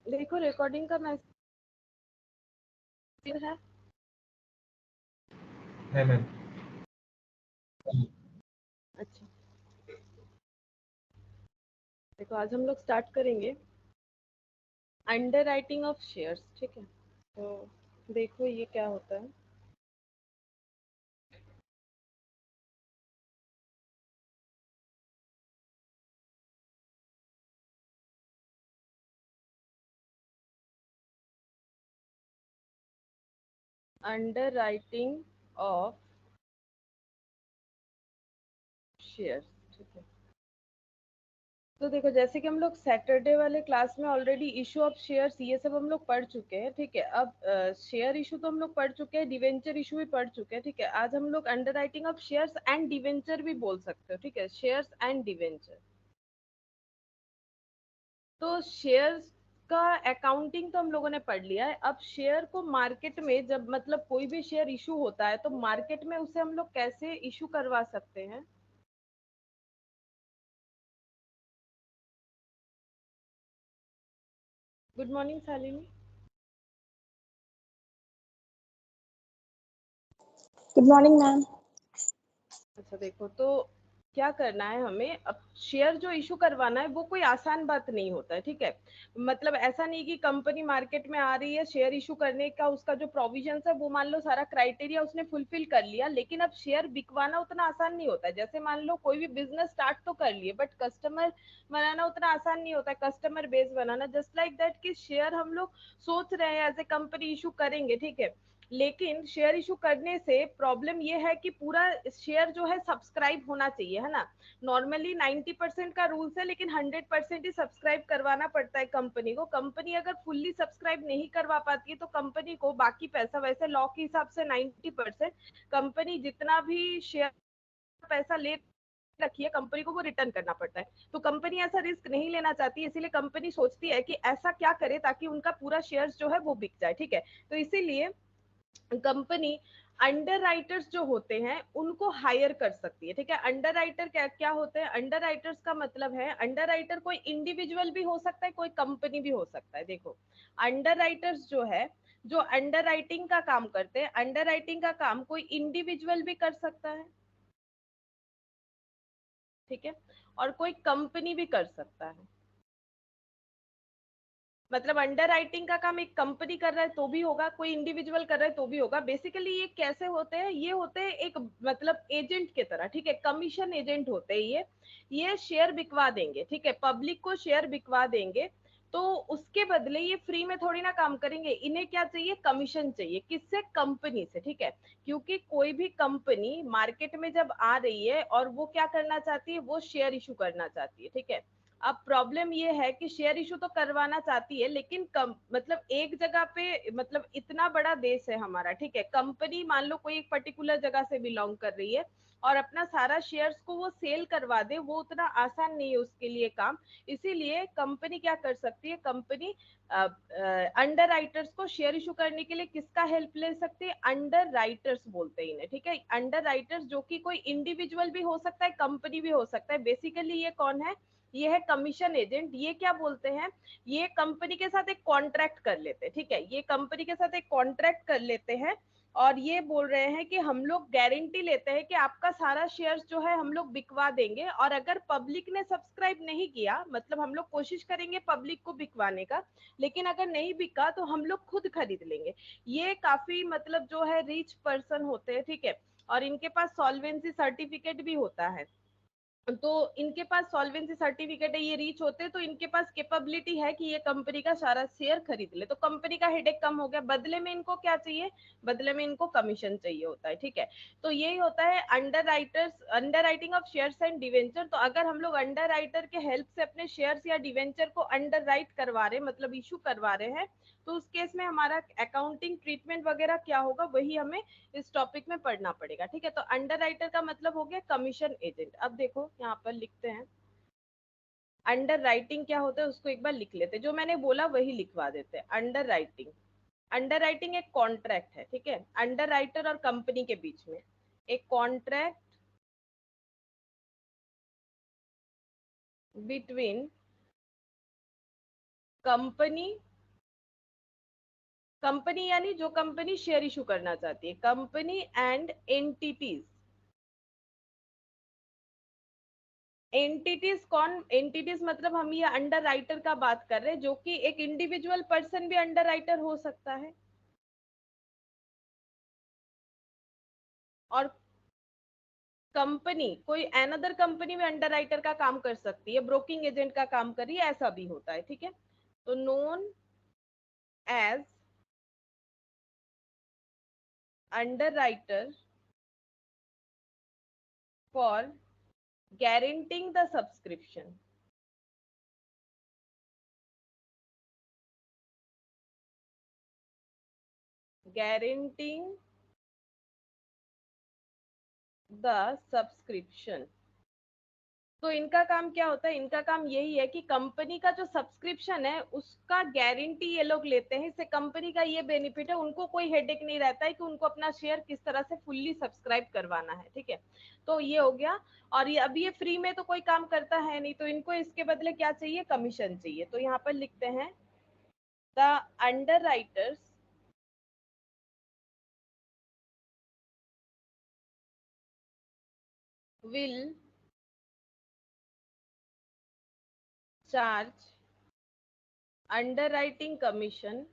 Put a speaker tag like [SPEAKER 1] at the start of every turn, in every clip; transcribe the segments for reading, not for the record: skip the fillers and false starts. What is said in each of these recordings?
[SPEAKER 1] देखो रिकॉर्डिंग का मैसेज
[SPEAKER 2] है मैम।
[SPEAKER 1] अच्छा देखो आज हम लोग स्टार्ट करेंगे अंडर राइटिंग ऑफ शेयर्स, ठीक है। तो देखो ये क्या होता है। अंडर राइटिंग ऑफ शेयर्स, ठीक है। तो देखो जैसे कि हम लोग सैटरडे वाले क्लास में ऑलरेडी इशू ऑफ शेयर्स ये सब हम लोग पढ़ चुके हैं, ठीक है। अब शेयर इशू तो हम लोग पढ़ चुके हैं, डिवेंचर इशू भी पढ़ चुके हैं, ठीक है। आज हम लोग under writing of shares and debenture भी बोल सकते हो, ठीक है, शेयर्स एंड डिवेंचर। तो शेयर्स का अकाउंटिंग तो हम लोगों ने पढ़ लिया है। अब शेयर को मार्केट में जब मतलब कोई भी शेयर इशू होता है तो मार्केट में उसे हम लोग कैसे इशू करवा सकते हैं। Good morning Shalini.
[SPEAKER 3] Good morning ma'am.
[SPEAKER 1] अच्छा देखो तो क्या करना है हमें। अब शेयर जो इशू करवाना है वो कोई आसान बात नहीं होता है, ठीक है। मतलब ऐसा नहीं कि कंपनी मार्केट में आ रही है, शेयर इशू करने का उसका जो प्रोविजन है वो मान लो सारा क्राइटेरिया उसने फुलफिल कर लिया, लेकिन अब शेयर बिकवाना उतना आसान नहीं होता है। जैसे मान लो कोई भी बिजनेस स्टार्ट तो कर लिए बट कस्टमर बनाना उतना आसान नहीं होता है, customer base banana. Just like that कि शेयर हम लोग सोच रहे हैं एज ए कंपनी इशू करेंगे, ठीक है, लेकिन शेयर इशू करने से प्रॉब्लम ये है कि पूरा शेयर जो है सब्सक्राइब होना चाहिए, है ना। नॉर्मली 90% का रूल्स है, लेकिन 100% ही सब्सक्राइब करवाना पड़ता है कंपनी को। कंपनी अगर फुल्ली सब्सक्राइब नहीं करवा पाती है तो कंपनी को बाकी पैसा, वैसे लॉ के हिसाब से 90% कंपनी जितना भी शेयर पैसा ले रखी है कंपनी को वो रिटर्न करना पड़ता है। तो कंपनी ऐसा रिस्क नहीं लेना चाहती, इसीलिए कंपनी सोचती है कि ऐसा क्या करे ताकि उनका पूरा शेयर्स जो है वो बिक जाए, ठीक है। तो इसीलिए कंपनी अंडर राइटर्स जो होते हैं उनको हायर कर सकती है, ठीक है। अंडर राइटर क्या क्या होते हैं। अंडर राइटर्स का मतलब है, अंडर राइटर कोई इंडिविजुअल भी हो सकता है, कोई कंपनी भी हो सकता है। देखो अंडर राइटर्स जो है, जो अंडर राइटिंग का काम करते हैं, अंडर राइटिंग का काम कोई इंडिविजुअल भी कर सकता है, ठीक है, और कोई कंपनी भी कर सकता है। मतलब अंडर राइटिंग का काम एक कंपनी कर रहा है तो भी होगा, कोई इंडिविजुअल कर रहा है तो भी होगा। बेसिकली ये कैसे होते हैं, ये होते हैं एक मतलब एजेंट के तरह, ठीक है, कमीशन एजेंट होते हैं ये शेयर बिकवा देंगे, ठीक है, पब्लिक को शेयर बिकवा देंगे। तो उसके बदले ये फ्री में थोड़ी ना काम करेंगे, इन्हें क्या चाहिए, कमीशन चाहिए। किससे, कंपनी से, ठीक है। क्योंकि कोई भी कंपनी मार्केट में जब आ रही है और वो क्या करना चाहती है, वो शेयर इशू करना चाहती है, ठीक है। अब प्रॉब्लम ये है कि शेयर इशू तो करवाना चाहती है, लेकिन कम मतलब एक जगह पे, मतलब इतना बड़ा देश है हमारा, ठीक है, कंपनी मान लो कोई एक पर्टिकुलर जगह से बिलोंग कर रही है और अपना सारा शेयर्स को वो सेल करवा दे, वो उतना आसान नहीं है उसके लिए काम। इसीलिए कंपनी क्या कर सकती है, कंपनी अंडर राइटर्स को शेयर इशू करने के लिए किसका हेल्प ले सकती है, अंडर राइटर्स बोलते हैं इन्हें, ठीक है। अंडर राइटर्स जो कि कोई इंडिविजुअल भी हो सकता है, कंपनी भी हो सकता है। बेसिकली ये कौन है, ये है कमीशन एजेंट। ये क्या बोलते हैं, ये कंपनी के साथ एक कॉन्ट्रैक्ट कर लेते हैं, ठीक है, ये कंपनी के साथ एक कॉन्ट्रैक्ट कर लेते हैं और ये बोल रहे हैं कि हम लोग गारंटी लेते हैं कि आपका सारा शेयर्स जो है हम लोग बिकवा देंगे, और अगर पब्लिक ने सब्सक्राइब नहीं किया, मतलब हम लोग कोशिश करेंगे पब्लिक को बिकवाने का, लेकिन अगर नहीं बिका तो हम लोग खुद खरीद लेंगे। ये काफी मतलब जो है रिच पर्सन होते हैं, ठीक है, और इनके पास सॉल्वेंसी सर्टिफिकेट भी होता है। तो इनके पास सॉल्वेंसी सर्टिफिकेट है, ये रीच होते हैं, तो इनके पास कैपेबिलिटी है कि ये कंपनी का सारा शेयर खरीद ले, तो कंपनी का हेडेक कम हो गया। बदले में इनको क्या चाहिए, बदले में इनको कमीशन चाहिए होता है, ठीक है। तो यही होता है under writers, under writing of shares and debenture. तो अगर हम लोग अंडर राइटर के हेल्प से अपने शेयर्स या डिवेंचर को अंडर राइट करवा रहे, मतलब इशू करवा रहे हैं, तो उस केस में हमारा अकाउंटिंग ट्रीटमेंट वगैरह क्या होगा वही हमें इस टॉपिक में पढ़ना पड़ेगा, ठीक है। तो अंडर राइटर का मतलब हो गया कमीशन एजेंट। अब देखो यहाँ पर लिखते हैं अंडर राइटिंग क्या होता है, उसको एक बार लिख लेते हैं, जो मैंने बोला वही लिखवा देते हैं। अंडर राइटिंग, अंडर राइटिंग एक कॉन्ट्रैक्ट है, ठीक है, अंडर राइटर और कंपनी के बीच में एक कॉन्ट्रैक्ट बिटवीन कंपनी कंपनी यानी जो कंपनी शेयर इशू करना चाहती है, कंपनी एंड एंटिटीज। एंटिटीज कौन? एंटिटीज मतलब हम ये अंडर राइटर का बात कर रहे हैं, जो कि एक इंडिविजुअल पर्सन भी अंडर राइटर हो सकता है, और कंपनी कोई अनदर कंपनी में अंडर राइटर का काम कर सकती है, ब्रोकिंग एजेंट का काम कर रही है, ऐसा भी होता है। ठीक है, तो known as under writer for guaranteeing the subscription, guaranteeing the subscription। तो इनका काम क्या होता है? इनका काम यही है कि कंपनी का जो सब्सक्रिप्शन है उसका गारंटी ये लोग लेते हैं। इससे कंपनी का ये बेनिफिट है, उनको कोई हेडेक नहीं रहता है कि उनको अपना शेयर किस तरह से फुल्ली सब्सक्राइब करवाना है। ठीक है, तो ये हो गया। और ये अभी ये फ्री में तो कोई काम करता है नहीं, तो इनको इसके बदले क्या चाहिए? कमीशन चाहिए। तो यहाँ पर लिखते हैं the under writers will charge underwriting commission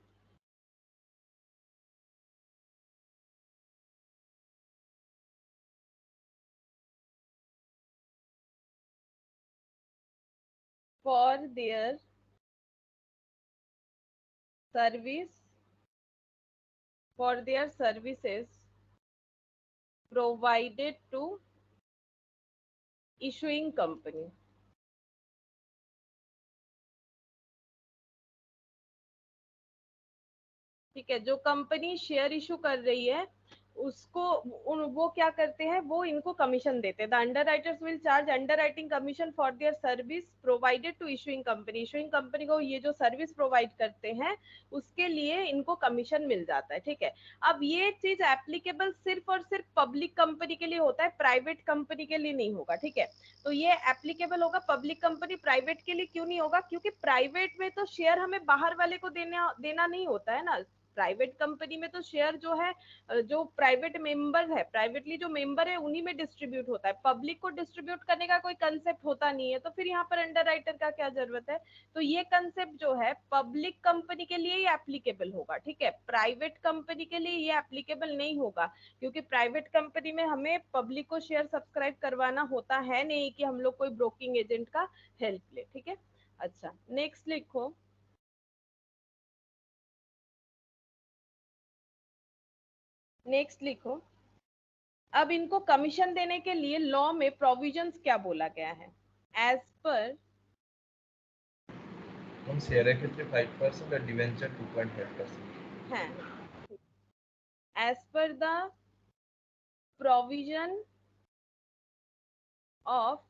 [SPEAKER 1] for their service, for their services provided to issuing company। ठीक है, जो कंपनी शेयर इशू कर रही है उसको वो क्या करते हैं? वो इनको कमीशन देते हैं। The underwriters will charge underwriting commission for their service provided to issuing company. Issuing company को ये जो सर्विस प्रोवाइड करते हैं उसके लिए इनको कमीशन मिल जाता है। ठीक है, अब ये चीज एप्लीकेबल सिर्फ और सिर्फ पब्लिक कंपनी के लिए होता है, प्राइवेट कंपनी के लिए नहीं होगा। ठीक है, तो ये एप्लीकेबल होगा पब्लिक कंपनी, प्राइवेट के लिए क्यों नहीं होगा? क्योंकि प्राइवेट में तो शेयर हमें बाहर वाले को देना नहीं होता है ना। प्राइवेट कंपनी में तो शेयर जो है, जो प्राइवेट मेंबर है, प्राइवेटली जो मेंबर है उन्हीं में डिस्ट्रीब्यूट होता है, पब्लिक को डिस्ट्रीब्यूट करने का कोई कंसेप्ट होता नहीं है। तो फिर यहाँ पर अंडर राइटर का क्या जरूरत है? तो ये कंसेप्ट जो है पब्लिक कंपनी के लिए ही एप्लीकेबल होगा। ठीक है, प्राइवेट कंपनी के लिए ये एप्लीकेबल नहीं होगा, क्योंकि प्राइवेट कंपनी में हमें पब्लिक को शेयर सब्सक्राइब करवाना होता है नहीं कि हम लोग कोई ब्रोकिंग एजेंट का हेल्प ले। ठीक है, अच्छा नेक्स्ट लिखो। नेक्स्ट लिखो। अब इनको कमीशन देने के लिए लॉ में प्रोविजंस क्या बोला गया है? एज पर
[SPEAKER 2] शेयर क्षेत्र 5% और डिवेंचर 2.5%
[SPEAKER 1] है, as per the provision of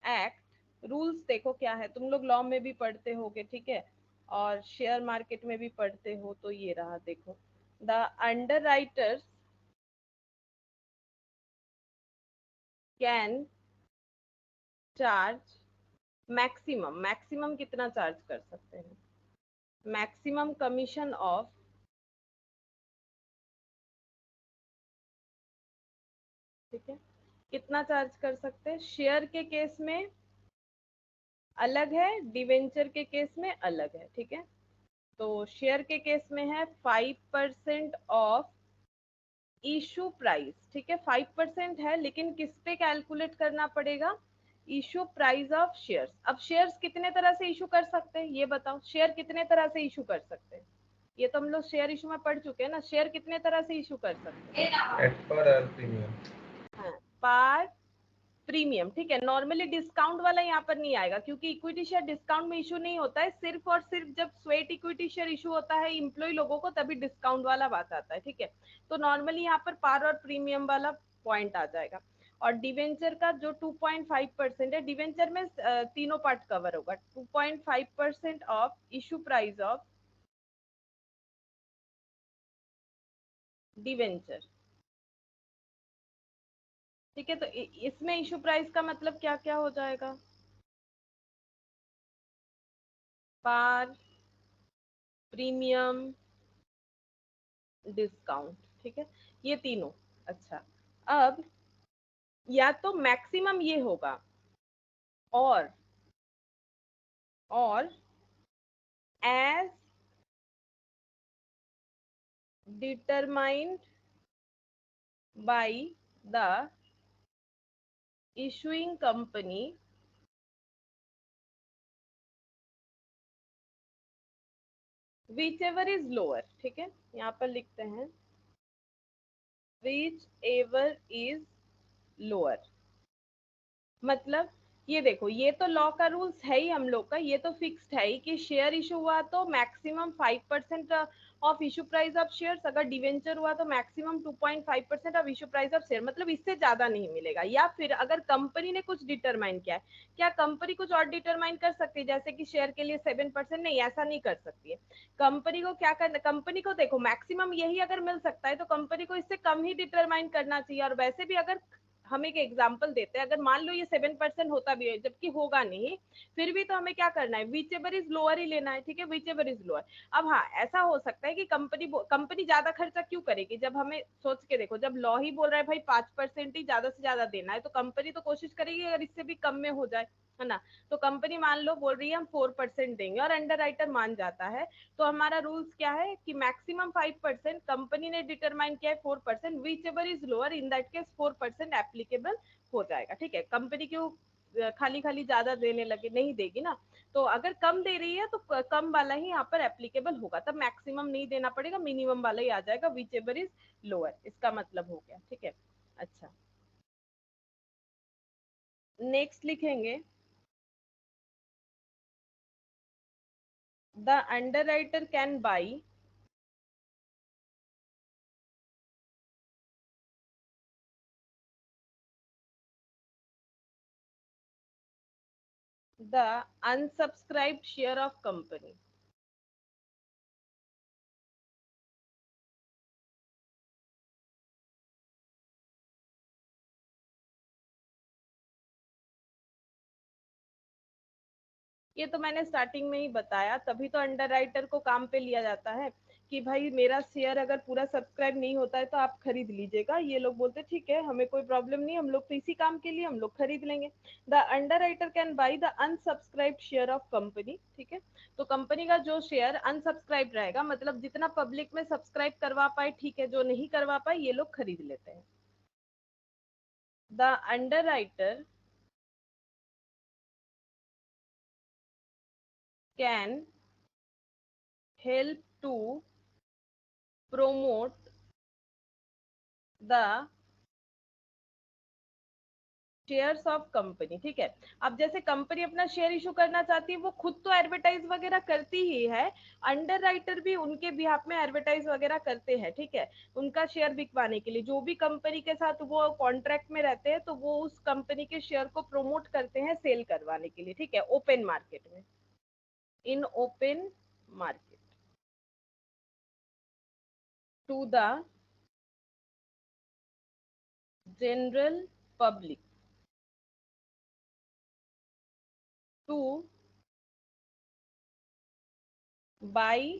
[SPEAKER 1] act. Rules देखो क्या है, तुम लोग लॉ में भी पढ़ते होगे। ठीक है, और शेयर मार्केट में भी पढ़ते हो, तो ये रहा देखो। The under writers can charge maximum, maximum कितना चार्ज कर सकते हैं? मैक्सिमम कमीशन ऑफ, ठीक है, कितना चार्ज कर सकते हैं? शेयर के केस में अलग है, डिवेंचर के केस में अलग है। ठीक है, तो शेयर के केस में है 5% ऑफ इशू प्राइस। ठीक है, 5% है, लेकिन किस पे कैलकुलेट करना पड़ेगा? Issue price of shares. अब शेयर्स कितने तरह से इशू कर सकते हैं ये बताओ? शेयर कितने तरह से इशू कर सकते हैं? ये तो हम लोग शेयर इशू में पढ़ चुके हैं ना। शेयर कितने तरह से इशू कर सकते हैं?
[SPEAKER 2] एट पर और प्रीमियम।
[SPEAKER 1] हाँ, पार प्रीमियम। ठीक है, नॉर्मली डिस्काउंट वाला यहाँ पर नहीं आएगा, क्योंकि इक्विटी शेयर डिस्काउंट में इशू नहीं होता है। सिर्फ और सिर्फ जब स्वेट इक्विटी शेयर इशू होता है इम्प्लॉय लोगों को, तभी डिस्काउंट वाला बात आता है। ठीक है, तो नॉर्मली यहाँ पर पार और प्रीमियम वाला पॉइंट आ जाएगा। और डिवेंचर का जो 2.5% है, डिवेंचर में तीनों पार्ट कवर होगा। 2.5% of issue price of debenture. ठीक है, तो इसमें इशू प्राइस का मतलब क्या क्या हो जाएगा? पार, प्रीमियम, डिस्काउंट, ठीक है, ये तीनों। अच्छा, अब या तो मैक्सिमम ये होगा और as determined by the issuing company whichever is lower, ठीक है, यहाँ पर लिखते हैं विच एवर इज लोअर। मतलब ये देखो, ये तो लॉ का रूल्स है ही हम लोग का, ये तो फिक्स्ड है ही कि शेयर इशू हुआ तो maximum 5% of issue price of shares, अगर डिवेंचर हुआ तो maximum 2.5% of issue price of share, मतलब इससे ज्यादा नहीं मिलेगा। या फिर अगर कंपनी ने कुछ डिटरमाइन किया है, क्या कंपनी कुछ और डिटरमाइन कर सकती है, जैसे कि शेयर के लिए 7%? नहीं, ऐसा नहीं कर सकती है। कंपनी को क्या करना, कंपनी को देखो मैक्सिमम यही अगर मिल सकता है तो कंपनी को इससे कम ही डिटरमाइन करना चाहिए। और वैसे भी अगर हम एक एग्जाम्पल देते हैं, अगर मान लो ये 7% होता भी है, जबकि होगा नहीं, फिर भी तो हमें क्या करना है, विच एवर इज लोअर ही लेना है, ठीक है, विच एवर इज लोअर। अब हाँ, ऐसा हो सकता है कि कंपनी ज्यादा खर्चा क्यों करेगी, जब हमें सोच के देखो, जब लॉ ही बोल रहा है भाई 5% ही ज्यादा से ज्यादा देना है, तो कंपनी तो कोशिश करेगी अगर इससे भी कम में हो जाए, है ना। तो कंपनी मान लो बोल रही है हम 4% देंगे और अंडर राइटर मान जाता है, तो हमारा रूल्स क्या है कि मैक्सिमम 5%, कंपनी ने डिटरमाइन किया है 4%, which ever is lower, in that case 4% applicable हो जाएगा, ठीक है। कंपनी क्यों खाली खाली ज्यादा देने लगे, नहीं देगी ना। तो अगर कम दे रही है तो कम वाला ही यहाँ पर एप्लीकेबल होगा, तब मैक्सिमम नहीं देना पड़ेगा, मिनिमम वाला ही आ जाएगा, विच एवर इज लोअर, इसका मतलब हो गया, ठीक है। अच्छा, नेक्स्ट लिखेंगे the underwriter can buy the unsubscribed share of company. ये तो मैंने स्टार्टिंग में ही बताया, तभी तो अंडर राइटर को काम पे लिया जाता है कि भाई मेरा शेयर अगर पूरा सब्सक्राइब नहीं होता है तो आप खरीद लीजिएगा। ये लोग बोलते ठीक है, हमें कोई प्रॉब्लम नहीं, हम लोग तो इसी काम के लिए हम लोग खरीद लेंगे। The underwriter can buy the unsubscribed share of company, ठीक है। तो कंपनी का जो शेयर अनसब्सक्राइब रहेगा, मतलब जितना पब्लिक में सब्सक्राइब करवा पाए, ठीक है, जो नहीं करवा पाए ये लोग खरीद लेते हैं। The under writer can help to promote the shares of company, ठीक है। अब जैसे कंपनी अपना शेयर इशू करना चाहती है, वो खुद तो एडवर्टाइज वगैरह करती ही है, अंडर राइटर भी उनके बिहाफ में एडवर्टाइज वगैरह करते हैं, ठीक है, उनका शेयर बिकवाने के लिए। जो भी कंपनी के साथ वो कॉन्ट्रैक्ट में रहते हैं तो वो उस कंपनी के शेयर को प्रमोट करते हैं सेल करवाने के लिए, ठीक है, ओपन मार्केट में, in open market to the general public to buy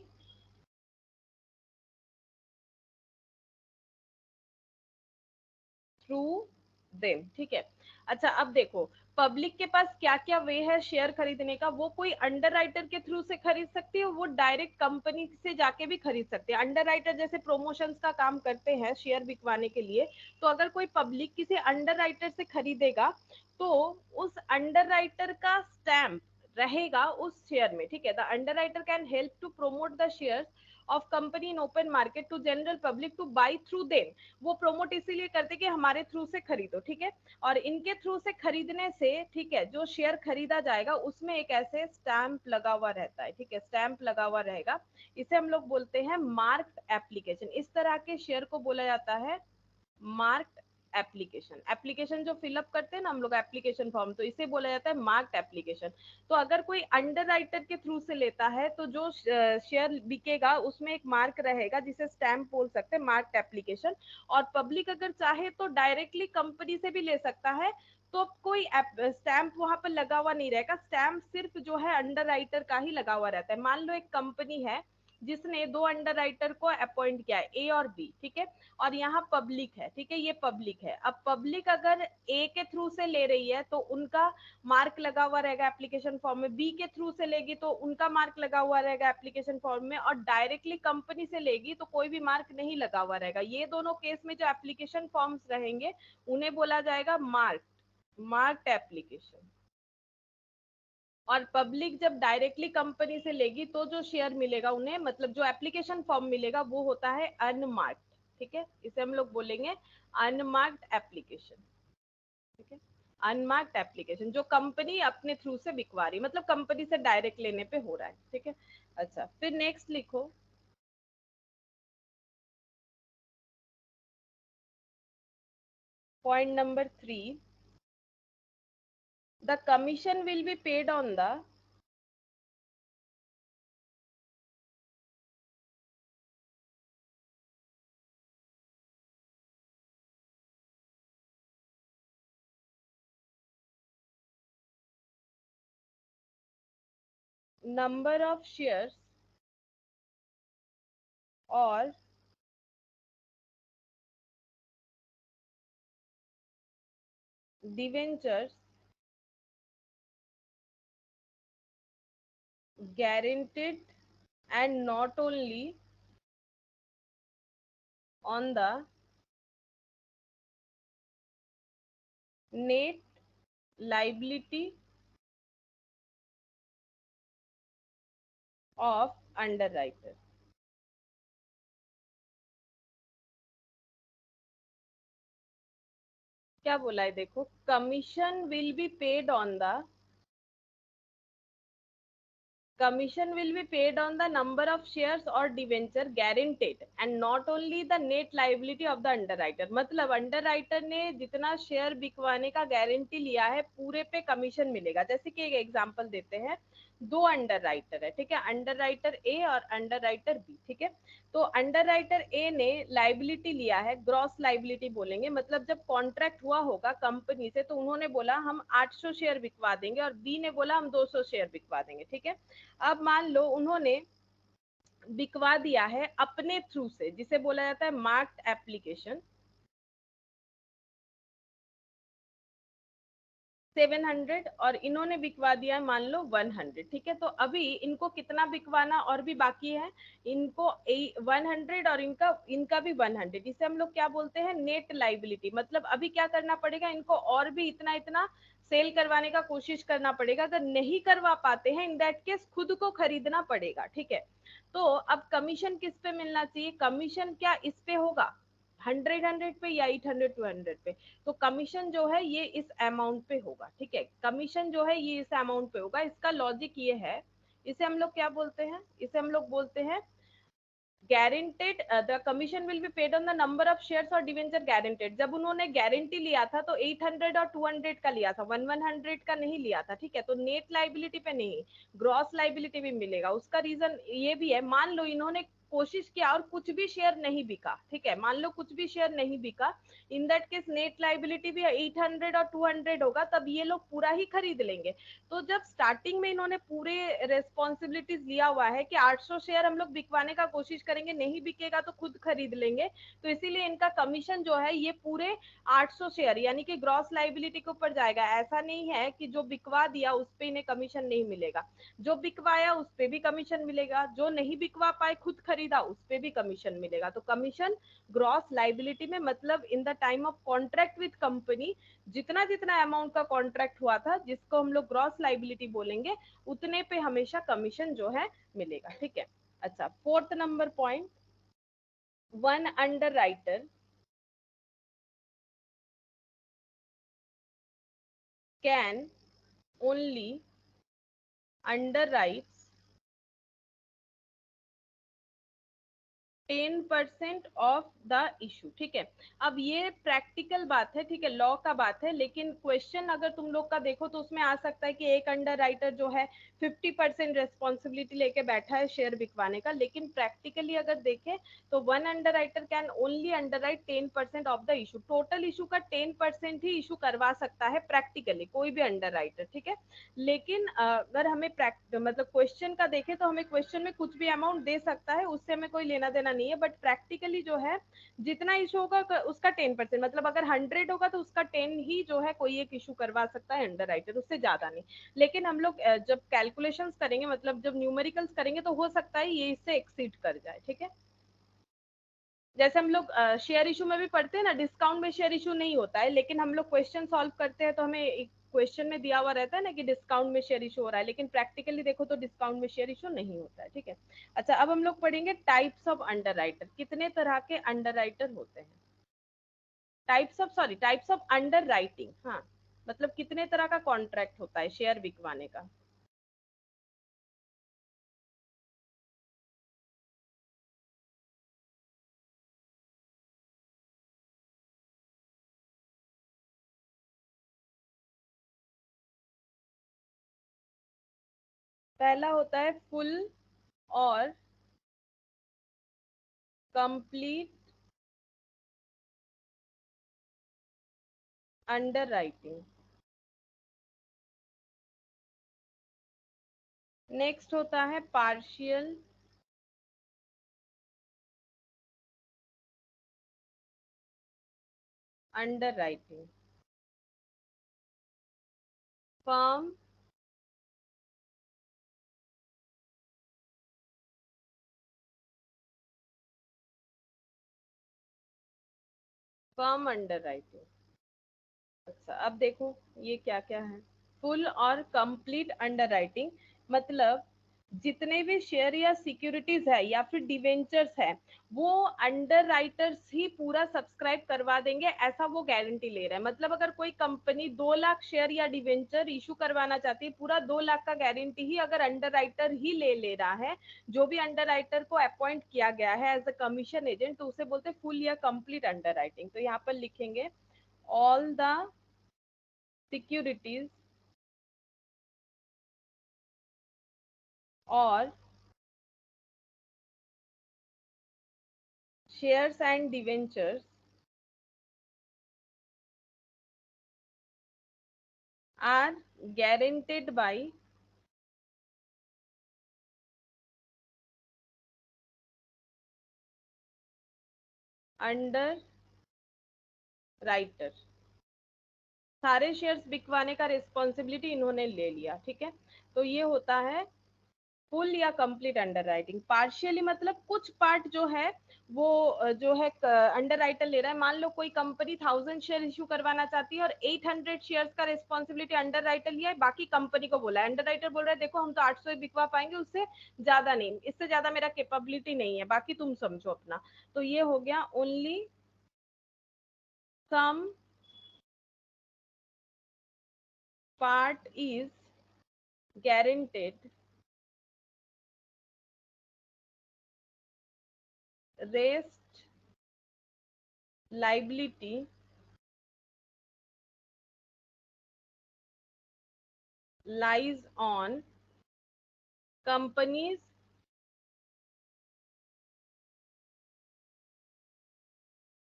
[SPEAKER 1] through them, ठीक है। अच्छा, अब देखो पब्लिक के पास क्या क्या वे है शेयर खरीदने का, वो कोई अंडर राइटर के थ्रू से खरीद सकती है, वो डायरेक्ट कंपनी से जाके भी खरीद सकते हैं। अंडर राइटर जैसे प्रमोशंस का काम करते हैं शेयर बिकवाने के लिए, तो अगर कोई पब्लिक किसी अंडर राइटर से खरीदेगा तो उस अंडर राइटर का स्टैम्प रहेगा उस शेयर में, ठीक है। The underwriter can help to promote the share of company in open market to general public to buy through them. वो प्रोमोट इसीलिए करते कि हमारे थ्रू से खरीदो, ठीक है। और इनके थ्रू से खरीदने से, ठीक है, जो शेयर खरीदा जाएगा उसमें एक ऐसे स्टैंप लगा हुआ रहता है, ठीक है, स्टैंप लगा हुआ रहेगा, इसे हम लोग बोलते हैं मार्क्ड एप्लीकेशन। इस तरह के शेयर को बोला जाता है मार्क्ड एप्लीकेशन। एप्लीकेशन जो फिलअप करते हैं ना हम लोग एप्लीकेशन फॉर्म, तो इसे बोला जाता है मार्क्ड एप्लीकेशन। तो अगर कोई अंडर राइटर के थ्रू से लेता है तो जो शेयर बिकेगा उसमें एक मार्क रहेगा जिसे स्टैम्प बोल सकते हैं, मार्क्ड एप्लीकेशन। और पब्लिक अगर चाहे तो डायरेक्टली कंपनी से भी ले सकता है, तो कोई स्टैम्प वहां पर लगा हुआ नहीं रहेगा, स्टैम्प सिर्फ जो है अंडर राइटर का ही लगा हुआ रहता है। मान लो एक कंपनी है, जिसने दो अंडरराइटर को अपॉइंट किया है, ए और बी, ठीक है, और यहाँ पब्लिक है, ठीक है, ये पब्लिक है। अब पब्लिक अगर ए के थ्रू से ले रही है तो उनका मार्क लगा हुआ रहेगा एप्लीकेशन फॉर्म में, बी के थ्रू से लेगी तो उनका मार्क लगा हुआ रहेगा एप्लीकेशन फॉर्म में, और डायरेक्टली कंपनी से लेगी तो कोई भी मार्क नहीं लगा हुआ रहेगा। ये दोनों केस में जो एप्लीकेशन फॉर्म्स रहेंगे उन्हें बोला जाएगा मार्क्ड एप्लीकेशन। और पब्लिक जब डायरेक्टली कंपनी से लेगी तो जो शेयर मिलेगा उन्हें, मतलब जो एप्लीकेशन फॉर्म मिलेगा वो होता है अनमार्क्ड, ठीक है, इसे हम लोग बोलेंगे अनमार्क्ड एप्लीकेशन, ठीक है, अनमार्क्ड एप्लीकेशन जो कंपनी अपने थ्रू से बिकवा रही, मतलब कंपनी से डायरेक्ट लेने पे हो रहा है, ठीक है। अच्छा, फिर नेक्स्ट लिखो, point number 3, the commission will be paid on the number of shares or debentures guaranteed and not only on the net liability of underwriter। क्या बोला है देखो, commission will be paid on the commission will be paid on the number of shares or debenture guaranteed and not only the net liability of the underwriter। मतलब underwriter ने जितना share बिकवाने का guarantee लिया है पूरे पे कमीशन मिलेगा। जैसे कि एक एग्जांपल देते हैं, दो अंडरराइटर है, ठीक है, अंडरराइटर ए और अंडरराइटर बी, ठीक है। तो अंडरराइटर ए ने लाइबिलिटी लिया है, ग्रॉस लाइबिलिटी बोलेंगे, मतलब जब कॉन्ट्रैक्ट हुआ होगा कंपनी से तो उन्होंने बोला हम 800 शेयर बिकवा देंगे और बी ने बोला हम 200 शेयर बिकवा देंगे, ठीक है। अब मान लो उन्होंने बिकवा दिया है अपने थ्रू से, जिसे बोला जाता है मार्क्ड एप्लीकेशन, 700, और इन्होंने बिकवा दिया है मान लो 100, ठीक है। तो अभी इनको कितना बिकवाना और भी बाकी है, इनको 100 और इनका इनका भी 100, इसे हम लोग क्या बोलते हैं, नेट लाइबिलिटी। मतलब अभी क्या करना पड़ेगा, इनको और भी इतना इतना सेल करवाने का कोशिश करना पड़ेगा। अगर नहीं करवा पाते हैं इन दैट केस खुद को खरीदना पड़ेगा, ठीक है। तो अब कमीशन किस पे मिलना चाहिए, कमीशन क्या इस पे होगा 100 पे या 800 पे, तो कमीशन जो है ये इस अमाउंट पे होगा, ठीक है, कमीशन जो है ये इस अमाउंट पे होगा। इसका लॉजिक ये है, इसे हम लोग क्या बोलते हैं, इसे हम लोग बोलते हैं guaranteed, the commission will be paid on the number of shares और डिवेंचर गारंटेड। जब उन्होंने गारंटी लिया था तो 800 और 200 का लिया था, 100 का नहीं लिया था, ठीक है। तो नेट लाइबिलिटी पे नहीं, ग्रॉस लाइबिलिटी भी मिलेगा। उसका रीजन ये भी है, मान लो इन्होंने कोशिश किया और कुछ भी शेयर नहीं बिका, ठीक है, मान लो कुछ भी शेयर नहीं बिका, इन दैट केस नेट लाइबिलिटी भी 800 और 200 होगा, तब ये लोग पूरा ही खरीद लेंगे। तो जब स्टार्टिंग में इन्होंने पूरे रेस्पॉन्सिबिलिटीज लिया हुआ है कि 800 शेयर हम लोग बिकवाने का कोशिश करेंगे, नहीं बिकेगा तो खुद खरीद लेंगे, तो इसीलिए इनका कमीशन जो है ये पूरे 800 शेयर यानी कि ग्रॉस लाइबिलिटी के ऊपर जाएगा। ऐसा नहीं है कि जो बिकवा दिया उस पे इन्हें कमीशन नहीं मिलेगा, जो बिकवाया उस पे भी कमीशन मिलेगा, जो नहीं बिकवा पाए खुद खरीदा उस पे भी कमीशन मिलेगा। तो कमीशन ग्रॉस लाइबिलिटी में, मतलब in the time of contract with company, जितना जितना अमाउंट का कॉन्ट्रैक्ट हुआ था जिसको हम लोग ग्रॉस लाइबिलिटी बोलेंगे, उतने पे हमेशा कमीशन जो है मिलेगा, ठीक है। अच्छा, fourth number point, one under writer can only underwrites 10% of the issue, ठीक है। अब ये प्रैक्टिकल बात है, ठीक है, लॉ का बात है, लेकिन क्वेश्चन अगर तुम लोग का देखो तो उसमें आ सकता है कि एक अंडर राइटर जो है 50% रेस्पॉन्सिबिलिटी लेके बैठा है शेयर बिकवाने का, लेकिन प्रैक्टिकली अगर देखें तो one under writer can only under right 10% of the issue. Total issue का 10% ही इशू करवा सकता है प्रैक्टिकली कोई भी अंडर राइटर, ठीक है। लेकिन अगर हमें मतलब क्वेश्चन का देखें तो हमें क्वेश्चन में कुछ भी अमाउंट दे सकता है, उससे हमें कोई लेना देना नहीं है, बट प्रैक्टिकली जो है जितना इशू होगा उसका 10%, मतलब अगर 100 होगा तो उसका 10 ही जो है कोई एक इशू करवा सकता है अंडर राइटर, उससे ज्यादा नहीं। लेकिन हम लोग जब कैलकुलेशंस करेंगे, मतलब जब न्यूमेरिकल्स करेंगे, तो हो सकता है ये इससे एक्सीड कर जाए, ठीक है। जैसे हम लोग शेयर इशू में भी पढ़ते हैं ना, डिस्काउंट में शेयर इशू नहीं होता है, लेकिन हम लोग क्वेश्चन सॉल्व करते हैं तो हमें एक क्वेश्चन में दिया हुआ रहता है ना कि डिस्काउंट में शेयर इशू हो रहा है, लेकिन प्रैक्टिकली देखो तो डिस्काउंट में शेयर इशू नहीं होता है, ठीक है। अच्छा, अब हम लोग पढ़ेंगे टाइप्स ऑफ अंडर राइटर, कितने तरह के अंडर राइटर होते हैं। टाइप्स ऑफ अंडर राइटिंग, हाँ, मतलब कितने तरह का कॉन्ट्रैक्ट होता है शेयर बिकवाने का। पहला होता है फुल और कंप्लीट अंडर राइटिंग। नेक्स्ट होता है partial under writing. Firm firm under writing. अच्छा, अब देखो ये क्या क्या है। फुल और कंप्लीट अंडर राइटिंग मतलब जितने भी शेयर या सिक्योरिटीज है या फिर डिवेंचर्स है, वो अंडर राइटर्स ही पूरा सब्सक्राइब करवा देंगे, ऐसा वो गारंटी ले रहा है। मतलब अगर कोई कंपनी 2 लाख शेयर या डिवेंचर इशू करवाना चाहती है, पूरा 2 लाख का गारंटी ही अगर अंडर राइटर ही ले रहा है, जो भी अंडर राइटर को अपॉइंट किया गया है एज अ कमीशन एजेंट, तो उसे बोलते हैं फुल या कंप्लीट अंडर राइटिंग। तो यहाँ पर लिखेंगे ऑल द सिक्योरिटीज और shares and debentures are guaranteed by under writer. सारे शेयर्स बिकवाने का रिस्पॉन्सिबिलिटी इन्होंने ले लिया, ठीक है। तो ये होता है फुल या कंप्लीट अंडर राइटिंग। पार्शियली मतलब कुछ पार्ट जो है वो जो है अंडर राइटर ले रहा है। मान लो कोई कंपनी 1000 शेयर इशू करवाना चाहती है और 800 शेयर्स का रिस्पॉन्सिबिलिटी अंडर राइटर लिया है, बाकी कंपनी को बोला है। अंडर राइटर बोल रहा है देखो हम तो 800 बिकवा पाएंगे, उससे ज्यादा नहीं, इससे ज्यादा मेरा कैपेबिलिटी नहीं है, बाकी तुम समझो अपना। तो ये हो गया only some part is guaranteed, rest liability lies on company's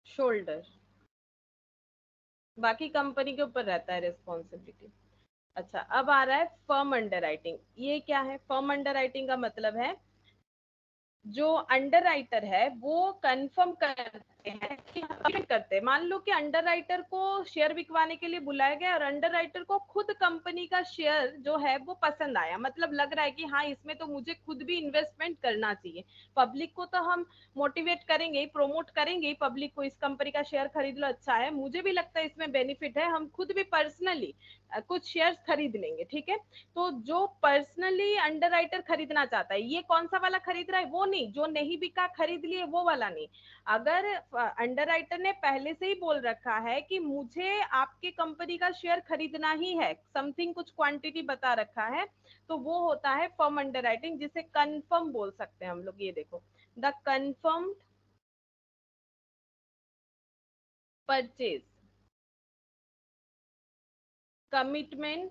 [SPEAKER 1] shoulder, बाकी कंपनी के ऊपर रहता है रिस्पॉन्सिबिलिटी। अच्छा, अब आ रहा है फर्म अंडर राइटिंग। ये क्या है? फर्म अंडर राइटिंग का मतलब है जो अंडर राइटर है वो कंफर्म करते हैं कि करते हैं। मान लो कि अंडर राइटर को शेयर बिकवाने के लिए बुलाया गया और अंडर राइटर को खुद कंपनी का शेयर जो है वो पसंद आया, मतलब लग रहा है कि हाँ इसमें तो मुझे खुद भी इन्वेस्टमेंट करना चाहिए। पब्लिक को तो हम मोटिवेट करेंगे, प्रमोट करेंगे पब्लिक को, इस कंपनी का शेयर खरीद लो, अच्छा है, मुझे भी लगता है इसमें बेनिफिट है, हम खुद भी पर्सनली कुछ शेयर्स खरीद लेंगे, ठीक है। तो जो पर्सनली अंडर राइटर खरीदना चाहता है, ये कौन सा वाला खरीद रहा है? वो नहीं, जो नहीं बिका खरीद लिए वो वाला नहीं। अगर अंडर राइटर ने पहले से ही बोल रखा है कि मुझे आपके कंपनी का शेयर खरीदना ही है, समथिंग कुछ क्वांटिटी बता रखा है, तो वो होता है फर्म अंडर राइटिंग, जिसे कंफर्म बोल सकते हैं हम लोग। ये देखो, the confirmed purchase, commitment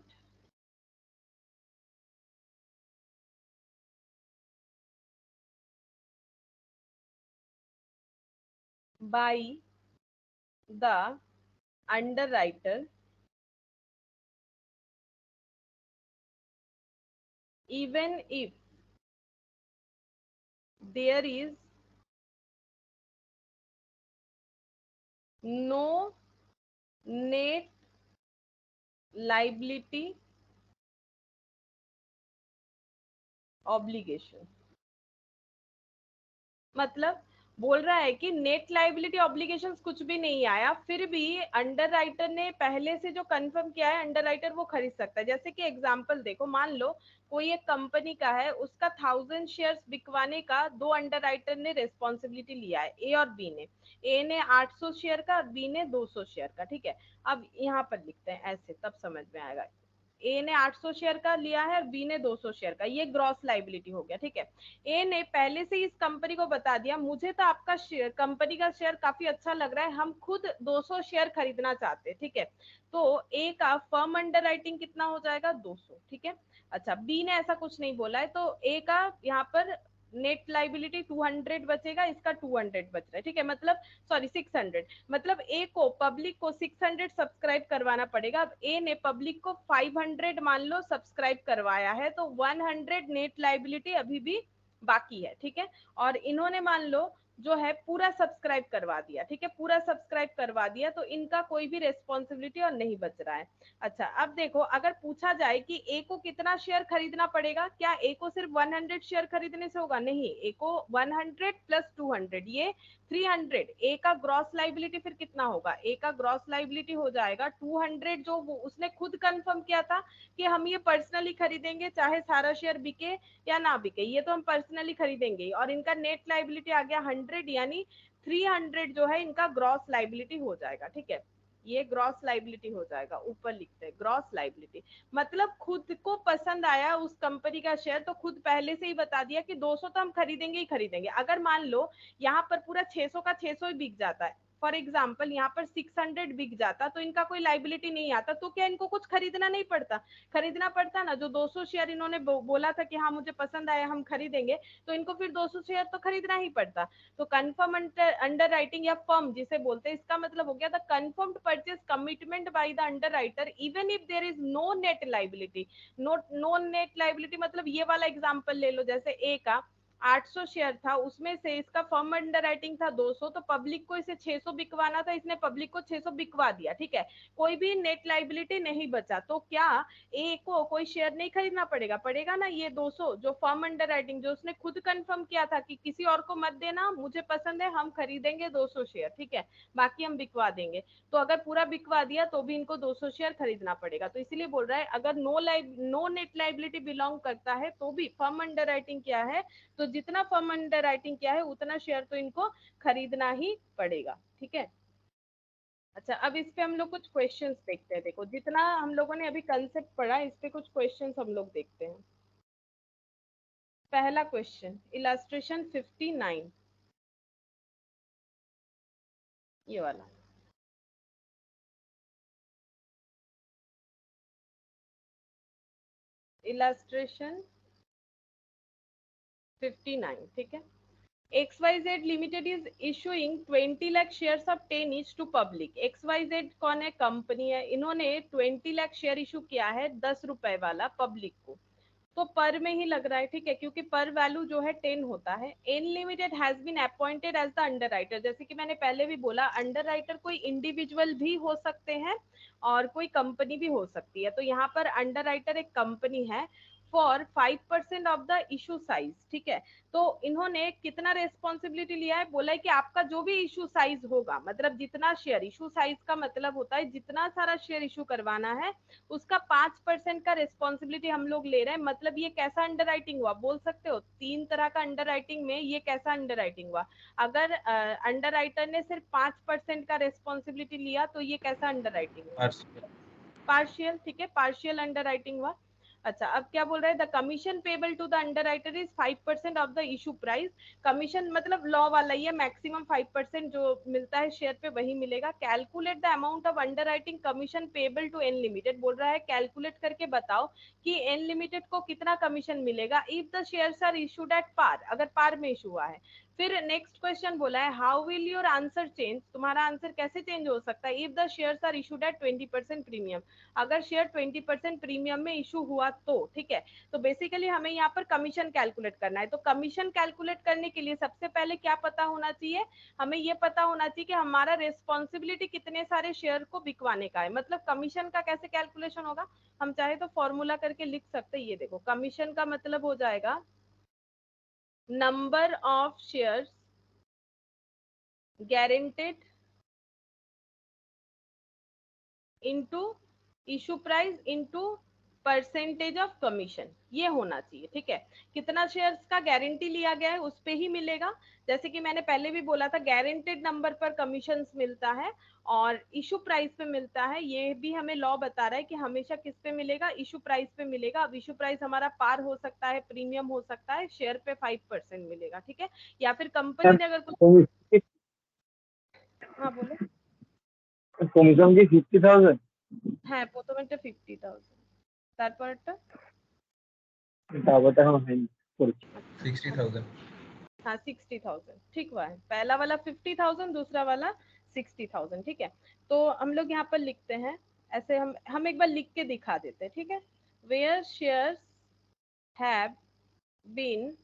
[SPEAKER 1] by the underwriter even if there is no net liability obligation। मतलब बोल रहा है कि नेट लाइबिलिटी ऑब्लिगेशंस कुछ भी नहीं आया, फिर भी अंडरराइटर ने पहले से जो कंफर्म किया है अंडरराइटर वो खरीद सकता है। जैसे कि एग्जांपल देखो, मान लो कोई एक कंपनी का है, उसका 1000 शेयर्स बिकवाने का दो अंडरराइटर ने रिस्पॉन्सिबिलिटी लिया है, ए और बी ने। ए ने 800 शेयर का और बी ने 200 शेयर का, ठीक है। अब यहाँ पर लिखते हैं ऐसे, तब समझ में आएगा। ए ने 800 शेयर का लिया है और बी ने 200 शेयर का, ये ग्रॉस लाइबिलिटी हो गया, ठीक है। ए ने पहले से इस कंपनी को बता दिया, मुझे तो आपका शेयर, कंपनी का शेयर काफी अच्छा लग रहा है, हम खुद 200 शेयर खरीदना चाहते हैं, ठीक है। तो ए का फर्म अंडरराइटिंग कितना हो जाएगा, 200, ठीक है। अच्छा, बी ने ऐसा कुछ नहीं बोला है, तो ए का यहाँ पर नेट लाइबिलिटी 200 बचेगा, इसका 200 बच रहा है, ठीक है। मतलब सॉरी 600, मतलब ए को पब्लिक को 600 सब्सक्राइब करवाना पड़ेगा। अब ए ने पब्लिक को 500 मान लो सब्सक्राइब करवाया है, तो 100 नेट लाइबिलिटी अभी भी बाकी है, ठीक है। और इन्होंने मान लो जो है पूरा सब्सक्राइब करवा दिया, ठीक है, पूरा सब्सक्राइब करवा दिया, तो इनका कोई भी रेस्पॉन्सिबिलिटी और नहीं बच रहा है। अच्छा, अब देखो अगर पूछा जाए कि ए को कितना शेयर खरीदना पड़ेगा, क्या ए को सिर्फ 100 शेयर खरीदने से होगा, नहीं, ए को 100 प्लस 200 ये 300। ए का ग्रॉस लाइबिलिटी फिर कितना होगा, ए का ग्रॉस लाइबिलिटी हो जाएगा 200, जो उसने खुद कंफर्म किया था कि हम ये पर्सनली खरीदेंगे, चाहे सारा शेयर बिके या ना बिके, ये तो हम पर्सनली खरीदेंगे। और इनका नेट लाइबिलिटी आ गया 100, यानी 300 जो है इनका ग्रॉस लाइबिलिटी हो जाएगा, ठीक है। ये ग्रॉस लाइबिलिटी हो जाएगा, ऊपर लिखते हैं ग्रॉस लाइबिलिटी। मतलब खुद को पसंद आया उस कंपनी का शेयर, तो खुद पहले से ही बता दिया कि 200 तो हम खरीदेंगे ही खरीदेंगे। अगर मान लो यहाँ पर पूरा 600 का 600 ही बिक जाता है, फॉर एग्जाम्पल यहाँ पर 600 बिक जाता, तो इनका कोई लाइबिलिटी नहीं आता, तो क्या इनको कुछ खरीदना नहीं पड़ता, खरीदना पड़ता ना। जो 200 शेयर इन्होंने बोला था कि हाँ मुझे पसंद आया हम खरीदेंगे, तो इनको फिर 200 शेयर तो खरीदना ही पड़ता। तो कंफर्म अंडर राइटिंग या फर्म जिसे बोलते हैं, इसका मतलब हो गया the confirmed purchase commitment by the underwriter even if there is no net liability. No net liability मतलब ये वाला एग्जांपल ले लो, जैसे ए का 800 शेयर था, उसमें से इसका फर्म अंडर राइटिंग था 200, तो पब्लिक को इसे 600 बिकवाना था, इसने पब्लिक को 600 बिकवा दिया, ठीक है। कोई भी नेट लाइबिलिटी नहीं बचा, तो क्या ए को कोई शेयर नहीं खरीदना पड़ेगा, पड़ेगा ना। ये 200 जो फर्म अंडर राइटिंग, जो उसने खुद कंफर्म किया था कि किसी और को मत देना, मुझे पसंद है, हम खरीदेंगे 200 शेयर, ठीक है, बाकी हम बिकवा देंगे। तो अगर पूरा बिकवा दिया तो भी इनको 200 शेयर खरीदना पड़ेगा। तो इसीलिए बोल रहा है अगर नो नेट लाइबिलिटी बिलोंग करता है तो भी फर्म अंडर राइटिंग क्या है, तो जितना फर्म अंडर राइटिंग किया है उतना शेयर तो इनको खरीदना ही पड़ेगा, ठीक है। अच्छा, अब इस पे हम लोग कुछ क्वेश्चंस देखते हैं। देखो जितना हम लोगों ने अभी कंसेप्ट पढ़ा, इस पे कुछ क्वेश्चंस हम लोग देखते हैं। पहला क्वेश्चन इलस्ट्रेशन 59, ये वाला इलस्ट्रेशन 59, ठीक है। XYZ Limited is issuing 20 lakh shares of 10 each to public। XYZ कौन है, कंपनी है, इन्होंने 20 लाख शेयर इशू किया है 10 रुपए वाला पब्लिक को, तो पर में ही लग रहा है, ठीक है, क्योंकि पर वैल्यू जो है 10 होता है। N limited has been appointed as the underwriter, जैसे कि मैंने पहले भी बोला अंडरराइटर कोई इंडिविजुअल भी हो सकते हैं और कोई कंपनी भी हो सकती है। तो यहाँ पर अंडरराइटर एक कंपनी है for 5% of the issue size, ठीक है। तो इन्होंने कितना रेस्पॉन्सिबिलिटी लिया है, बोला है कि आपका जो भी इशू साइज होगा, मतलब जितना शेयर, इशू साइज का मतलब होता है जितना सारा शेयर इशू करवाना है उसका 5% का रेस्पॉन्सिबिलिटी हम लोग ले रहे हैं। मतलब ये कैसा अंडर राइटिंग हुआ, बोल सकते हो तीन तरह का अंडर राइटिंग में ये कैसा अंडर राइटिंग हुआ। अगर अंडर राइटर ने सिर्फ 5% का रेस्पॉन्सिबिलिटी लिया तो ये कैसा अंडर राइटिंग हुआ, पार्शियल, ठीक है, पार्शियल अंडर राइटिंग हुआ। अच्छा, अब क्या बोल रहा है, the commission payable to the underwriter is 5% of the issue price. Commission मतलब लॉ वाला ही है, मैक्सिमम 5% जो मिलता है शेयर पे वही मिलेगा। Calculate the amount of underwriting commission payable to N limited, बोल रहा है कैलकुलेट करके बताओ कि एन लिमिटेड को कितना कमीशन मिलेगा if the shares are issued at par, अगर पार में इशू हुआ है। फिर नेक्स्ट क्वेश्चन बोला है how will your answer change, तुम्हारा आंसर कैसे चेंज हो सकता है if the shares are issued at 20% premium, अगर शेयर 20% प्रीमियम में इशू हुआ तो। ठीक है, तो बेसिकली हमें यहाँ पर कमीशन कैलकुलेट करना है। तो कमीशन कैलकुलेट करने के लिए सबसे पहले क्या पता होना चाहिए, हमें ये पता होना चाहिए कि हमारा रेस्पॉन्सिबिलिटी कितने सारे शेयर को बिकवाने का है। मतलब कमीशन का कैसे कैलकुलेशन होगा, हम चाहे तो फॉर्मूला करके लिख सकते हैं। ये देखो, कमीशन का मतलब हो जाएगा number of shares guaranteed into issue price into percentage of commission, ये होना चाहिए। ठीक है, कितना शेयर्स का गारंटी लिया गया है उस पे ही मिलेगा। जैसे कि मैंने पहले भी बोला था, गारंटेड नंबर पर कमीशन मिलता है और इशू प्राइस पे मिलता है। ये भी हमें लॉ बता रहा है कि हमेशा किस पे मिलेगा, इशू प्राइस पे मिलेगा। अब इशू प्राइस हमारा पार हो सकता है, प्रीमियम हो सकता है, शेयर पे 5% मिलेगा। ठीक है, या फिर कंपनी ने अगर कुछ, हाँ बोलो।
[SPEAKER 4] কমিশন কি 50,000?
[SPEAKER 1] হ্যাঁ, প্রথমেরটা 50,000, তারপরেরটা
[SPEAKER 4] তারপর এখন হয়নি করছি।
[SPEAKER 2] 60,000।
[SPEAKER 1] हाँ 60,000, ठीक हुआ है। पहला वाला 50,000, दूसरा वाला 60,000। ठीक है, तो हम लोग यहाँ पर लिखते हैं ऐसे, हम एक बार लिख के दिखा देते हैं। ठीक है, where shares have been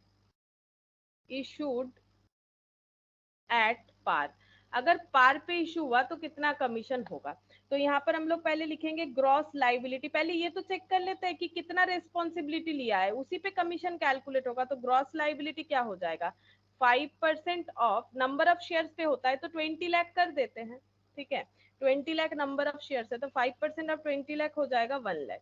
[SPEAKER 1] issued at par, अगर पार पे इशू हुआ तो कितना कमीशन होगा। तो यहाँ पर हम लोग पहले लिखेंगे ग्रॉस लाइबिलिटी। पहले ये तो चेक कर लेते हैं कि कितना रेस्पॉन्सिबिलिटी लिया है, उसी पे कमीशन कैलकुलेट होगा। तो ग्रॉस लाइबिलिटी क्या हो जाएगा, 5% ऑफ नंबर ऑफ शेयर्स पे होता है तो 20 लाख कर देते हैं। ठीक है, 20 लाख नंबर ऑफ शेयर्स है तो 5% ऑफ 20 लाख हो जाएगा 1 लाख।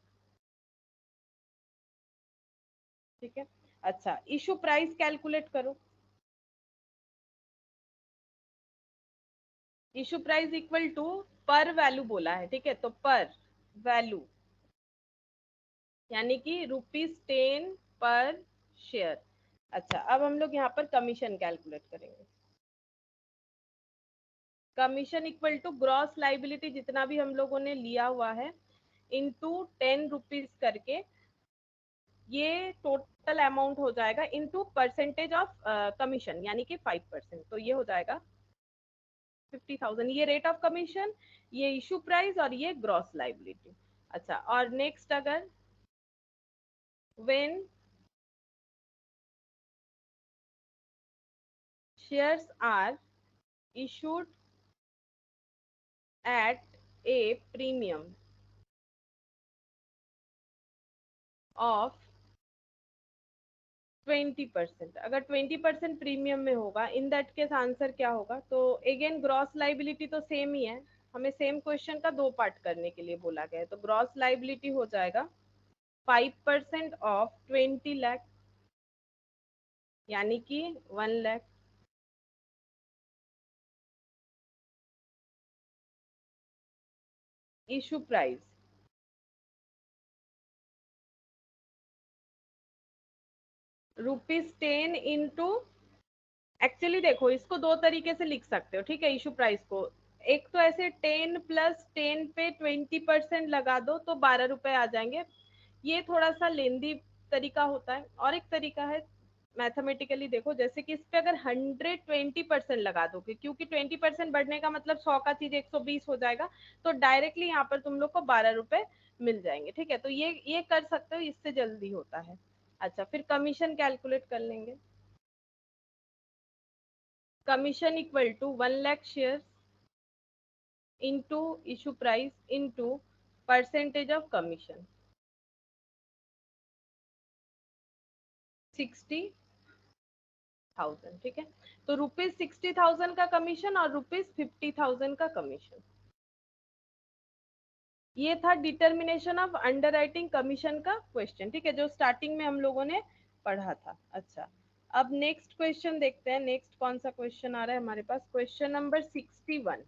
[SPEAKER 1] ठीक है, अच्छा इशू प्राइस कैलकुलेट करो। इशू प्राइस इक्वल टू पर वैल्यू बोला है। ठीक है, तो पर वैल्यू यानी कि ₹10 पर शेयर। अच्छा, अब हम लोग यहाँ पर कमीशन कैलकुलेट करेंगे। Commission equal to gross liability जितना भी हम लोगों ने लिया हुआ है इनटू 10 रुपीज करके, ये टोटल अमाउंट हो जाएगा इनटू परसेंटेज ऑफ कमीशन यानी कि 5%, तो ये हो जाएगा 50,000। ये रेट ऑफ कमीशन, ये इशू प्राइस और ये ग्रॉस लाइबिलिटी। अच्छा, और नेक्स्ट अगर when shares are issued at a premium of 20%, अगर 20% प्रीमियम में होगा, इन दैट केस आंसर क्या होगा। तो अगेन ग्रॉस लाइबिलिटी तो सेम ही है, हमें सेम क्वेश्चन का 2 पार्ट करने के लिए बोला गया है। तो ग्रॉस लाइबिलिटी हो जाएगा 5% ऑफ 20 लाख यानी कि 1 lakh, issue price ₹10 into, actually देखो इसको 2 तरीके से लिख सकते हो। ठीक है, इशू प्राइस को एक तो ऐसे 10 प्लस 10 पे 20% लगा दो तो 12 रुपए आ जाएंगे। ये थोड़ा सा लेंदी तरीका होता है। और एक तरीका है मैथमेटिकली देखो, जैसे कि इस पे अगर 120% लगा दोगे, क्योंकि 20% बढ़ने का मतलब 100 का चीज 120 हो जाएगा, तो डायरेक्टली यहाँ पर तुम लोग को 12 रुपए मिल जाएंगे। ठीक है, तो ये कर सकते हो, इससे जल्दी होता है। अच्छा, फिर कमीशन कैलकुलेट कर लेंगे। Commission equal to 1 lakh share into issue price into percentage of commission 60,000। ठीक है, तो ₹60,000 का कमीशन और ₹50,000 का कमीशन, ये था डिटर्मिनेशन ऑफ अंडरराइटिंग कमीशन का क्वेश्चन। ठीक है, जो स्टार्टिंग में हम लोगों ने पढ़ा था। अच्छा, अब नेक्स्ट क्वेश्चन देखते हैं। नेक्स्ट कौन सा क्वेश्चन आ रहा है हमारे पास, question number 61,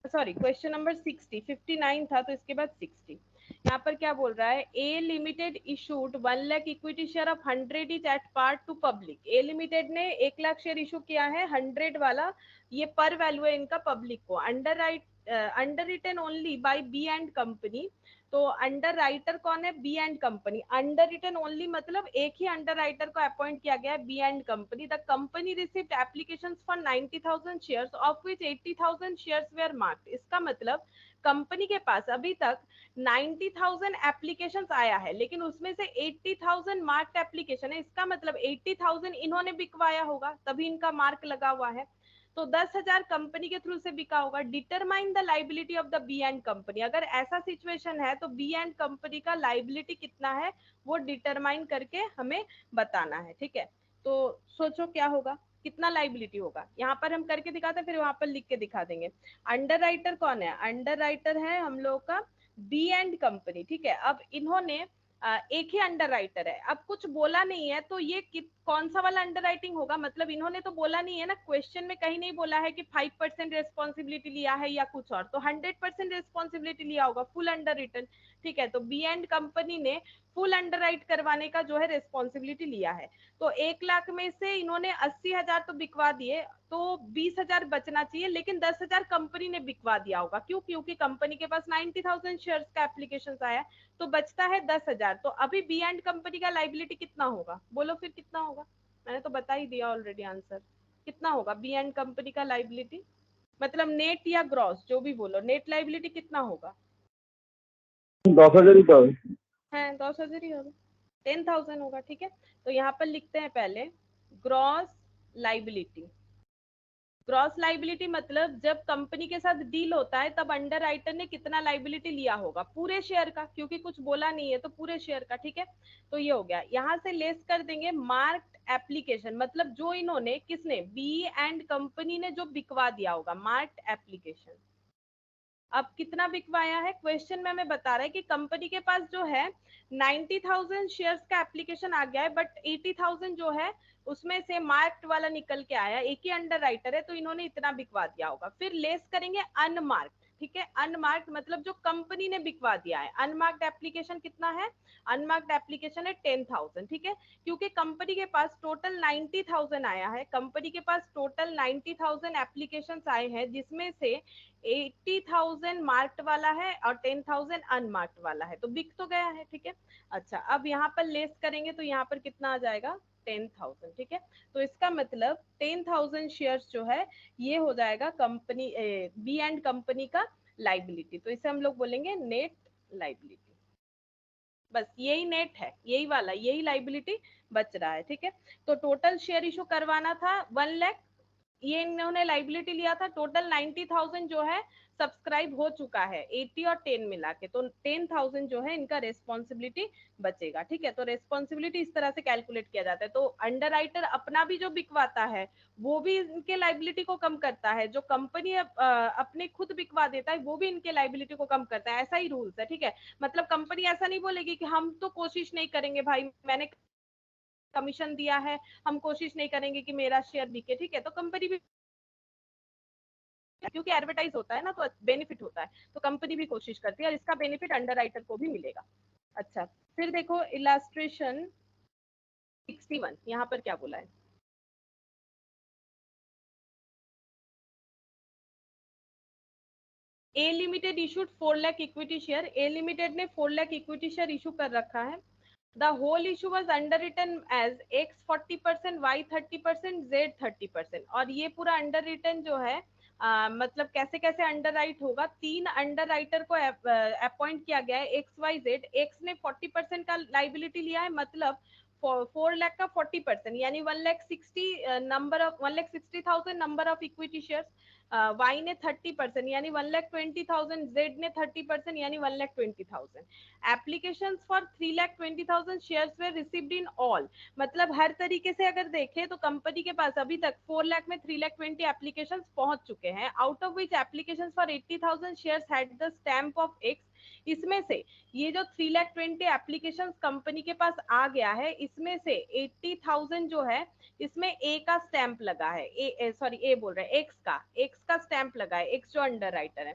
[SPEAKER 1] sorry question number 60, 59 था तो इसके बाद 60। यहाँ पर क्या बोल रहा है, A limited issued 1 lakh equity share of 100 each at par to public. A limited ने 1 लाख शेयर इशू किया है 100 वाला, ये पर वैल्यू है इनका पब्लिक को, underwritten only by B and company. तो अंडर राइटर कौन है, B and company. Underwritten only मतलब एक ही अंडर राइटर को अपॉइंट किया गया है, B and company. The company received applications for 90,000 shares of which 80,000 shares were marked. इसका मतलब कंपनी के पास अभी तक 90,000 एप्लीकेशन आया है, लेकिन उसमें से 80,000 मार्क्ड एप्लीकेशन है। इसका मतलब 80,000 इन्होंने बिकवाया होगा, तभी इनका मार्क लगा हुआ है। तो 10,000 कंपनी के थ्रू से बिका होगा। Determine the liability of the B and company. अगर ऐसा सिचुएशन है तो बी एंड कंपनी का लाइबिलिटी कितना है वो डिटरमाइन करके हमें बताना है, ठीक है। तो सोचो क्या होगा, कितना लाइबिलिटी होगा। यहाँ पर हम करके दिखाते हैं, फिर वहां पर लिख के दिखा देंगे। अंडर राइटर कौन है, अंडर राइटर है हम लोग का बी एंड कंपनी, ठीक है। अब इन्होंने एक ही अंडर राइटर है, अब कुछ बोला नहीं है, तो ये कौन सा वाला अंडर राइटिंग होगा, मतलब इन्होंने तो बोला नहीं है ना, क्वेश्चन में कहीं नहीं बोला है कि 5% रेस्पॉन्सिबिलिटी लिया है या कुछ और, तो 100% रेस्पॉन्सिबिलिटी लिया होगा, फुल अंडर रिटन, ठीक है। तो बी एंड कंपनी ने फुल अंडर राइट करवाने का जो है रेस्पॉन्सिबिलिटी लिया है। तो 1 लाख में से इन्होंने 80,000 तो बिकवा दिए, तो 20,000 बचना चाहिए, लेकिन 10,000 कंपनी ने बिकवा दिया होगा। क्यों, क्योंकि कंपनी के पास 90,000 शेयर्स का एप्लीकेशन आया, तो बचता है 10,000। तो अभी बी एंड कंपनी का लाइबिलिटी कितना होगा, बोलो फिर कितना होगा। मैंने तो बता ही दिया ऑलरेडी आंसर, कितना होगा बी एंड कंपनी का लाइबिलिटी, मतलब नेट या ग्रॉस जो भी बोलो, नेट लाइबिलिटी कितना होगा।
[SPEAKER 4] 10,000 ही तो
[SPEAKER 1] है 10,000 ही होगा, 10,000 होगा, ठीक है। तो यहाँ पर लिखते हैं पहले ग्रॉस लाइबिलिटी। ग्रॉस लाइबिलिटी मतलब जब कंपनी के साथ डील होता है तब अंडर राइटर ने कितना लाइबिलिटी लिया होगा, पूरे शेयर का, क्योंकि कुछ बोला नहीं है तो पूरे शेयर का, ठीक है। तो ये हो गया। यहाँ से लेस कर देंगे मार्क्ड एप्लीकेशन, मतलब जो इन्होंने, किसने, बी एंड कंपनी ने जो बिकवा दिया होगा, मार्क्ड एप्लीकेशन। अब कितना बिकवाया है, क्वेश्चन में हमें बता रहा है कि कंपनी के पास जो है 90,000 शेयर्स का एप्लीकेशन आ गया है, बट 80,000 जो है उसमें से मार्क्ड वाला निकल के आया, एक ही अंडर राइटर है, तो इन्होंने इतना बिकवा दिया होगा। फिर लेस करेंगे अनमार्क्ड, ठीक है। अनमार्क्ड मतलब जो कंपनी ने बिकवा दिया है। अनमार्क्ड एप्लीकेशन कितना है, अनमार्क्ड एप्लीकेशन है 10,000, ठीक है। क्योंकि कंपनी के पास टोटल 90,000 आया है, कंपनी के पास टोटल 90,000 एप्लीकेशन आए हैं, जिसमें से 80,000 मार्क्ड वाला है और 10,000 अनमार्क्ड वाला है, तो बिक तो गया है, ठीक है। अच्छा, अब यहाँ पर लेस करेंगे तो यहाँ पर कितना आ जाएगा, 10,000, ठीक है। तो इसका मतलब 10,000 शेयर्स जो है ये हो जाएगा कंपनी बी एंड कंपनी का लाइबिलिटी। तो इसे हम लोग बोलेंगे नेट लाइबिलिटी। बस यही नेट है, यही वाला, यही लाइबिलिटी बच रहा है, ठीक है। तो टोटल शेयर इशू करवाना था 1 लाख, ये इन्होंने लाइबिलिटी लिया था, टोटल 90,000 जो है सब्सक्राइब हो चुका है, 80 और 10 मिला के, तो 10,000 जो है इनका रेस्पॉन्सिबिलिटी बचेगा, ठीक है। तो रेस्पॉन्सिबिलिटी इस तरह से कैलकुलेट किया जाता है। तो अंडर राइटर अपना भी जो बिकवाता है वो भी इनके लाइबिलिटी को कम करता है, जो कंपनी अपने खुद बिकवा देता है वो भी इनके लाइबिलिटी को कम करता है, ऐसा ही रूल्स है, ठीक है। मतलब कंपनी ऐसा नहीं बोलेगी कि हम तो कोशिश नहीं करेंगे भाई, मैंने कमीशन दिया है, हम कोशिश नहीं करेंगे कि मेरा शेयर बिके, ठीक है। तो कंपनी भी, क्योंकि एडवर्टाइज होता है ना तो बेनिफिट होता है, तो कंपनी भी कोशिश करती है और इसका बेनिफिट अंडर राइटर को भी मिलेगा। अच्छा, फिर देखो इलास्ट्रेशन 61, यहाँ पर क्या बोला है, A limited issued 4 lakh equity share. A limited ने 4 लाख इक्विटी शेयर इशू कर रखा है। The whole issue was underwritten as X 40%, Y 30%, Z 30%, और ये पूरा अंडररिटन जो है मतलब कैसे कैसे अंडर राइट होगा, 3 अंडर राइटर को अपॉइंट किया गया है, एक्स वाई जेड। एक्स ने 40% का लाइबिलिटी लिया है, मतलब 4 लाख का 40%, यानी 1,60,000 number of equity shares. Y ने 30%, यानी 1,20,000, जेड ने 30%, यानी 1,20,000। Application for 3,20,000 shares were received in all, मतलब हर तरीके से अगर देखें तो कंपनी के पास अभी तक 4 लाख में 3,20,000 एप्लीकेशन पहुंच चुके हैं। Out of which application for 80,000 shares had the stamp of x. इसमें से ये जो 3,20,000 एप्लीकेशन कंपनी के पास आ गया है, इसमें से 80,000 जो है इसमें ए का स्टैंप लगा है, ए बोल रहे हैं, एक्स का स्टैंप लगा है, एक्स जो अंडर राइटर है।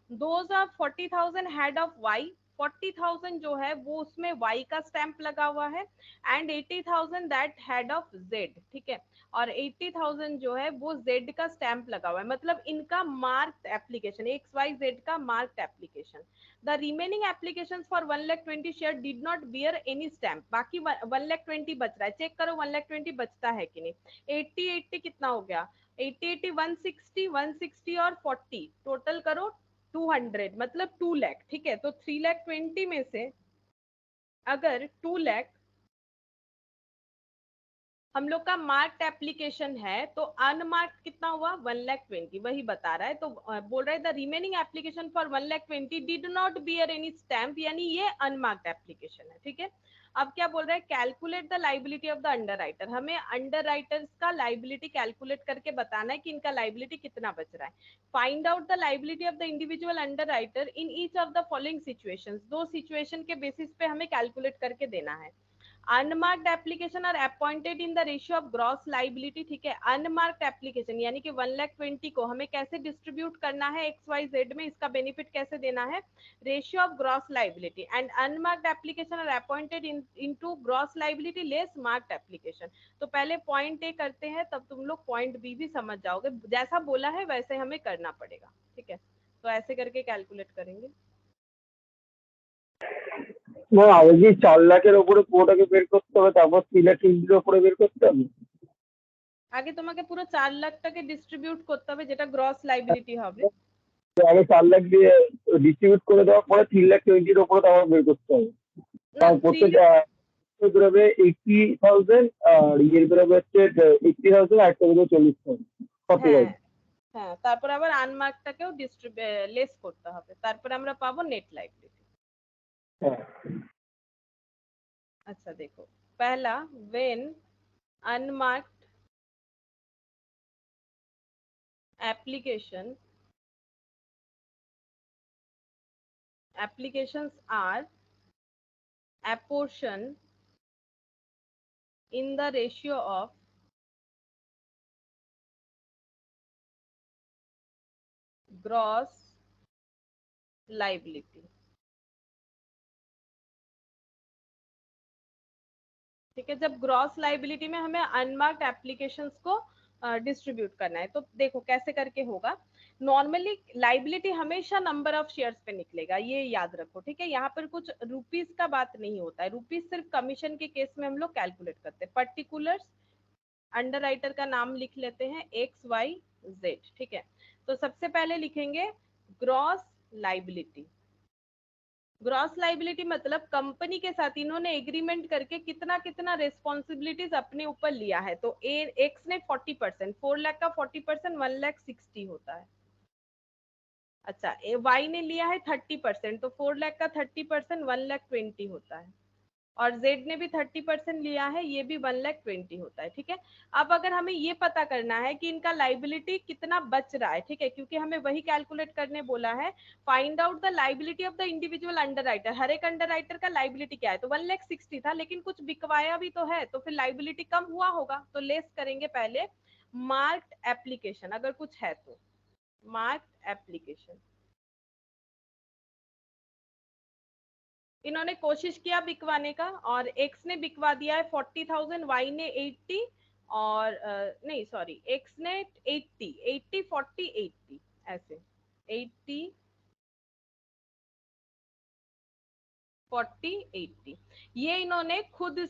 [SPEAKER 1] Those of 40,000 head of Y, 40,000 जो है वो उसमें y का स्टैंप लगा हुआ है and 80,000 that head of z, ठीक है, और 80,000 जो है वो z का स्टैंप लगा हुआ है, मतलब इनका मार्क्ड एप्लीकेशन, XYZ का marked application. The remaining application for 1,20,000 share did not bear any stamp, बाकी 1,20,000 बच रहा है, चेक करो 1,20,000 बचता है कि नहीं। 80 कितना हो गया, 80 160 160 और 40 टोटल करो 200, मतलब 2 लाख, ठीक है। तो 3,20,000 में से अगर 2 लाख हम लोग का मार्क्ड एप्लीकेशन है तो अनमार्क्ड कितना हुआ 1,20,000, वही बता रहा है। तो बोल रहा है the remaining application for 1,20,000 did not bear any stamp, यानी ये अनमार्क्ड एप्लीकेशन है, ठीक है। अब क्या बोल रहा है, calculate the liability of the under writer, हमें अंडर राइटर्स का लाइबिलिटी कैलकुलेट करके बताना है कि इनका लाइबिलिटी कितना बच रहा है। Find out the liability of the individual underwriter in each of the following situations, दो सिचुएशन के बेसिस पे हमें कैलकुलेट करके देना है। Unmarked application are appointed in the ratio of gross liability, ठीक है। अनमार्क्ड एप्लीकेशन यानी कि 1,20,000 को हमें कैसे डिस्ट्रीब्यूट करना है XYZ में, इसका बेनिफिट कैसे देना है, ratio of gross liability, and unmarked application are appointed into gross liability less marked application. तो पहले पॉइंट ए करते हैं, तब तुम लोग पॉइंट बी भी समझ जाओगे, जैसा बोला है वैसे हमें करना पड़ेगा, ठीक है। तो ऐसे करके कैलकुलेट करेंगे।
[SPEAKER 4] না আগে কি 4 লাখের ওপরে পুরোটাকে বের করতে হবে, তারপর 3,20,000 ওপরে বের করতে হবে?
[SPEAKER 1] আগে তোমাকে পুরো 4 লাখটাকে ডিস্ট্রিবিউট করতে হবে, যেটা গ্রস লাইবিলিটি হবে।
[SPEAKER 4] তো আগে 4 লাখ দিয়ে ডিস্ট্রিবিউট করে দেওয়ার পরে 3,20,000 ওপরে আবার বের করতে হবে।
[SPEAKER 1] না
[SPEAKER 4] তার
[SPEAKER 1] 3
[SPEAKER 4] প্রত্যেক বেরোবে 80,000 আর ইয়ের বেরোবে হচ্ছে 80,000 আর একটা বেরোবে 40,000
[SPEAKER 1] হ্যাঁ
[SPEAKER 4] 45।
[SPEAKER 1] হ্যাঁ, তারপর আবার আনমার্কটাকেও লেস করতে হবে, তারপরে আমরা পাবো নেট লাইবিলিটি।
[SPEAKER 4] হ্যাঁ
[SPEAKER 1] अच्छा देखो, पहला when unmarked applications are apportioned in the ratio of gross liability, ठीक है। जब ग्रॉस लाइबिलिटी में हमें अनमार्क्ड एप्लीकेशंस को डिस्ट्रीब्यूट करना है, तो देखो कैसे करके होगा। नॉर्मली लाइबिलिटी हमेशा नंबर ऑफ शेयर्स पे निकलेगा, ये याद रखो, ठीक है। यहाँ पर कुछ रुपीस का बात नहीं होता है, रुपीस सिर्फ कमीशन के केस में हम लोग कैलकुलेट करते हैं। पर्टिकुलर्स अंडर राइटर का नाम लिख लेते हैं XYZ, ठीक है। तो सबसे पहले लिखेंगे ग्रॉस लाइबिलिटी। ग्रॉस लाइबिलिटी मतलब कंपनी के साथ इन्होंने एग्रीमेंट करके कितना कितना रेस्पॉन्सिबिलिटीज अपने ऊपर लिया है। तो एक्स ने 40%, 4 लाख का 40% 1,60,000 होता है। अच्छा, वाई ने लिया है 30%, तो 4 लाख का 30% 1,20,000 होता है। और जेड ने भी 30% लिया है, ये भी 1,20,000 होता है, ठीक है। अब अगर हमें ये पता करना है कि इनका लाइबिलिटी कितना बच रहा है, ठीक है, क्योंकि हमें वही कैलकुलेट करने बोला है। Find out the liability of the individual underwriter, हर एक अंडर राइटर का लाइबिलिटी क्या है, तो 1,60,000 था, लेकिन कुछ बिकवाया भी तो है, तो फिर लाइबिलिटी कम हुआ होगा। तो लेस करेंगे पहले मार्क्ड एप्लीकेशन, अगर कुछ है तो मार्क्ड एप्लीकेशन। इन्होंने कोशिश किया बिकवाने का और एक्स ने बिकवा दिया है 40,000, वाई ने 80 और नहीं सॉरी, एक्स ने 80 80 40 80 ऐसे 80 40 80 ये इन्होंने खुद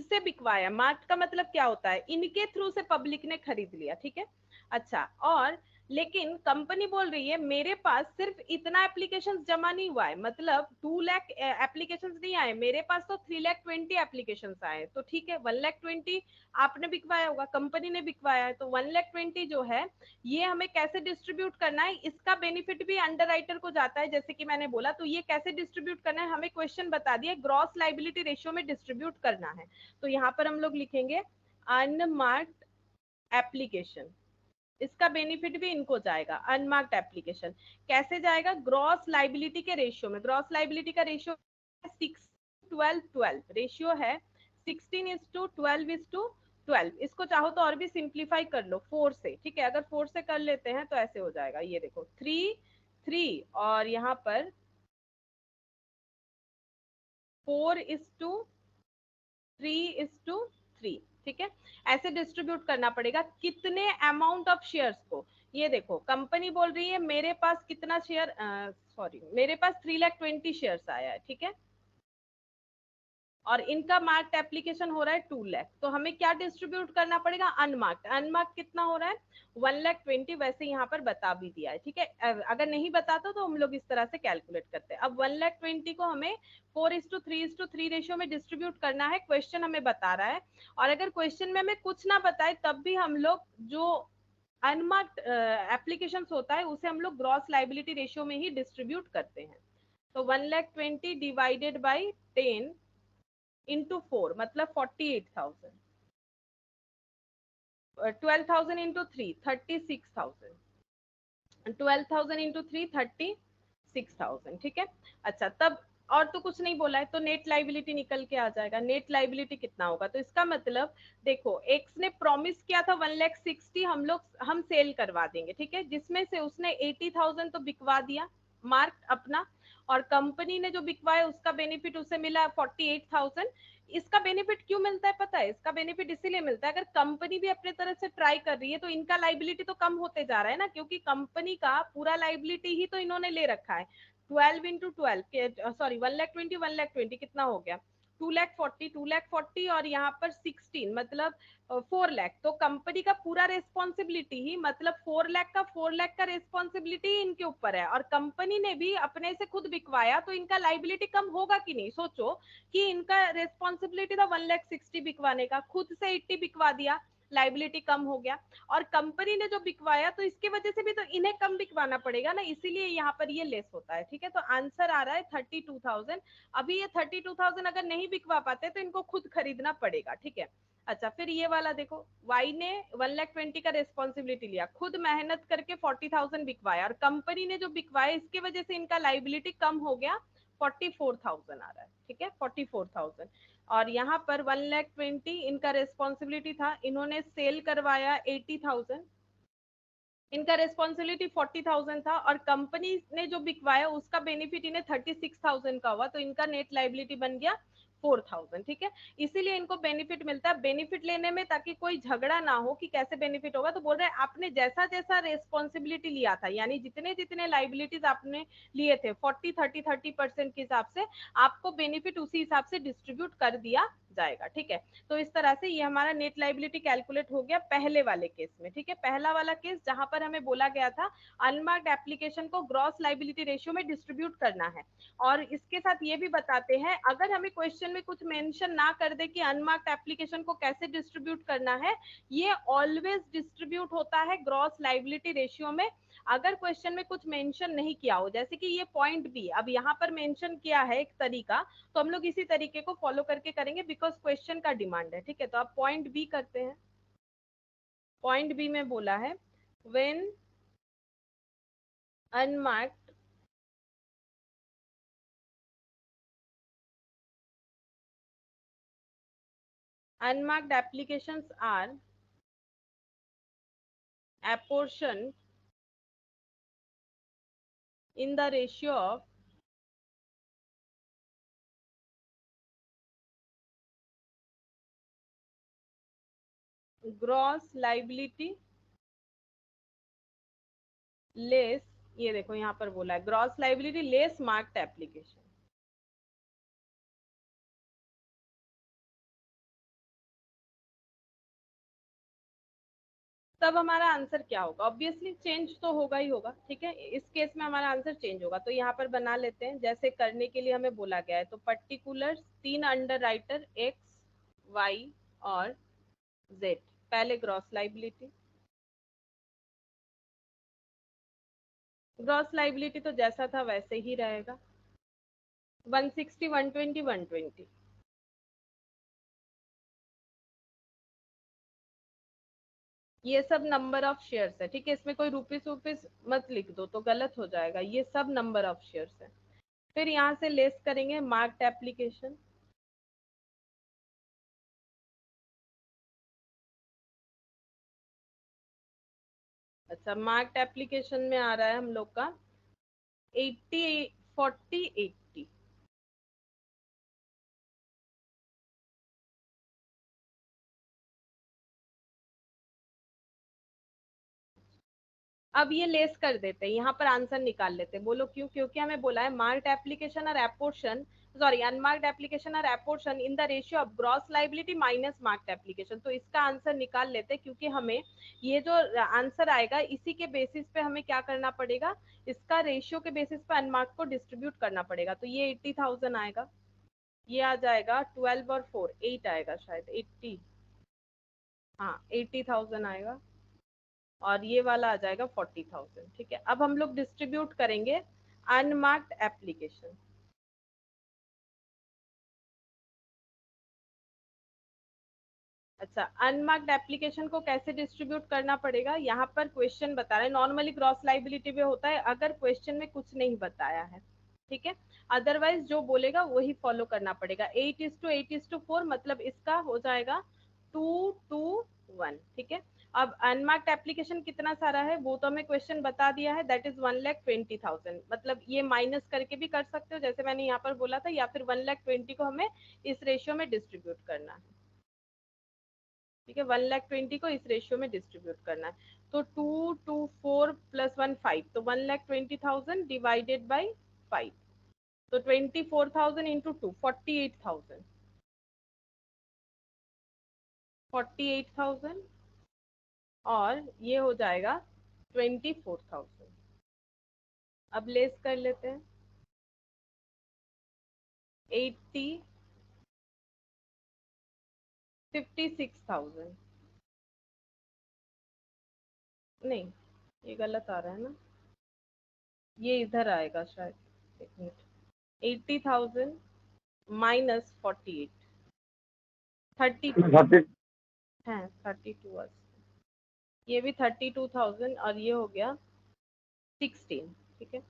[SPEAKER 1] से बिकवाया। मार्क्ट का मतलब क्या होता है, इनके थ्रू से पब्लिक ने खरीद लिया, ठीक है। अच्छा, और लेकिन कंपनी बोल रही है मेरे पास सिर्फ इतना एप्लीकेशंस जमा नहीं हुआ है, मतलब 2 लाख एप्लीकेशंस नहीं आए मेरे पास, तो 3,20,000 एप्लीकेशंस आए। तो ठीक है, 1,20,000 आपने बिकवाया होगा, कंपनी ने बिकवाया है, तो 1,20,000 जो है ये हमें कैसे डिस्ट्रीब्यूट करना है, इसका बेनिफिट भी अंडर राइटर को जाता है, जैसे कि मैंने बोला। तो ये कैसे डिस्ट्रीब्यूट करना है, हमें क्वेश्चन बता दिया, ग्रॉस लाइबिलिटी रेशियो में डिस्ट्रीब्यूट करना है। तो यहाँ पर हम लोग लिखेंगे अनमार्क्ड एप्लीकेशन, इसका बेनिफिट भी इनको जाएगा। अनमार्क्ड एप्लीकेशन कैसे जाएगा, ग्रॉस लाइबिलिटी के रेशियो में। ग्रॉस लाइबिलिटी का रेशियो 6:12 रेशियो है, 16:12:12। इसको चाहो तो और भी सिंप्लीफाई कर लो 4 से, ठीक है। अगर 4 से कर लेते हैं तो ऐसे हो जाएगा, ये देखो 3 3 और यहाँ पर 4:3:3, ठीक है, ऐसे डिस्ट्रीब्यूट करना पड़ेगा कितने अमाउंट ऑफ शेयर्स को। ये देखो कंपनी बोल रही है मेरे पास कितना शेयर, सॉरी मेरे पास 3,20,000 शेयर्स आया है, ठीक है, और इनका मार्क्ड एप्लीकेशन हो रहा है 2 लाख, तो हमें क्या डिस्ट्रीब्यूट करना पड़ेगा, अनमार्क्ड। अनमार्क्ड कितना हो रहा है 1,20,000, वैसे यहाँ पर बता भी दिया है, ठीक है। अगर नहीं बताता तो हम लोग इस तरह से कैलकुलेट करते हैं। अब 1,20,000 को हमें 4:3:3 रेशियो में डिस्ट्रीब्यूट करना है, क्वेश्चन हमें बता रहा है। और अगर क्वेश्चन में हमें कुछ ना बताए तब भी हम लोग जो अनमार्क्ड एप्लीकेशन होता है उसे हम लोग ग्रॉस लाइबिलिटी रेशियो में ही डिस्ट्रीब्यूट करते हैं। तो 1,20,000 डिवाइडेड बाई 10 इंटू 4 मतलब 48,000, 12,000 इंटू 3 36,000, 12,000 इंटू 3 36,000, ठीक है। अच्छा तब और तो कुछ नहीं बोला है, तो नेट लाइबिलिटी निकल के आ जाएगा। नेट लाइबिलिटी कितना होगा, तो इसका मतलब देखो एक्स ने प्रॉमिस किया था 1,60,000 हम सेल करवा देंगे, ठीक है, जिसमें से उसने 80,000 तो बिकवा दिया मार्क अपना, और कंपनी ने जो बिकवाया उसका बेनिफिट उसे मिला 48,000। इसका बेनिफिट क्यों मिलता है पता है, इसका बेनिफिट इसीलिए मिलता है अगर कंपनी भी अपने तरफ से ट्राई कर रही है तो इनका लाइबिलिटी तो कम होते जा रहा है ना, क्योंकि कंपनी का पूरा लाइबिलिटी ही तो इन्होंने ले रखा है। 12 इंटू 12 सॉरी 1,20,000 1,20,000 कितना हो गया 2,40,000 2,40,000 और यहाँ पर 16 मतलब 4 लाख। तो कंपनी का पूरा रेस्पॉन्सिबिलिटी ही मतलब 4 लाख का रेस्पॉन्सिबिलिटी इनके ऊपर है, और कंपनी ने भी अपने से खुद बिकवाया तो इनका लाइबिलिटी कम होगा कि नहीं। सोचो कि इनका रेस्पॉन्सिबिलिटी था 1,60,000 बिकवाने का, खुद से 80 बिकवा दिया, लाइबिलिटी कम हो गया, और कंपनी ने जो बिकवाया तो इसकी वजह से भी तो इन्हें कम बिकवाना पड़ेगा ना, इसीलिए यहाँ पर ये लेस होता है, ठीक है। तो आंसर आ रहा है 32,000। अभी ये 32,000 अगर नहीं बिकवा पाते तो इनको खुद खरीदना पड़ेगा, ठीक है। अच्छा फिर ये वाला देखो, वाई ने 1,20,000 का रेस्पॉन्सिबिलिटी लिया, खुद मेहनत करके 40,000 बिकवाया, और कंपनी ने जो बिकवाया इसकी वजह से इनका लाइबिलिटी कम हो गया 44,000 आ रहा है, ठीक है 44,000। और यहाँ पर 1,20,000 इनका रेस्पॉन्सिबिलिटी था, इन्होंने सेल करवाया 80,000, इनका रेस्पॉन्सिबिलिटी 40,000 था, और कंपनी ने जो बिकवाया उसका बेनिफिट इन्हें 36,000 का हुआ, तो इनका नेट लाइबिलिटी बन गया 4,000, ठीक है। इसीलिए इनको बेनिफिट मिलता है, बेनिफिट लेने में ताकि कोई झगड़ा ना हो कि कैसे बेनिफिट होगा, तो बोल रहे हैं आपने जैसा जैसा रेस्पॉन्सिबिलिटी लिया था, यानी जितने जितने लाइबिलिटीज आपने लिए थे 40-30-30% के हिसाब से आपको बेनिफिट उसी हिसाब से डिस्ट्रीब्यूट कर दिया जाएगा, ठीक है। तो इस तरह से ये हमारा नेट लाइबिलिटी कैलकुलेट हो गया पहले वाले केस में, ठीक है। पहला वाला केस जहां पर हमें बोला गया था अनमार्क्ड एप्लीकेशन को ग्रॉस लाइबिलिटी रेशियो में डिस्ट्रीब्यूट करना है, और इसके साथ ये भी बताते हैं अगर हमें क्वेश्चन में कुछ मेंशन ना कर दे कि अनमार्क्ड एप्लीकेशन को कैसे डिस्ट्रीब्यूट करना है, ये ऑलवेज डिस्ट्रीब्यूट होता है ग्रॉस लाइबिलिटी रेशियो में, अगर क्वेश्चन में कुछ मेंशन नहीं किया हो। जैसे कि ये पॉइंट बी अब यहाँ पर मेंशन किया है एक तरीका, तो हम लोग इसी तरीके को फॉलो करके करेंगे बिकॉज क्वेश्चन का डिमांड है, ठीक है। तो आप पॉइंट बी करते हैं। पॉइंट बी में बोला है when unmarked unmarked applications are apportioned in the ratio of gross liability less, ये देखो यहाँ पर बोला है gross liability less marked application. तब हमारा आंसर क्या होगा, ऑब्वियसली चेंज तो होगा ही होगा, ठीक है। इस केस में हमारा आंसर चेंज होगा, तो यहाँ पर बना लेते हैं जैसे करने के लिए हमें बोला गया है। तो particular 3 underwriter X Y और जेड, पहले ग्रॉस लाइबिलिटी, ग्रॉस लाइबिलिटी तो जैसा था वैसे ही रहेगा 160 120 120। ये सब नंबर ऑफ शेयर्स है, ठीक है, इसमें कोई रुपीस वुपीस मत लिख दो तो गलत हो जाएगा, ये सब नंबर ऑफ शेयर्स है। फिर यहाँ से लेस करेंगे मार्क्ड एप्लीकेशन, अच्छा मार्क्ड एप्लीकेशन में आ रहा है हम लोग का 80 40 80, अब ये लेस कर देते हैं, यहाँ पर आंसर निकाल लेते हैं। बोलो क्यों? क्योंकि हमें बोला है मार्क्ड एप्लीकेशन और एपोर्शन, सॉरी अनमार्क्ड एप्लीकेशन और apportion in the ratio of gross liability minus marked application. तो इसका आंसर निकाल लेते हैं, क्योंकि हमें ये जो आंसर आएगा इसी के बेसिस पे हमें क्या करना पड़ेगा, इसका रेशियो के बेसिस पे अनमार्क्ड को डिस्ट्रीब्यूट करना पड़ेगा। तो ये 80,000 आएगा, ये आ जाएगा 12 और 4 8 आएगा शायद 80, हाँ 80,000 आएगा, और ये वाला आ जाएगा 40,000। ठीक है, अब हम लोग डिस्ट्रीब्यूट करेंगे अनमार्क्ड एप्लीकेशन। अच्छा, अनमार्क्ड एप्लीकेशन को कैसे डिस्ट्रीब्यूट करना पड़ेगा, यहाँ पर क्वेश्चन बता रहे हैं। नॉर्मली ग्रॉस लाइबिलिटी में होता है अगर क्वेश्चन में कुछ नहीं बताया है, ठीक है, अदरवाइज जो बोलेगा वही फॉलो करना पड़ेगा। 8:8:4 मतलब इसका हो जाएगा 2:1। ठीक है, अब अनमार्क्ड एप्लीकेशन कितना सारा है वो तो हमें क्वेश्चन बता दिया है, दैट इज 1,20,000। मतलब ये माइनस करके भी कर सकते हो जैसे मैंने यहाँ पर बोला था, या फिर 1,20,000 को हमें इस रेशियो में डिस्ट्रीब्यूट करना है। ठीक है, 1,20,000 को इस रेशियो में डिस्ट्रीब्यूट करना है। तो 2 2 4 + 1 5, तो 1,20,000 डिवाइडेड बाई 5, तो 24,000 इंटू 2 48,000, 48,000, और ये हो जाएगा 24,000। अब लेस कर लेते हैं, 80 56,000, नहीं ये गलत आ रहा है ना, ये इधर आएगा शायद, एक मिनट, 80,000 माइनस 48, 32 है, 32, ये भी 32,000 और ये हो गया 16। ठीक है,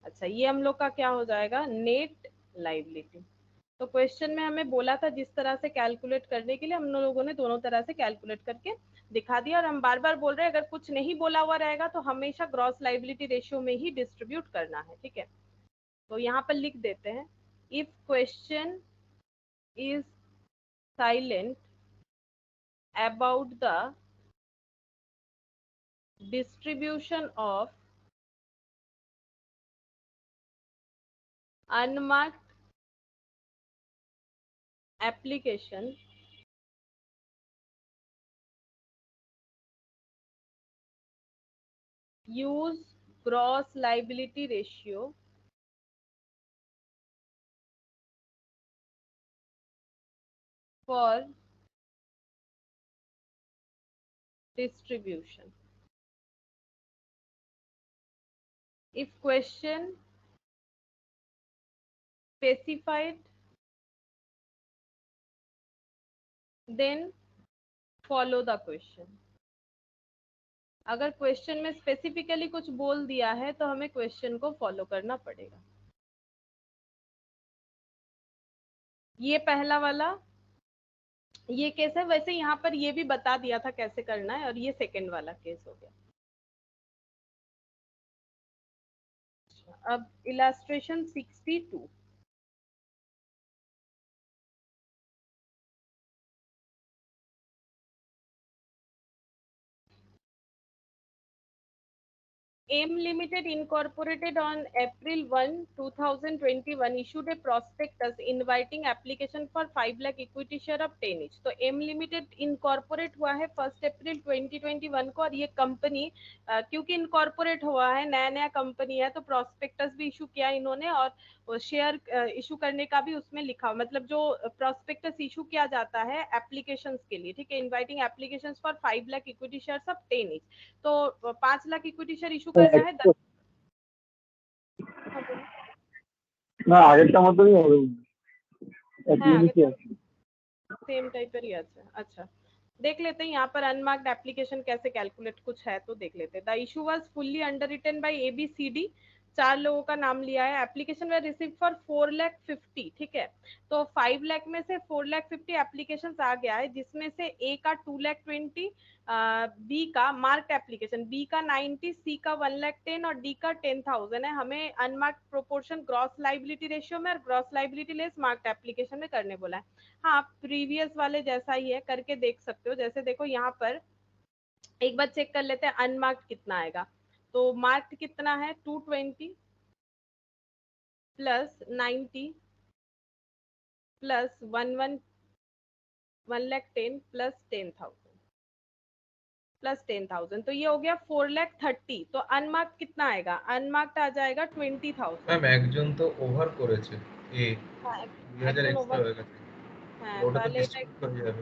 [SPEAKER 1] अच्छा ये हम लोग का क्या हो जाएगा, नेट लाइबिलिटी। तो क्वेश्चन में हमें बोला था जिस तरह से कैलकुलेट करने के लिए, हम लोगों ने दोनों तरह से कैलकुलेट करके दिखा दिया। और हम बार बार बोल रहे हैं अगर कुछ नहीं बोला हुआ रहेगा तो हमेशा ग्रॉस लाइबिलिटी रेशियो में ही डिस्ट्रीब्यूट करना है। ठीक है, तो यहाँ पर लिख देते हैं, if question is silent about the distribution of unmarked application use gross liability ratio for distribution. If question specified, then follow the question. अगर क्वेश्चन में स्पेसिफिकली कुछ बोल दिया है तो हमें क्वेश्चन को फॉलो करना पड़ेगा। ये पहला वाला ये केस है, वैसे यहाँ पर ये भी बता दिया था कैसे करना है, और ये सेकंड वाला केस हो गया। अब illustration 62, AIM Limited Incorporated on April 1, 2021 issued a prospectus inviting application for 5 lakh equity share of 10 each. तो AIM Limited Incorporate हुआ है 1 अप्रैल 2021 को, और ये कंपनी क्योंकि इनकॉर्पोरेट हुआ है, नया नया कंपनी है, तो प्रोस्पेक्टस भी इशू किया इन्होंने, और शेयर इशू करने का भी उसमें लिखा, मतलब जो प्रोस्पेक्टस इशू किया जाता है एप्लीकेशंस के लिए, ठीक है, inviting applications for 5 lakh equity shares of 10 each। तो 5 लाख इक्विटी शेयर इशू करना है 10।
[SPEAKER 4] না আগেরটা মতই হবে
[SPEAKER 1] सेम टाइप पर ही अच्छा देख लेते हैं यहाँ पर अनमार्क्ड एप्लीकेशन कैसे कैलकुलेट कुछ है तो देख लेते हैं। The issue was fully underwritten by ABCD, 4 लोगों का नाम लिया है। एप्लीकेशन वे रिसीव फॉर 4,50,000, ठीक है, तो 5 लाख में से 4,50,000 एप्लीकेशन आ गया है, जिसमें से A का 2,20,000, B का मार्क्ड एप्लीकेशन, B का 90, C का 1,10,000 और D का 10,000 है। हमें unmarked proportion gross liability ratio में और gross liability less marked application में करने बोला है। हाँ, प्रीवियस वाले जैसा ही है, करके देख सकते हो। जैसे देखो यहाँ पर एक बार चेक कर लेते हैं अनमार्क्ड कितना आएगा। तो मार्क्ड कितना है 220 प्लस 90 प्लस 1,10,000 प्लस 10,000 प्लस 10,000, तो ये हो गया 4,30,000। तो अनमार्क्ड कितना आएगा, अनमार्क्ड आ जाएगा 20,000।
[SPEAKER 2] ম্যাম একজন তো ওভার করেছে এ
[SPEAKER 1] हाँ,
[SPEAKER 2] 2000
[SPEAKER 1] একজন
[SPEAKER 2] এক্সট্রা
[SPEAKER 1] ওভার,
[SPEAKER 2] হয়ে গেছে,
[SPEAKER 1] হ্যাঁ
[SPEAKER 2] ওটা তো
[SPEAKER 1] তাহলে এটা
[SPEAKER 2] ডিস্ট্রিবিউট হয়ে যাবে।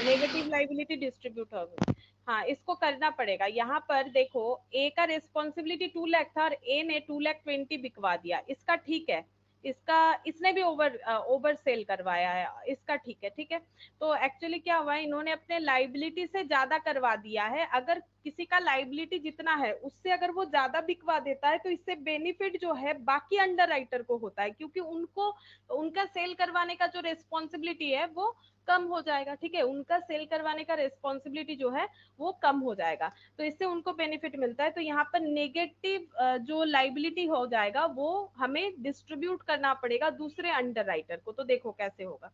[SPEAKER 1] नेगेटिव लाइबिलिटी डिस्ट्रीब्यूट होगा। हाँ, इसको करना पड़ेगा। यहाँ पर देखो ए का रिस्पॉन्सिबिलिटी 2 लाख था और ए ने 2,20,000 बिकवा दिया, इसका ठीक है, इसका इसने भी ओवर सेल करवाया है, इसका ठीक है, ठीक है। तो एक्चुअली क्या हुआ है, इन्होंने अपने लाइबिलिटी से ज्यादा करवा दिया है। अगर किसी का लाइबिलिटी जितना है उससे अगर वो ज्यादा बिकवा देता है तो इससे बेनिफिट जो है बाकी अंडर राइटर को होता है, क्योंकि उनको उनका सेल करवाने का जो रिस्पॉन्सिबिलिटी है वो कम हो जाएगा, ठीक है, उनका सेल करवाने का रिस्पॉन्सिबिलिटी जो है वो कम हो जाएगा, तो इससे उनको बेनिफिट मिलता है। तो यहाँ पर नेगेटिव जो लाइबिलिटी हो जाएगा वो हमें डिस्ट्रीब्यूट करना पड़ेगा दूसरे अंडर राइटर को। तो देखो कैसे होगा,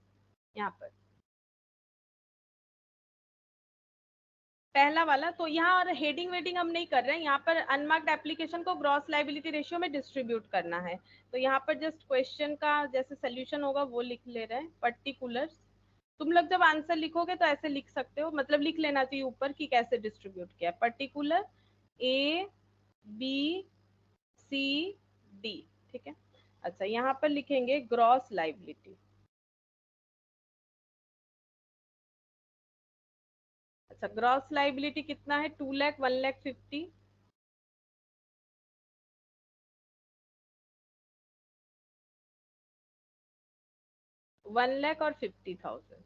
[SPEAKER 1] यहाँ पर पहला वाला, तो यहाँ और हेडिंग वेडिंग हम नहीं कर रहे हैं, यहाँ पर अनमार्क्ड एप्लीकेशन को ग्रॉस लाइबिलिटी रेशियो में डिस्ट्रीब्यूट करना है। तो यहाँ पर जस्ट क्वेश्चन का जैसे सोल्यूशन होगा वो लिख ले रहे हैं। पर्टिकुलर्स, तुम लोग जब आंसर लिखोगे तो ऐसे लिख सकते हो, मतलब लिख लेना चाहिए ऊपर कि कैसे डिस्ट्रीब्यूट किया। Particular A B C D, ठीक है। अच्छा, यहाँ पर लिखेंगे ग्रॉस लाइबिलिटी। अच्छा, ग्रॉस लाइबिलिटी कितना है, 2 लाख, 1,50,000, 1 लाख और 50,000।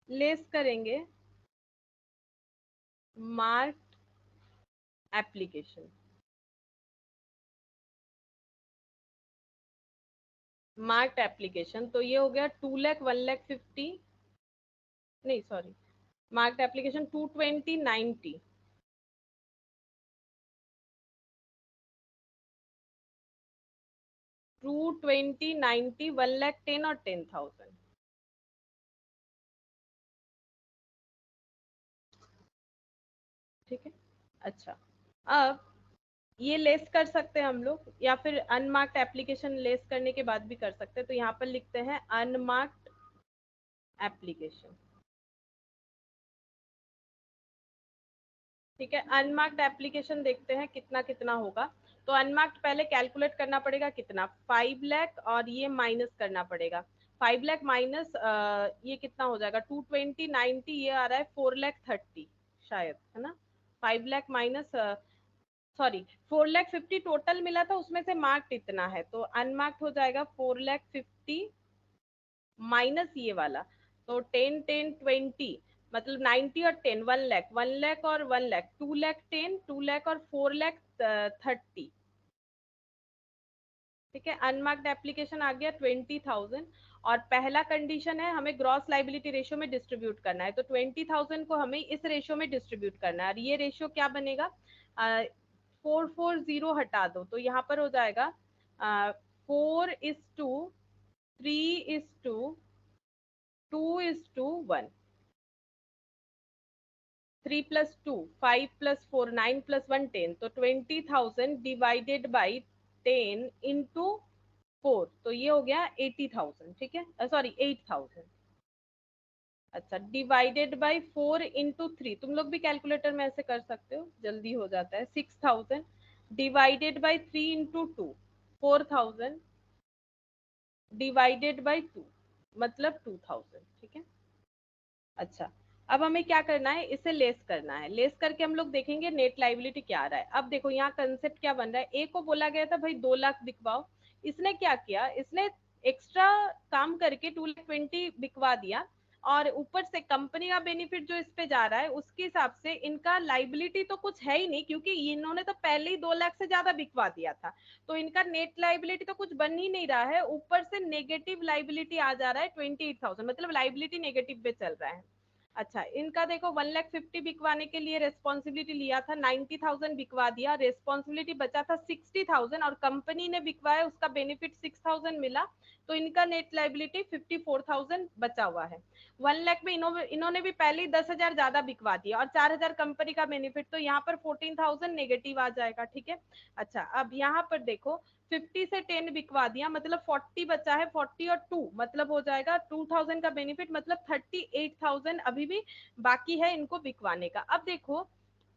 [SPEAKER 1] लेस करेंगे मार्क्ड एप्लीकेशन, मार्क्ड एप्लीकेशन, तो ये हो गया 2 लाख, 1,50,000, नहीं सॉरी, मार्क्ड एप्लीकेशन 220,90, 220,90, 1,10,000 और 10,000, ठीक है। अच्छा, अब ये लेस कर सकते हैं हम लोग, या फिर अनमार्क्ड एप्लीकेशन लेस करने के बाद भी कर सकते हैं। तो यहाँ पर लिखते हैं अनमार्क्ड एप्लीकेशन, ठीक है। अनमार्क्ड एप्लीकेशन देखते हैं कितना कितना होगा। तो अनमार्क्ड पहले कैलकुलेट करना पड़ेगा कितना, 5 लाख, और ये माइनस करना पड़ेगा 5 लाख माइनस ये कितना हो जाएगा 220,90, ये आ रहा है 4,30,000 शायद, है ना। 5 लाख माइनस, सॉरी 4,50,000 टोटल मिला था, उसमें से मार्क्ड इतना है, तो अनमार्क्ड हो जाएगा 4,50,000 माइनस ये वाला। तो 10 10 20, मतलब 90 और 10, 1 लाख, 1 लाख और 1 लाख, 2 लाख 10, 2 लाख और 4,30,000, ठीक है। अनमार्क्ड एप्लीकेशन आ गया 20,000, और पहला कंडीशन है हमें ग्रॉस लाइबिलिटी रेशियो में डिस्ट्रीब्यूट करना है, तो 20,000 को हमें इस रेशियो में डिस्ट्रीब्यूट करना है, और ये रेशियो क्या बनेगा, 440 हटा दो, तो यहाँ पर हो जाएगा 4:3:2:1, 3 + 2 5 + 4 9 + 1 10, तो 20,000 डिवाइडेड बाई 10 इंटू 4, तो ये हो गया 80,000, ठीक है, सॉरी 8,000। अच्छा, डिवाइडेड बाई 4 इंटू 3, तुम लोग भी कैलकुलेटर में ऐसे कर सकते हो, जल्दी हो जाता है। 6,000 divided by 3 into 2, 4,000 divided by 2, मतलब 2,000, ठीक है। अच्छा, अब हमें क्या करना है, इसे लेस करना है, लेस करके हम लोग देखेंगे नेट लाइबिलिटी क्या आ रहा है। अब देखो यहाँ कंसेप्ट क्या बन रहा है, ए को बोला गया था भाई 2 लाख बिकवाओ, इसने क्या किया, इसने एक्स्ट्रा काम करके 2,20,000 बिकवा दिया, और ऊपर से कंपनी का बेनिफिट जो इस पे जा रहा है उसके हिसाब से इनका लाइबिलिटी तो कुछ है ही नहीं, क्योंकि इन्होंने तो पहले ही 2 लाख से ज्यादा बिकवा दिया था, तो इनका नेट लाइबिलिटी तो कुछ बन ही नहीं रहा है, ऊपर से नेगेटिव लाइबिलिटी आ जा रहा है 28,000, मतलब लाइबिलिटी नेगेटिव पे चल रहा है। अच्छा, इनका देखो 1,50,000 बिकवाने के लिए रेस्पॉन्सिबिलिटी लिया था, 90,000 बिकवा दिया, रेस्पॉन्सिबिलिटी बचा था 60,000 और कंपनी ने बिकवाया, उसका बेनिफिट 6,000 मिला, तो इनका नेट लाइबिलिटी 54,000 बचा हुआ है। 1 लाख में इन्होंने भी पहले ही 10,000 ज्यादा बिकवा दिया और 4,000 कंपनी का बेनिफिट, तो यहाँ पर 14,000 नेगेटिव आ जाएगा। ठीक है, अच्छा अब यहाँ पर देखो 50 से 10 बिकवा दिया, मतलब 40 बचा है, 40 और 2 मतलब हो जाएगा 2,000 का बेनिफिट, मतलब 38,000 अभी भी बाकी है इनको बिकवाने का। अब देखो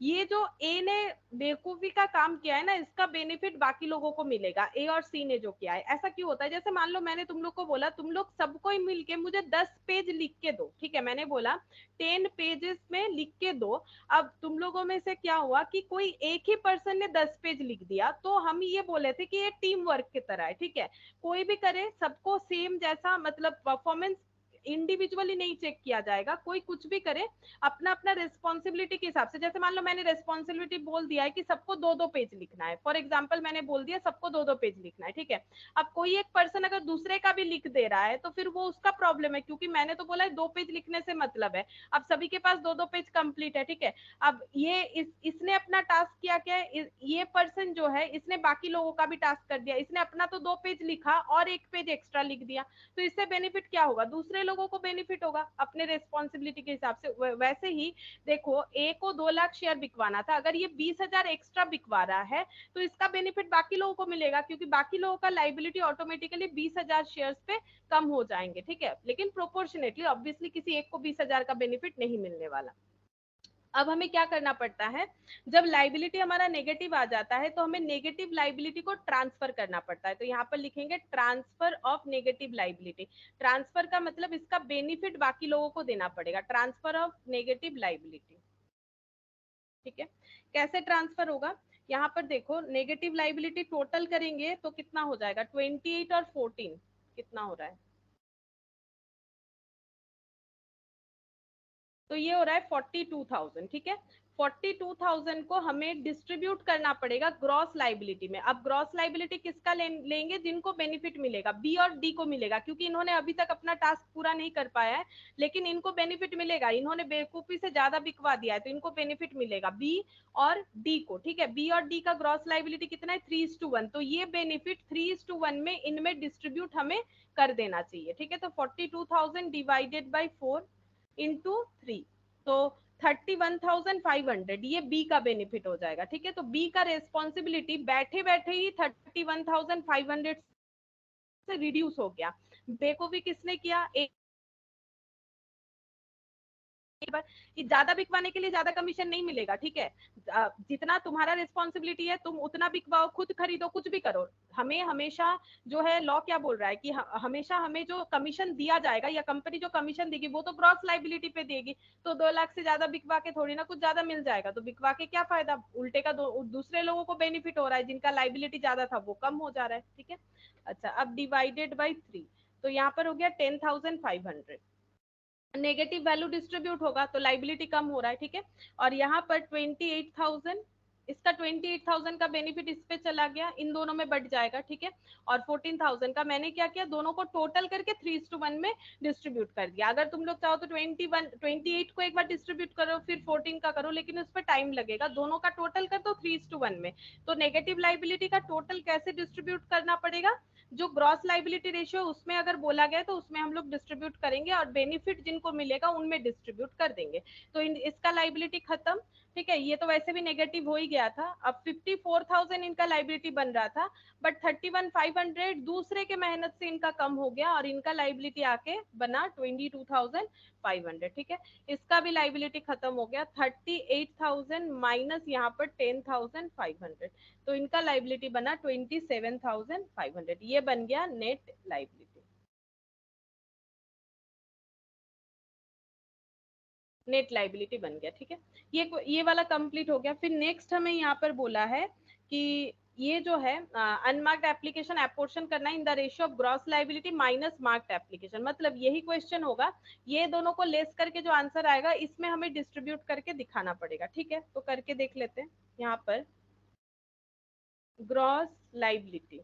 [SPEAKER 1] ये जो ए ने बेवकूफी का काम किया है ना, इसका बेनिफिट बाकी लोगों को मिलेगा, ए और सी ने जो किया है। ऐसा क्यों होता है, जैसे मान लो मैंने तुम लोग को बोला तुम लोग सबको ही मिलके मुझे 10 पेज लिख के दो, ठीक है, मैंने बोला 10 पेजेस में लिख के दो। अब तुम लोगों में से क्या हुआ कि कोई एक ही पर्सन ने 10 पेज लिख दिया, तो हम ये बोले थे कि ये टीम वर्क की तरह है। ठीक है, कोई भी करे सबको सेम जैसा, मतलब परफॉर्मेंस इंडिविजुअली नहीं चेक किया जाएगा, कोई कुछ भी करे अपना अपना रिस्पॉन्सिबिलिटी के हिसाब से। जैसे मान लो मैंने रिस्पॉन्सिबिलिटी बोल दिया है कि सबको 2-2 पेज लिखना है, फॉर एग्जाम्पल मैंने बोल दिया सबको 2-2 पेज लिखना है। ठीक है, अब कोई एक पर्सन अगर दूसरे का भी लिख दे रहा है तो फिर वो उसका प्रॉब्लम है, क्योंकि मैंने तो बोला है 2 पेज लिखने से मतलब है, अब सभी के पास 2-2 पेज कंप्लीट है। ठीक है, अब ये इसने अपना टास्क किया क्या है, ये पर्सन जो है इसने बाकी लोगों का भी टास्क कर दिया, इसने अपना तो 2 पेज लिखा और 1 पेज एक्स्ट्रा लिख दिया, तो इससे बेनिफिट क्या होगा, दूसरे लोगों को बेनिफिट होगा अपने रिस्पॉन्सिबिलिटी के हिसाब से। वैसे ही देखो ए को 2 लाख शेयर बिकवाना था, अगर ये 20,000 एक्स्ट्रा बिकवा रहा है तो इसका बेनिफिट बाकी लोगों को मिलेगा, क्योंकि बाकी लोगों का लाइबिलिटी ऑटोमेटिकली 20,000 शेयर्स पे कम हो जाएंगे। ठीक है, लेकिन प्रोपोर्शनेटली, ऑब्वियसली किसी एक को 20,000 का बेनिफिट नहीं मिलने वाला। अब हमें क्या करना पड़ता है, जब लाइबिलिटी हमारा नेगेटिव आ जाता है तो हमें नेगेटिव लाइबिलिटी को ट्रांसफर करना पड़ता है, तो यहाँ पर लिखेंगे transfer of negative liability. Transfer का मतलब इसका बेनिफिट बाकी लोगों को देना पड़ेगा, ट्रांसफर ऑफ नेगेटिव लाइबिलिटी। ठीक है, कैसे ट्रांसफर होगा, यहाँ पर देखो नेगेटिव लाइबिलिटी टोटल करेंगे तो कितना हो जाएगा, 28 और 14 कितना हो रहा है, तो ये हो रहा है 42,000। ठीक है, 42,000 को हमें डिस्ट्रीब्यूट करना पड़ेगा ग्रॉस लाइबिलिटी में। अब ग्रॉस लाइबिलिटी किसका लेंगे, जिनको बेनिफिट मिलेगा, बी और डी को मिलेगा, क्योंकि इन्होंने अभी तक अपना टास्क पूरा नहीं कर पाया है, लेकिन इनको बेनिफिट मिलेगा, इन्होंने बेवकूफी से ज्यादा बिकवा दिया है तो इनको बेनिफिट मिलेगा, बी और डी को। ठीक है, बी और डी का ग्रॉस लाइबिलिटी कितना है, 3:1, तो ये बेनिफिट 3:1 में इनमें डिस्ट्रीब्यूट हमें कर देना चाहिए। ठीक है, तो 42,000 डिवाइडेड बाई 4 इंटू 3, तो 31,500 ये बी का बेनिफिट हो जाएगा। ठीक है, तो बी का रेस्पॉन्सिबिलिटी बैठे बैठे ही 31,500 से रिड्यूस हो गया। बेवकूफी किसने किया, कि ज्यादा बिकवाने के लिए ज्यादा कमीशन नहीं मिलेगा। ठीक है, जितना तुम्हारा रिस्पॉन्सिबिलिटी है तुम उतना बिकवाओ, खुद खरीदो, कुछ भी करो, हमें हमेशा जो है लॉ क्या बोल रहा है कि हमेशा हमें जो कमीशन दिया जाएगा या कंपनी जो कमीशन देगी वो तो ग्रॉस लाइबिलिटी पे देगी, तो 2 लाख से ज्यादा बिकवा के थोड़ी ना कुछ ज्यादा मिल जाएगा, तो बिकवा के क्या फायदा, उल्टे का दूसरे लोगों को बेनिफिट हो रहा है, जिनका लाइबिलिटी ज्यादा था वो कम हो जा रहा है। ठीक है, अच्छा अब डिवाइडेड बाई 3, तो यहाँ पर हो गया 10,500, नेगेटिव वैल्यू डिस्ट्रीब्यूट होगा तो लाइबिलिटी कम हो रहा है। ठीक है, और यहाँ पर 28,000, इसका 28,000 का बेनिफिट इस पे चला गया, इन दोनों में बढ़ जाएगा। ठीक है, और 14,000 का मैंने क्या किया, दोनों को टोटल करके 3:1 में डिस्ट्रीब्यूट कर दिया। अगर तुम लोग चाहो तो 28 को एक बार डिस्ट्रीब्यूट करो फिर 14 का करो, लेकिन उस पर टाइम लगेगा, दोनों का टोटल कर दो 3:1 में। तो नेगेटिव लाइबिलिटी का टोटल कैसे डिस्ट्रीब्यूट करना पड़ेगा, जो ग्रॉस लाइबिलिटी रेशियो उसमें अगर बोला गया तो उसमें हम लोग डिस्ट्रीब्यूट करेंगे और बेनिफिट जिनको मिलेगा उनमें डिस्ट्रीब्यूट कर देंगे, तो इसका लाइबिलिटी खत्म। ठीक है, ये तो वैसे भी नेगेटिव हो ही गया था। अब 54,000 इनका लाइबिलिटी बन रहा था, बट 31,500 दूसरे के मेहनत से इनका कम हो गया और इनका लाइबिलिटी आके बना 22,500। ठीक है, इसका भी लाइबिलिटी खत्म हो गया, 38,000 माइनस यहाँ पर 10,500, तो इनका लाइबिलिटी बना 27,500, ये बन गया नेट लाइबिलिटी। नेट लाइबिलिटी बन गया। ठीक है, ये वाला कंप्लीट हो गया। फिर नेक्स्ट हमें यहाँ पर बोला है कि ये जो है अनमार्क्ड एप्लीकेशन एपोर्शन करना इन the ratio of gross liability minus marked application, मतलब यही क्वेश्चन होगा, ये दोनों को लेस करके जो आंसर आएगा इसमें हमें डिस्ट्रीब्यूट करके दिखाना पड़ेगा। ठीक है, तो करके देख लेते हैं। यहाँ पर ग्रॉस लाइबिलिटी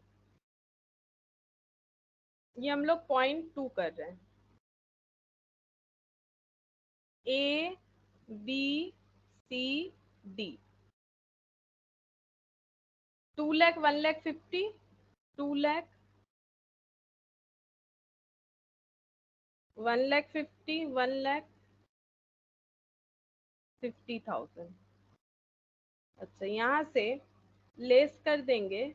[SPEAKER 1] ये हम लोग 0.2 कर रहे हैं, A, B, C, D. 2 lakh, 1 lakh 50, 2 lakh, 1 lakh 50, 1 lakh 50,000। अच्छा, यहाँ से लेस कर देंगे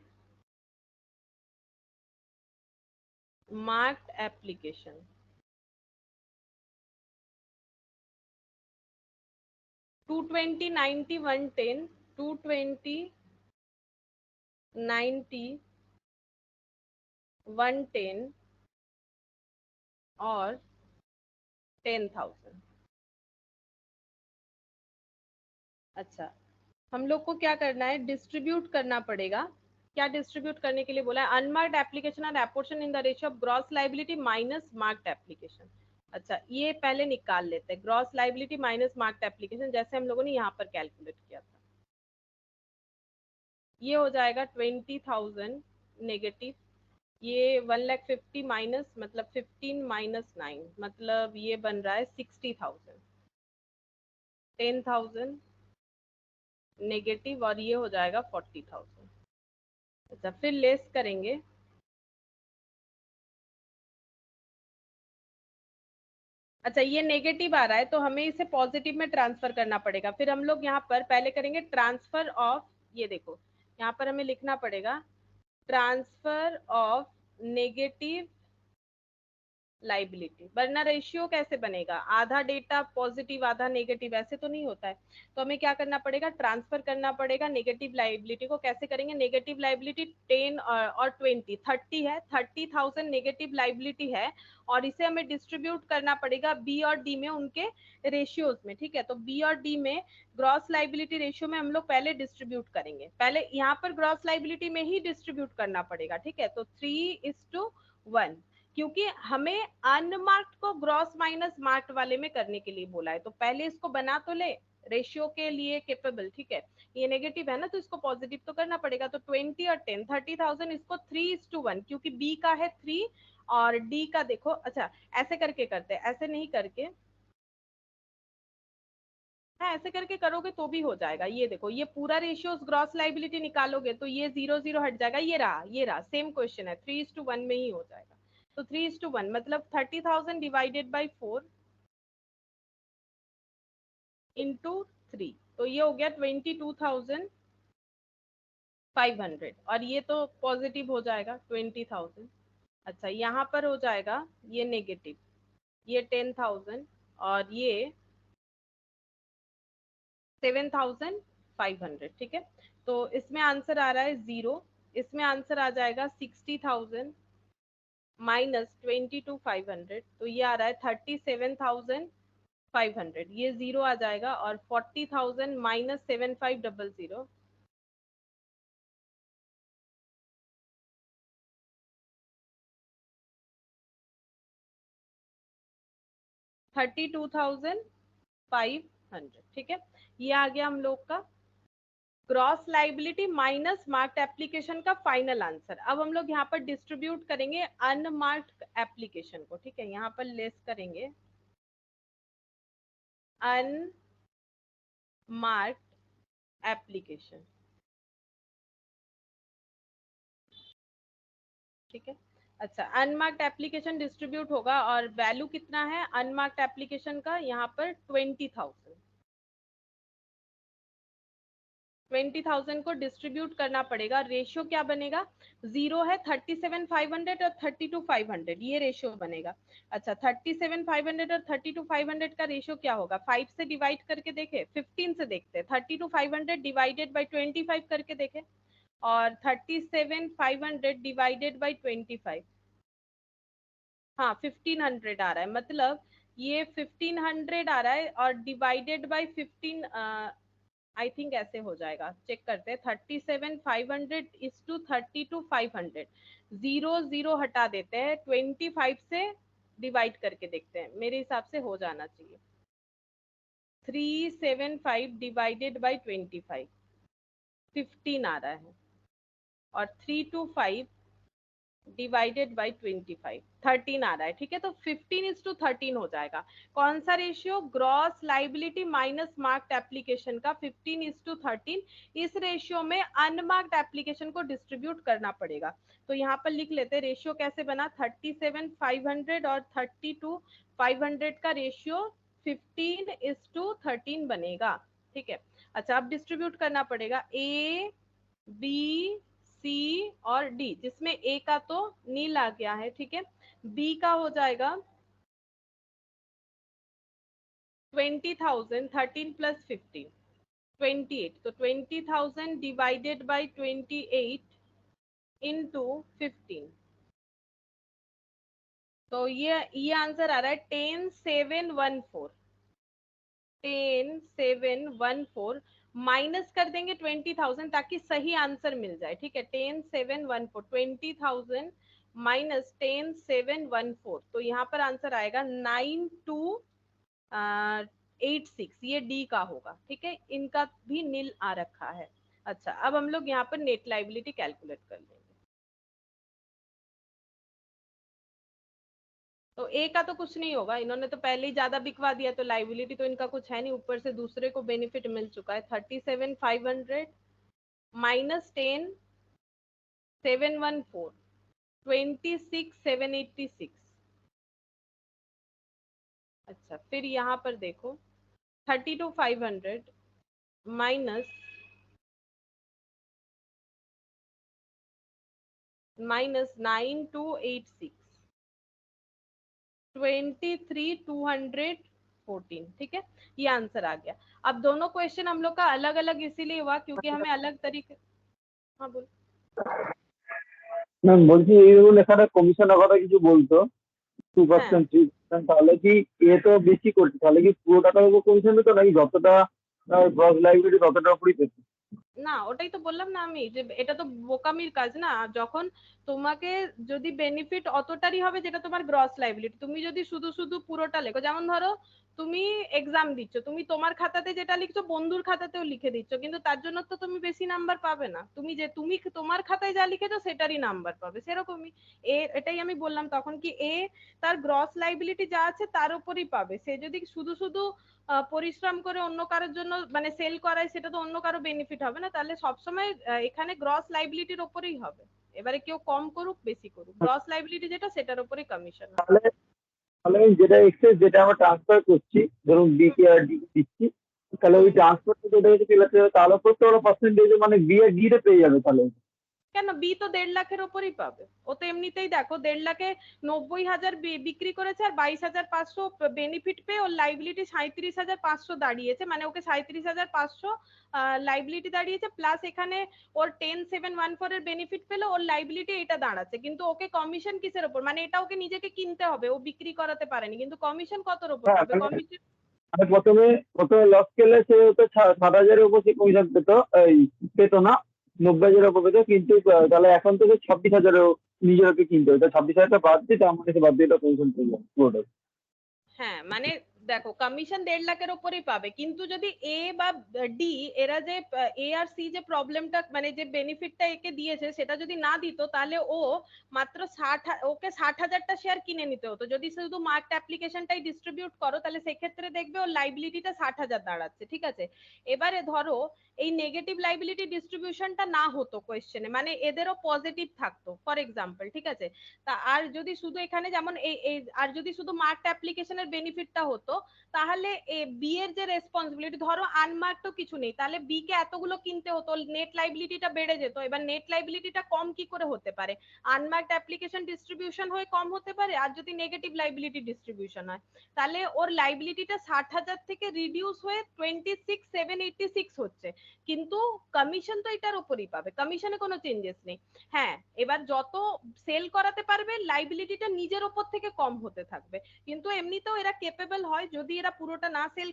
[SPEAKER 1] मार्क्ड एप्लीकेशन। 220, 90, 110, 220, 90, 110 और 10,000। अच्छा, हम लोग को क्या करना है, डिस्ट्रीब्यूट करना पड़ेगा। क्या डिस्ट्रीब्यूट करने के लिए बोला है? Unmarked application are apportion in the ratio of gross liability minus marked application. अच्छा, ये पहले निकाल लेते हैं, gross liability minus marked application, जैसे हम लोगों ने यहाँ पर कैलकुलेट किया था। ये हो जाएगा 20,000 नेगेटिव, ये 1,50,000 माइनस, मतलब 15 माइनस 9, मतलब ये बन रहा है 60,000। 10,000 नेगेटिव और ये हो जाएगा 40,000। अच्छा, फिर लेस करेंगे। अच्छा, ये नेगेटिव आ रहा है तो हमें इसे पॉजिटिव में ट्रांसफर करना पड़ेगा। फिर हम लोग यहाँ पर पहले करेंगे ट्रांसफर ऑफ, ये देखो यहाँ पर हमें लिखना पड़ेगा ट्रांसफर ऑफ नेगेटिव लाइबिलिटी। वरना रेशियो कैसे बनेगा, आधा डेटा पॉजिटिव आधा नेगेटिव, ऐसे तो नहीं होता है। तो हमें क्या करना पड़ेगा, ट्रांसफर करना पड़ेगा नेगेटिव लाइबिलिटी को। कैसे करेंगे, नेगेटिव लाइबिलिटी 10 और 20, 30 है, 30,000 नेगेटिव लाइबिलिटी है और इसे हमें डिस्ट्रीब्यूट करना पड़ेगा बी और डी में, उनके रेशियोज में। ठीक है, तो बी और डी में ग्रॉस लाइबिलिटी रेशियो में हम लोग पहले डिस्ट्रीब्यूट करेंगे। पहले यहाँ पर ग्रॉस लाइबिलिटी में ही डिस्ट्रीब्यूट करना पड़ेगा। ठीक है, तो 3:1, क्योंकि हमें अनमार्क्ड को ग्रॉस माइनस मार्क्ड वाले में करने के लिए बोला है, तो पहले इसको बना तो ले रेशियो के लिए केपेबल। ठीक है, ये नेगेटिव है ना तो इसको पॉजिटिव तो करना पड़ेगा। तो 20 और 10, 30,000, इसको 3:1, क्योंकि बी का है 3 और डी का देखो। अच्छा, ऐसे करके करते हैं, ऐसे नहीं करके, हाँ ऐसे करके करोगे तो भी हो जाएगा। ये देखो, ये पूरा रेशियो ग्रॉस लाइबिलिटी निकालोगे तो ये 0 0 हट जाएगा। ये रहा सेम क्वेश्चन है, 3:1 में ही हो जाएगा। तो 3:1 मतलब 30,000 डिवाइडेड बाई 4 इंटू 3, तो ये हो गया 22,500 और ये तो पॉजिटिव हो जाएगा 20,000। अच्छा, यहाँ पर हो जाएगा ये नेगेटिव, ये 10,000 और ये 7,500। ठीक है, तो इसमें आंसर आ रहा है 0, इसमें आंसर आ जाएगा 60,000 माइनस 22,500, तो ये आ रहा है 37,500। ये 0 आ जाएगा और 40,000 माइनस 7,500, 32,500। ठीक है, ये आ गया हम लोग का gross liability minus marked application का फाइनल आंसर। अब हम लोग यहाँ पर डिस्ट्रीब्यूट करेंगे अनमार्क्ड एप्लीकेशन को। ठीक है, यहाँ पर लेस करेंगे अनमार्क्ड एप्लीकेशन। ठीक है, अच्छा, अनमार्क्ड एप्लीकेशन डिस्ट्रीब्यूट होगा और वैल्यू कितना है अनमार्क्ड एप्लीकेशन का, यहाँ पर 20,000। 20,000 को डिस्ट्रीब्यूट करना पड़ेगा। रेशियो क्या बनेगा, 0 है, 37,500 और 32,500, ये रेशियो बनेगा। अच्छा, 37,500 और 32,500 का रेशियो क्या होगा, 5 से डिवाइड करके देखे, 15 से देखते हैं, 32,500 डिवाइडेड बाई 25 करके देखे, और 37,500 डिवाइडेड बाई 25, हाँ 1500 आ रहा है, मतलब ये 1500 आ रहा है और डिवाइडेड बाई 15, आई थिंक ऐसे हो जाएगा, चेक करते हैं। 37,500 इज टू 32,500, 0 0 हटा देते हैं, 25 से डिवाइड करके देखते हैं, मेरे हिसाब से हो जाना चाहिए। 375 डिवाइडेड बाई 25, 15 आ रहा है और 325 डिवाइडेड बाई 25, 13 आ रहा है, ठीक है। तो 15:13 हो जाएगा। कौन सा ratio? Gross liability minus marked application का 15:13। इस रेशियो में अनमार्क्ड एप्लीकेशन को डिस्ट्रीब्यूट करना पड़ेगा। तो यहाँ पर लिख लेते हैं रेशियो कैसे बना। 37,500 और 32,500 का रेशियो 15:13 बनेगा, ठीक है। अच्छा, अब डिस्ट्रीब्यूट करना पड़ेगा ए बी सी और डी, जिसमें ए का तो नील आ गया है, ठीक है। बी का हो जाएगा 20,000, 13 प्लस 15, 28। तो 20,000 डिवाइडेड बाई 28 इंटू 15। तो ये आंसर आ रहा है 10,714। 10,714 माइनस कर देंगे 20,000 ताकि सही आंसर मिल जाए, ठीक है। 10,714, 20,000 माइनस 10,714, तो यहाँ पर आंसर आएगा 9286। ये डी का होगा, ठीक है। इनका भी नील आ रखा है। अच्छा, अब हम लोग यहाँ पर नेट लाइबिलिटी कैलकुलेट कर लेंगे। तो ए का तो कुछ नहीं होगा, इन्होंने तो पहले ही ज्यादा बिकवा दिया, तो लाइबिलिटी तो इनका कुछ है नहीं, ऊपर से दूसरे को बेनिफिट मिल चुका है। 37,500 माइनस 10,714, 26,786। अच्छा, फिर यहाँ पर देखो 32,500 माइनस 9286, 23,214, ठीक है। ये आंसर आ गया। अब दोनों क्वेश्चन हम लोग का अलग अलग इसीलिए हुआ क्योंकि हमें अलग तरीके। हाँ बोल।
[SPEAKER 4] ম্যাম বলছি এই ধরুন এখানে কমিশনের কথা কিছু বলতো 2%,
[SPEAKER 1] হ্যাঁ
[SPEAKER 4] 3%, তাহলে কি এ তো বেশি করছে, তাহলে কি পুরো টাকার উপর কমিশন পেতো নাকি যতটা গ্রস লাইবিলিটি ততটার উপরই পেতো?
[SPEAKER 1] না, ওটাই তো বললাম না আমি, যে এটা তো বোকামির কাজ না। যখন তোমাকে যদি বেনিফিট অতটারই হবে যেটা তোমার গ্রস লাইবিলিটি, তুমি যদি শুধু শুধু পুরোটা লেখো, যেমন ধরো তুমি এক্সাম দিচ্ছ, তুমি তোমার খাতাতে যেটা লিখছো বন্ধুর খাতাতেও লিখে দিচ্ছ, কিন্তু তার জন্য তো তুমি বেশি নাম্বার পাবে না। তুমি তোমার খাতায় যা লিখেছো সেটারই নাম্বার পাবে, সেরকমই এটাই আমি বললাম তখন কি এ তার গ্রস লাইবিলিটি যা আছে তার উপরই পাবে। সে যদি শুধু শুধু পরিশ্রম করে অন্য কারোর জন্য মানে সেল করায়, সেটা তো অন্য কারো বেনিফিট হবে না, তাহলে সবসময় এখানে গ্রস লাইবিলিটির ওপরেই হবে। এবারে কেউ কম করুক বেশি করুক, গ্রস লাইবিলিটি যেটা সেটার উপরেই কমিশন হবে।
[SPEAKER 4] তাহলে তাহলে আমি যেটা এক্সেস যেটা আমরা ট্রান্সফার করছি, ধরুন বি কে আর ডি দিচ্ছি, তাহলে ওই ট্রান্সফারটা যেটা হচ্ছে চলে আসছে, তাহলে প্রত্যেক ওরা পার্সেন্টেজ মানে বি আর ডি তে পেয়ে যাবে তাহলে।
[SPEAKER 1] কেন, বি তো 1.5 লাখের ওপরই পাবে। ও তো এমনিতেই দেখো 1.5 লাখে 90,000 বিক্রি করেছে আর 22,500 বেনিফিট পেয়ে ওর লাইবিলিটি 37,500 দাঁড়িয়েছে, মানে ওকে 37,500 লাইবিলিটি দাঁড়িয়েছে, প্লাস এখানে ওর 10,714 এর বেনিফিট পেলে ওর লাইবিলিটি এটা দাঁড়াচ্ছে। কিন্তু ওকে কমিশন কিসের ওপর, মানে এটা ওকে নিজেকে কিনতে হবে, ও বিক্রি করাতে পারেনি, কিন্তু কমিশন কতর ওপর
[SPEAKER 4] হ্যাঁ,
[SPEAKER 1] পাবে? কমিশন
[SPEAKER 4] মানে প্রথমে প্রথমে লস খেলে সে হতো 7,000-এর উপর সে কমিশন পেতো, এই পেতো না, 90,000-এর উপর পেতো, কিন্তু তাহলে এখন তো সে 26,000-এও নিজের ওকে কিনতে হবে, 26,000টা বাদ দিয়ে তার মধ্যে সে বাদ দিয়ে কমিশন পেয়ে যাবে পুরোটাই।
[SPEAKER 1] হ্যাঁ, মানে দেখো কমিশন 1.5 লাখের ওপরেই পাবে, কিন্তু যদি এ বা ডি এরা যে এ আর সি যে প্রবলেমটা মানে যে বেনিফিটটা একে দিয়েছে সেটা যদি না দিত, তাহলে ও মাত্র ওকে 60,000টা শেয়ার কিনে নিতে হতো। যদি শুধু মার্কড অ্যাপ্লিকেশনটাই ডিস্ট্রিবিউট করো তাহলে সেক্ষেত্রে দেখবে ওর লাইবিলিটিটা 60,000 দাঁড়াচ্ছে, ঠিক আছে। এবারে ধরো এই নেগেটিভ লাইবিলিটি ডিস্ট্রিবিউশনটা না হতো কোয়েশ্চেনে, মানে এদেরও পজিটিভ থাকতো ফর এক্সাম্পল, ঠিক আছে। তা আর যদি শুধু এখানে যেমন আর যদি শুধু মার্কড অ্যাপ্লিকেশনের বেনিফিটটা হতো, তাহলে বি এর যে রেসপন্সিবিলিটি, ধরো আনমার্ক তো কিছু নেই, তাহলে বি কে এতগুলো কিনতে হতো, নেট লাইবিলিটিটা বেড়ে যেত। এবার নেট লাইবিলিটিটা কম কি করে হতে পারে? আনমার্কড অ্যাপ্লিকেশন ডিস্ট্রিবিউশন হয়ে কম হতে পারে, আর যদি নেগেটিভ লাইবিলিটি ডিস্ট্রিবিউশন হয় তাহলে ওর লাইবিলিটিটা 60,000 থেকে রিডিউস হয়ে 26,786 হচ্ছে, কিন্তু কমিশন তো এটার উপরই পাবে, কমিশনে কোনো চেঞ্জেস নেই। হ্যাঁ, এবার যত সেল করাতে পারবে লাইবিলিটিটা নিজের ওপর থেকে কম হতে থাকবে, কিন্তু এমনিতেও এরা কেপেবল হয় হয় যদি এরা পুরোটা না সেল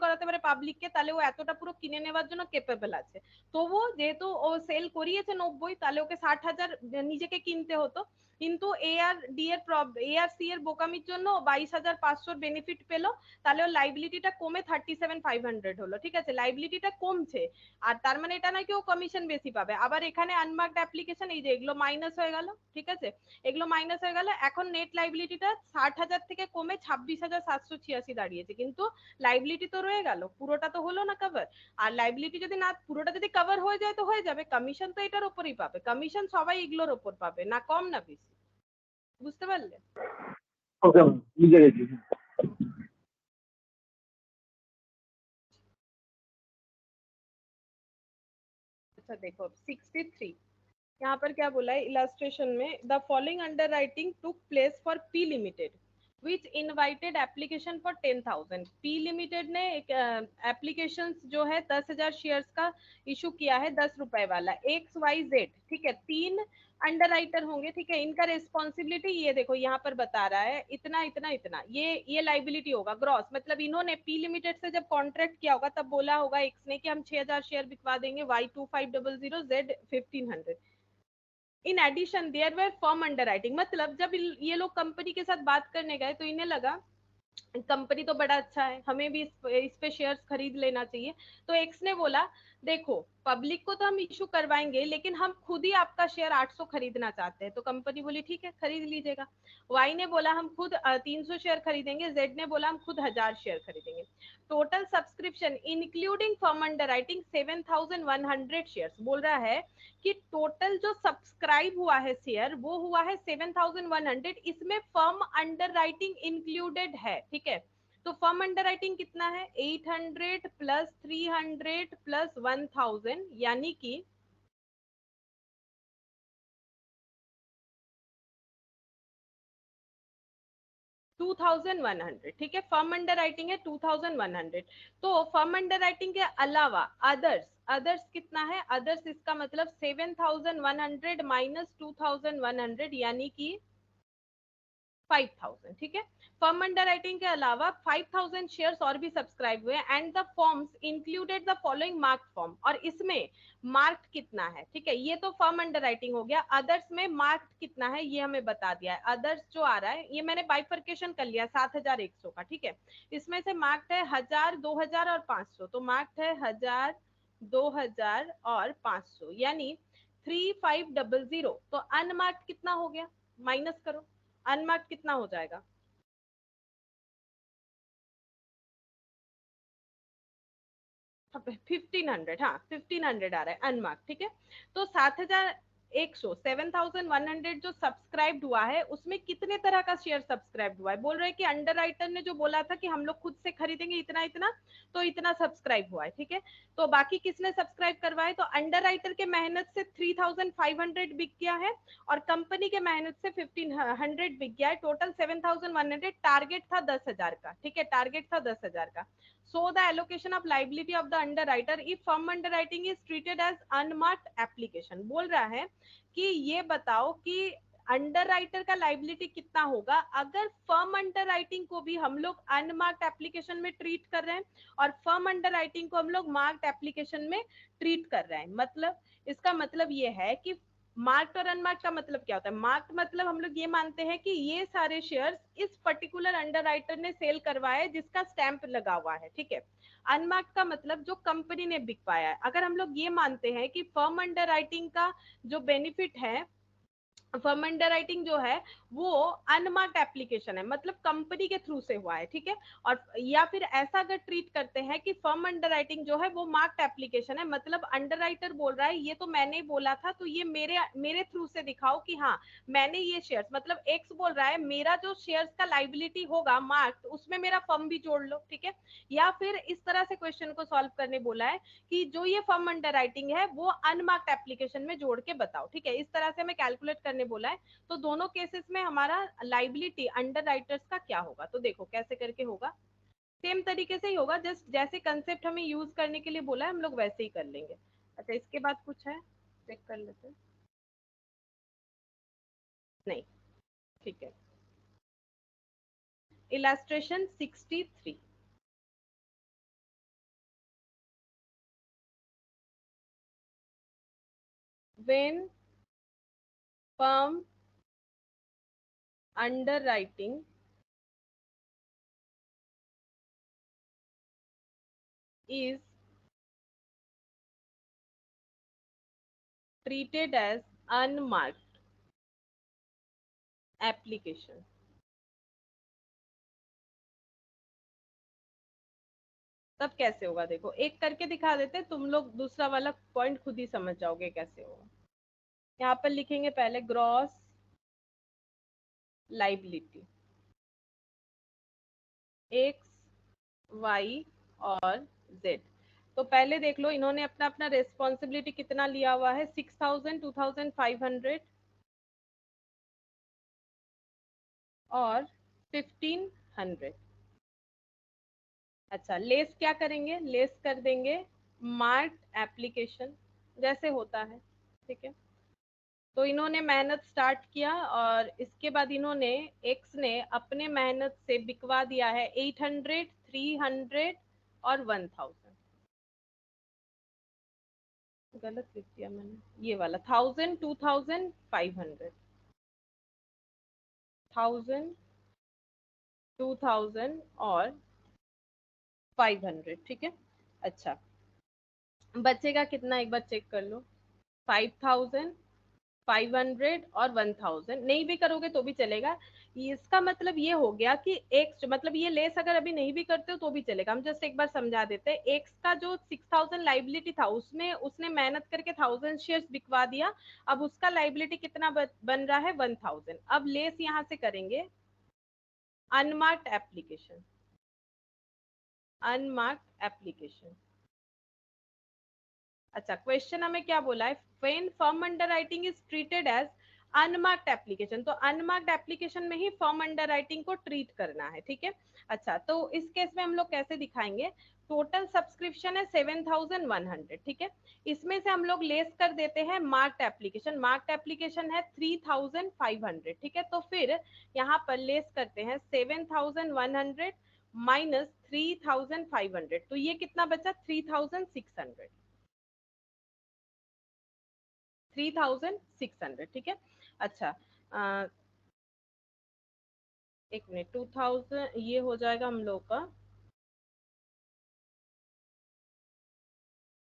[SPEAKER 1] করাতে পারে পাবলিককে তাহলে ও এতটা পুরো কিনে নেওয়ার জন্য কেপেবল আছে। তবুও যেহেতু ও সেল করিয়েছে 90 তাহলে ওকে 60,000 নিজেকে কিনতে হতো, কিন্তু ARC এর বোকামির জন্য 22,500 বেনিফিট পেলো, তাহলে ওর লাইবিলিটিটা কমে 37,500 হলো। ঠিক আছে, লাইবিলিটিটা কমছে, আর তার মানে এটা নয় কি ও কমিশন বেশি পাবে। আবার এখানে আনমার্কড অ্যাপ্লিকেশন, এই যে এগুলো মাইনাস হয়ে গেল, ঠিক আছে, এগুলো মাইনাস হয়ে গেল। এখন নেট লাইবিলিটিটা 60,000 থেকে কমে 26,786 দাঁড়িয়েছে, কিন্তু লাইবিলিটি তো রয়ে গেল, পুরোটা তো হলো না কভার। আর লাইবিলিটি যদি না পুরোটা যদি কভার হয়ে যায় তো হয়ে যাবে, কমিশন তো এটার উপরই পাবে, কমিশন সবাই এগুলোর উপর পাবে, না কম না বেশি। বুঝতে পারলে?
[SPEAKER 4] ওকে ম্যাম, বুঝে গেছি।
[SPEAKER 1] अच्छा देखो 63 यहाँ पर क्या बोला है इलास्ट्रेशन में, the following under writing took place for P limited which invited application for 10,000। P limited ने एक एप्लीकेशन जो है 10,000 शेयर्स का इशू किया है, 10 रुपए वाला, XYZ, ठीक है, 3 अंडर राइटर होंगे, ठीक है, इनका रिस्पॉन्सिबिलिटी ये देखो यहाँ पर बता रहा है इतना इतना इतना, ये लाइबिलिटी होगा ग्रॉस, मतलब इन्होंने पी लिमिटेड से जब कॉन्ट्रैक्ट किया होगा तब बोला होगा एक्स ने कि हम 6,000 शेयर बिकवा देंगे, Y2500 Z 1500। In addition there were firm underwriting, मतलब जब ये लोग कंपनी के साथ बात करने गए तो इन्हें लगा कंपनी तो बड़ा अच्छा है, हमें भी इस पे शेयर्स खरीद लेना चाहिए। तो एक्स ने बोला देखो पब्लिक को तो हम इशू करवाएंगे लेकिन हम खुद ही आपका शेयर 800 खरीदना चाहते हैं। तो कंपनी बोली ठीक है खरीद लीजिएगा। वाई ने बोला हम खुद 300 शेयर खरीदेंगे, जेड ने बोला हम खुद 1000 शेयर खरीदेंगे। Total subscription including firm under writing 7,100 share. बोल रहा है कि टोटल जो सब्सक्राइब हुआ है शेयर वो हुआ है 7,100, इसमें फर्म अंडर राइटिंग इंक्लूडेड है, ठीक है। तो फर्म अंडर राइटिंग कितना है, 800 प्लस 300 प्लस 1,000 यानी कि 2,100, ठीक है, फर्म अंडर राइटिंग है 2,100। तो फर्म अंडर राइटिंग के अलावा अदर्स कितना है, अदर्स इसका मतलब 7,100 माइनस 2,100 यानी कि 5,000, ठीक है। फर्म अंडर राइटिंग के अलावा 5,000 शेयर्स और भी सब्सक्राइब हुए and the forms included the following mark form, और इसमें मार्क्ड कितना है, ठीक है, ये तो फर्म अंडर राइटिंग हो गया। अदर्स में मार्क्ड कितना है ये हमें बता दिया है। अदर्स जो आ रहा है ये मैंने बाइफर्केशन कर लिया 7,100 का, ठीक है, इसमें से मार्क्ड है 1,000, 2,000 और 500, तो मार्क्ड है 1,000, 2,000 और 500 यानी 3,500। तो अनमार्क्ड कितना हो गया, माइनस करो, अनमार्क्ड कितना हो जाएगा, हाँ 1,500, हाँ 1,500 आ रहा है अनमार्क्ड, ठीक है। तो 7,100 जो सब्सक्राइब हुआ है उसमें कितने तरह का शेयर सब्सक्राइब हुआ है, बोल रहे हैं कि अंडर राइटर ने जो बोला था कि हम लोग खुद से खरीदेंगे इतना इतना, तो इतना सब्सक्राइब हुआ है, ठीक है। तो बाकी किसने सब्सक्राइब करवाए, तो अंडर राइटर के मेहनत से 3,500 बिक गया है और कंपनी के मेहनत से 1,500 बिक गया है, टोटल 7,100। टारगेट था 10,000 का, ठीक है, टारगेट था 10,000 का। So the allocation of liability of the underwriter if firm underwriting is treated as unmarked application, बोल रहा है कि ये बताओ कि अंडर राइटर का लाइबिलिटी कितना होगा अगर फर्म अंडर राइटिंग को भी हम लोग अनमार्क्ड एप्लीकेशन में ट्रीट कर रहे हैं और फर्म अंडर राइटिंग को हम लोग मार्क्ड एप्लीकेशन में ट्रीट कर रहे हैं। मतलब इसका मतलब ये है कि मार्क्ड और अनमार्क्ड का मतलब क्या होता है, मार्क्ड मतलब हम लोग ये मानते हैं कि ये सारे शेयर्स इस पर्टिकुलर अंडर राइटर ने सेल करवाया है जिसका स्टैंप लगा हुआ है, ठीक है। अनमार्क्ड का मतलब जो कंपनी ने बिक पाया है। अगर हम लोग ये मानते हैं कि फर्म अंडर राइटिंग का जो बेनिफिट है, फर्म अंडर राइटिंग जो है वो अनमार्क्ड एप्लीकेशन है, मतलब कंपनी के थ्रू से हुआ है, ठीक है। और या फिर ऐसा अगर ट्रीट करते हैं कि फर्म अंडर राइटिंग जो है वो मार्क्ड एप्लीकेशन है, मतलब अंडर राइटर बोल रहा है ये तो मैंने बोला था तो ये मेरे थ्रू से दिखाओ कि हाँ मैंने ये शेयर्स, मतलब एक्स बोल रहा है मेरा जो शेयर्स का लाइबिलिटी होगा मार्क्ड उसमें मेरा फर्म भी जोड़ लो, ठीक है। या फिर इस तरह से क्वेश्चन को सॉल्व करने बोला है कि जो ये फर्म अंडर राइटिंग है वो अनमार्क्ड एप्लीकेशन में जोड़ के बताओ, ठीक है, इस तरह से हमें कैलकुलेट करने बोला है। तो दोनों केसेस में हमारा लाइबिलिटी अंडर राइटर्स का क्या होगा, तो देखो कैसे करके होगा, सेम तरीके से ही होगा, जस्ट जैसे कंसेप्ट हमें यूज करने के लिए बोला है हम लोग वैसे ही कर लेंगे। अच्छा इसके बाद कुछ है चेक कर लेते हैं, नहीं ठीक है। illustration 63. When firm underwriting is treated as unmarked application. तब कैसे होगा, देखो एक करके दिखा देते, तुम लोग दूसरा वाला पॉइंट खुद ही समझ जाओगे कैसे होगा। यहाँ पर लिखेंगे पहले ग्रॉस लाइबिलिटी एक्स वाई और जेड। तो पहले देख लो इन्होंने अपना अपना रेस्पॉन्सिबिलिटी कितना लिया हुआ है, 6000, 2500 और 1500। अच्छा, लेस क्या करेंगे, लेस कर देंगे मार्क्ड एप्लीकेशन जैसे होता है, ठीक है। तो इन्होंने मेहनत स्टार्ट किया और इसके बाद इन्होंने एक्स ने अपने मेहनत से बिकवा दिया है 800, 300 और 1000। गलत लिख दिया मैंने, ये वाला 1000, 2500, 1000, 2000 और 500, ठीक है। अच्छा, बचेगा कितना एक बार चेक कर लो, 5000, 500 और 1000। नहीं भी करोगे तो भी चलेगा। इसका मतलब ये हो गया कि एक्स मतलब ये लेस अगर अभी नहीं भी करते हो तो भी चलेगा। हम जस्ट एक बार समझा देते हैं। एक्स का जो 6000 लाइबिलिटी था उसमें उसने मेहनत करके 1000 शेयर्स बिकवा दिया। अब उसका लाइबिलिटी कितना बन रहा है, 1000। अब लेस यहाँ से करेंगे अनमार्क्ड एप्लीकेशन, अनमार्क्ड एप्लीकेशन। अच्छा, क्वेश्चन हमें क्या बोला है, when firm underwriting is treated as unmarked application. तो अनमार्क्ड एप्लीकेशन में ही फर्म अंडरराइटिंग को ट्रीट करना है, ठीक है। अच्छा, तो इस केस में हम लोग कैसे दिखाएंगे, टोटल सब्सक्रिप्शन है 7100, ठीक है। इसमें से हम लोग लेस कर देते हैं मार्क्ड एप्लीकेशन, मार्क्ड एप्लीकेशन है 3500, ठीक है। तो फिर यहाँ पर लेस करते हैं 7100 माइनस 3500, तो ये कितना बचा, 3600, 3600, ठीक है। अच्छा, एक मिनट, 2000 ये हो जाएगा हम लोग का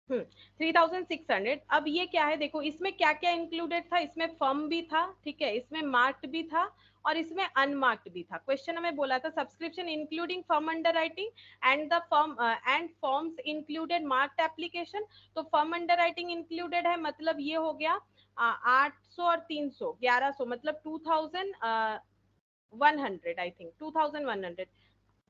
[SPEAKER 1] 3600। अब ये क्या है, देखो इसमें क्या क्या इंक्लूडेड था, इसमें फर्म भी था, ठीक है, इसमें मार्क्ड भी था और इसमें अनमार्क्ड भी था। क्वेश्चन हमें बोला था subscription including firm underwriting and the firm and forms included marked application. तो फर्म अंडरराइटिंग इंक्लूडेड है, मतलब ये हो गया 800 और 300 1100, मतलब 2100, आई थिंक 2100,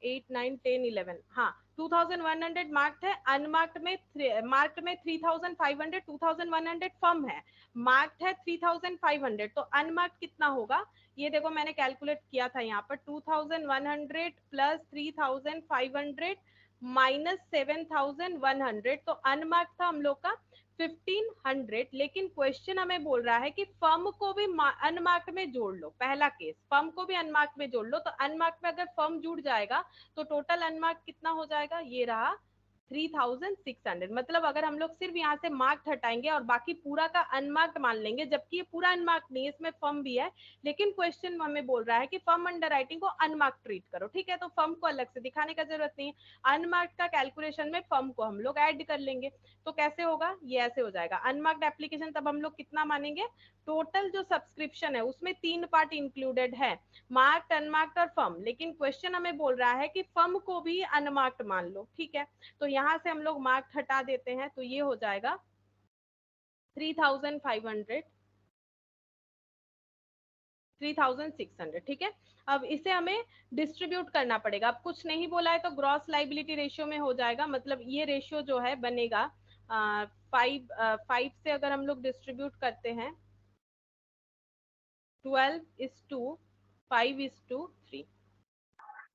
[SPEAKER 1] 8, 9, 10, 11, हाँ 2100 मार्क्ड है। अनमार्क्ड में मार्क्ड में 3500, 2100 फर्म है, मार्क्ड है 3500। तो अनमार्क्ड कितना होगा, ये देखो मैंने कैलकुलेट किया था यहाँ पर, 2100 प्लस 3500 माइनस 7100। तो अनमार्क्ड था हम लोग का 1500। लेकिन क्वेश्चन हमें बोल रहा है कि फर्म को भी अनमार्क्ड में जोड़ लो, पहला केस फर्म को भी अनमार्क्ड में जोड़ लो। तो अनमार्क्ड में अगर फर्म जुड़ जाएगा तो टोटल अनमार्क्ड कितना हो जाएगा, ये रहा 3600। मतलब अगर हम लोग सिर्फ यहाँ से मार्क्ड हटाएंगे और बाकी पूरा का अनमार्क्ड मान लेंगे, जबकि ये पूरा अनमार्क्ड नहीं है, इसमें फर्म भी है, लेकिन क्वेश्चन हमें बोल रहा है कि फर्म अंडरराइटिंग को अनमार्क्ड ट्रीट करो, ठीक है। तो फर्म को अलग से दिखाने का जरूरत नहीं है, अनमार्क्ड का कैलकुलेशन में फर्म को हम लोग ऐड कर लेंगे। तो कैसे होगा, ये ऐसे हो जाएगा अनमार्क्ड एप्लीकेशन। तब हम लोग कितना मानेंगे, टोटल जो सब्सक्रिप्शन है उसमें 3 पार्ट इंक्लूडेड है, मार्क्ड, अनमार्क्ड और फर्म। लेकिन क्वेश्चन हमें बोल रहा है कि फर्म को भी अनमार्क्ड मान लो, ठीक है। तो यहाँ से हम लोग मार्क्ड हटा देते हैं, तो ये हो जाएगा 3500, 3600, ठीक है। अब इसे हमें डिस्ट्रीब्यूट करना पड़ेगा। अब कुछ नहीं बोला है तो ग्रॉस लाइबिलिटी रेशियो में हो जाएगा, मतलब ये रेशियो जो है बनेगा 5 से अगर हम लोग डिस्ट्रीब्यूट करते हैं 12:5:3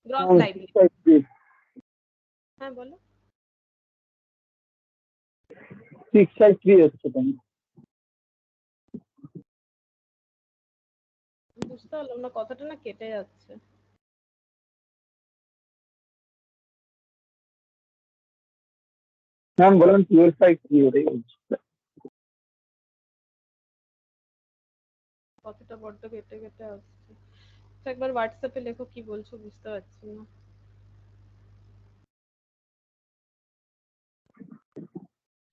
[SPEAKER 1] ग्रॉस लाइबिलिटी। हाँ बोलो,
[SPEAKER 4] 653 হচ্ছে তাই
[SPEAKER 1] বুঝতে পারলাম না, কথাটা না কেটে যাচ্ছে।
[SPEAKER 4] मैम बोला 1253 ওটাই বলছি।
[SPEAKER 1] কতটা বড্ড কেটে কেটে আসছে। তো একবার হোয়াটসঅ্যাপে লেখো কি বলছো, বুঝতে পারছি না।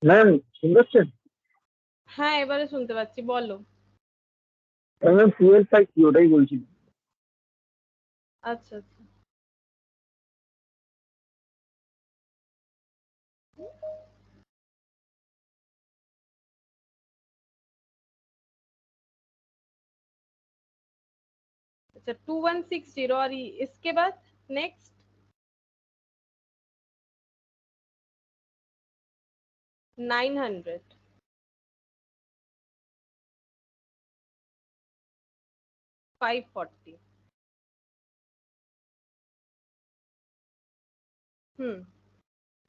[SPEAKER 4] ম্যাম শুনতে পাচ্ছেন?
[SPEAKER 1] হ্যাঁ এবারে শুনতে পাচ্ছি, বলো।
[SPEAKER 4] ম্যাম 1253 ওটাই বলছি।
[SPEAKER 1] আচ্ছা আচ্ছা, अच्छा 2160 और इसके बाद नेक्स्ट 900 540।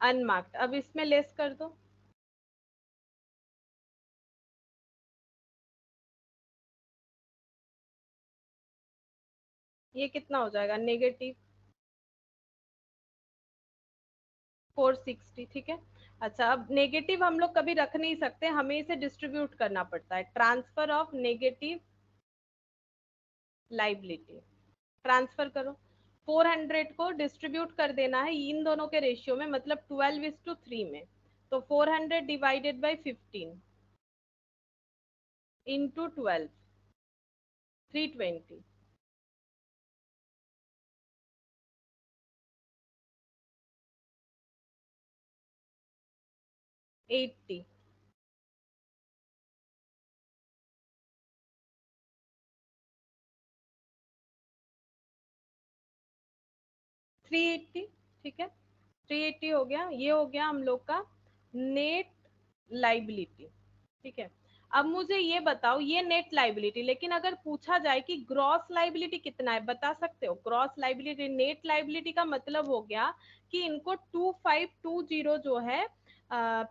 [SPEAKER 1] अनमार्क्ड, अब इसमें लेस कर दो। ये कितना हो जाएगा, नेगेटिव 460, ठीक है। अच्छा अब नेगेटिव हम लोग कभी रख नहीं सकते, हमें इसे डिस्ट्रीब्यूट करना पड़ता है, transfer of negative liability. Transfer करो, 400 को डिस्ट्रीब्यूट कर देना है इन दोनों के रेशियो में, मतलब 12:3 में। तो 400 डिवाइडेड बाई 15 इंटू 12, 320। 80। 380, ठीक है। 380 हो गया, ये हो गया हम लोग का नेट लाइबिलिटी, ठीक है। अब मुझे ये बताओ, ये नेट लाइबिलिटी, लेकिन अगर पूछा जाए कि ग्रॉस लाइबिलिटी कितना है, बता सकते हो? ग्रॉस लाइबिलिटी, नेट लाइबिलिटी का मतलब हो गया कि इनको 2520 जो है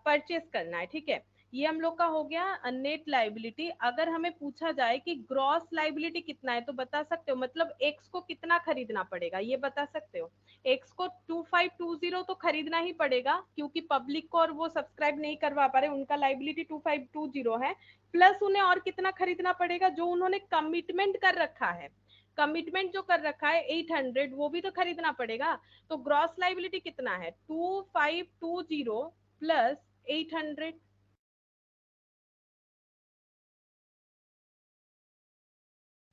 [SPEAKER 1] परचेस करना है, ठीक है। ये हम लोग का हो गया नेट लाइबिलिटी। अगर हमें पूछा जाए कि ग्रॉस लाइबिलिटी कितना है, तो बता सकते हो? मतलब एक्स को कितना खरीदना पड़ेगा, ये बता सकते हो? एक्स को 2520 तो खरीदना ही पड़ेगा, क्योंकि पब्लिक को और वो सब्सक्राइब नहीं करवा पा रहे, उनका लाइबिलिटी 2520 है। प्लस उन्हें और कितना खरीदना पड़ेगा, जो उन्होंने कमिटमेंट कर रखा है, कमिटमेंट जो कर रखा है 800, वो भी तो खरीदना पड़ेगा। तो ग्रॉस लाइबिलिटी कितना है, 2520 प्लस 800।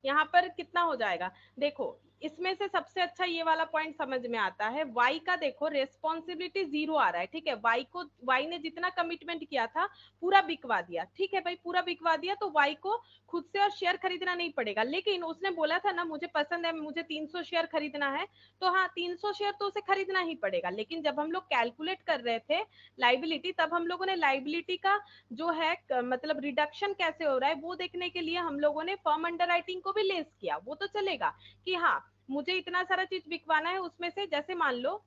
[SPEAKER 1] यहाँ पर कितना हो जाएगा, देखो इसमें से सबसे अच्छा ये वाला पॉइंट समझ में आता है। वाई का देखो रेस्पॉन्सिबिलिटी 0 आ रहा है, ठीक है। वाई ने जितना कमिटमेंट किया था पूरा बिकवा दिया, ठीक है भाई, पूरा बिकवा दिया, तो वाई को खुद से और शेयर खरीदना नहीं पड़ेगा। लेकिन उसने बोला था ना मुझे पसंद है, मुझे 300 शेयर खरीदना है, तो हाँ 300 शेयर तो उसे खरीदना ही पड़ेगा। लेकिन जब हम लोग कैलकुलेट कर रहे थे लाइबिलिटी, तब हम लोगों ने लाइबिलिटी का जो है मतलब रिडक्शन कैसे हो रहा है वो देखने के लिए हम लोगों ने फर्म अंडर राइटिंग को भी लेस किया। वो तो चलेगा कि हाँ मुझे इतना सारा चीज बिकवाना है, उसमें से जैसे मान लो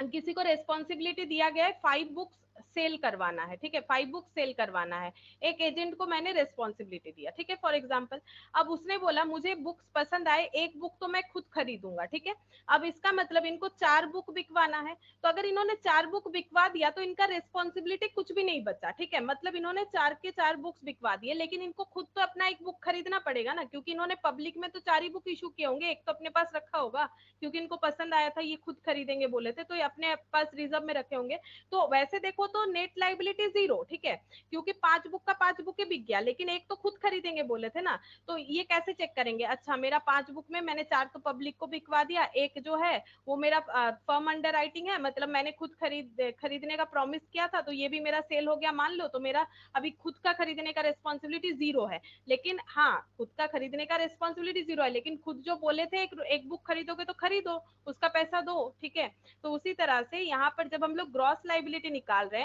[SPEAKER 1] किसी को रेस्पॉन्सिबिलिटी दिया गया है 5 बुक्स सेल करवाना है, ठीक है, 5 बुक सेल करवाना है। एक एजेंट को मैंने रेस्पॉन्सिबिलिटी दिया, ठीक है, फॉर एग्जाम्पल। अब उसने बोला मुझे बुक्स पसंद आए, एक बुक तो मैं खुद खरीदूंगा, ठीक है। अब इसका मतलब इनको 4 बुक बिकवाना है, तो अगर इन्होंने 4 बुक बिकवा दिया तो इनका रेस्पॉन्सिबिलिटी कुछ भी नहीं बचा, ठीक है। मतलब इन्होंने 4 के 4 बुक्स बिकवा दिए, लेकिन इनको खुद तो अपना एक बुक खरीदना पड़ेगा ना, क्योंकि इन्होंने पब्लिक में तो 4 ही बुक इशू किए होंगे, एक तो अपने पास रखा होगा क्योंकि इनको पसंद आया था, ये खुद खरीदेंगे बोले थे, तो ये अपने पास रिजर्व में रखे होंगे। तो वैसे देखो तो नेट लाइबिलिटी 0, ठीक है, क्योंकि 5 बुक का 5 बुक ही बिक गया, लेकिन एक तो खुद खरीदेंगे बोले थे ना। तो ये कैसे चेक करेंगे, अच्छा मेरा 5 बुक में मैंने 4 तो पब्लिक को बिकवा दिया, एक जो है वो मेरा फर्म अंडर राइटिंग है, मतलब मैंने खुद खरीदने का प्रॉमिस किया था, तो ये भी मेरा सेल हो गया मान लो, तो मेरा अभी खुद का खरीदने का रेस्पॉन्सिबिलिटी 0 है। लेकिन हाँ खुद का खरीदने का रेस्पॉन्सिबिलिटी 0 है, लेकिन खुद जो बोले थे एक बुक खरीदोगे तो खरीदो, उसका पैसा दो, ठीक है। तो उसी तरह से यहाँ पर जब हम लोग ग्रॉस लाइबिलिटी निकाल रहे हैं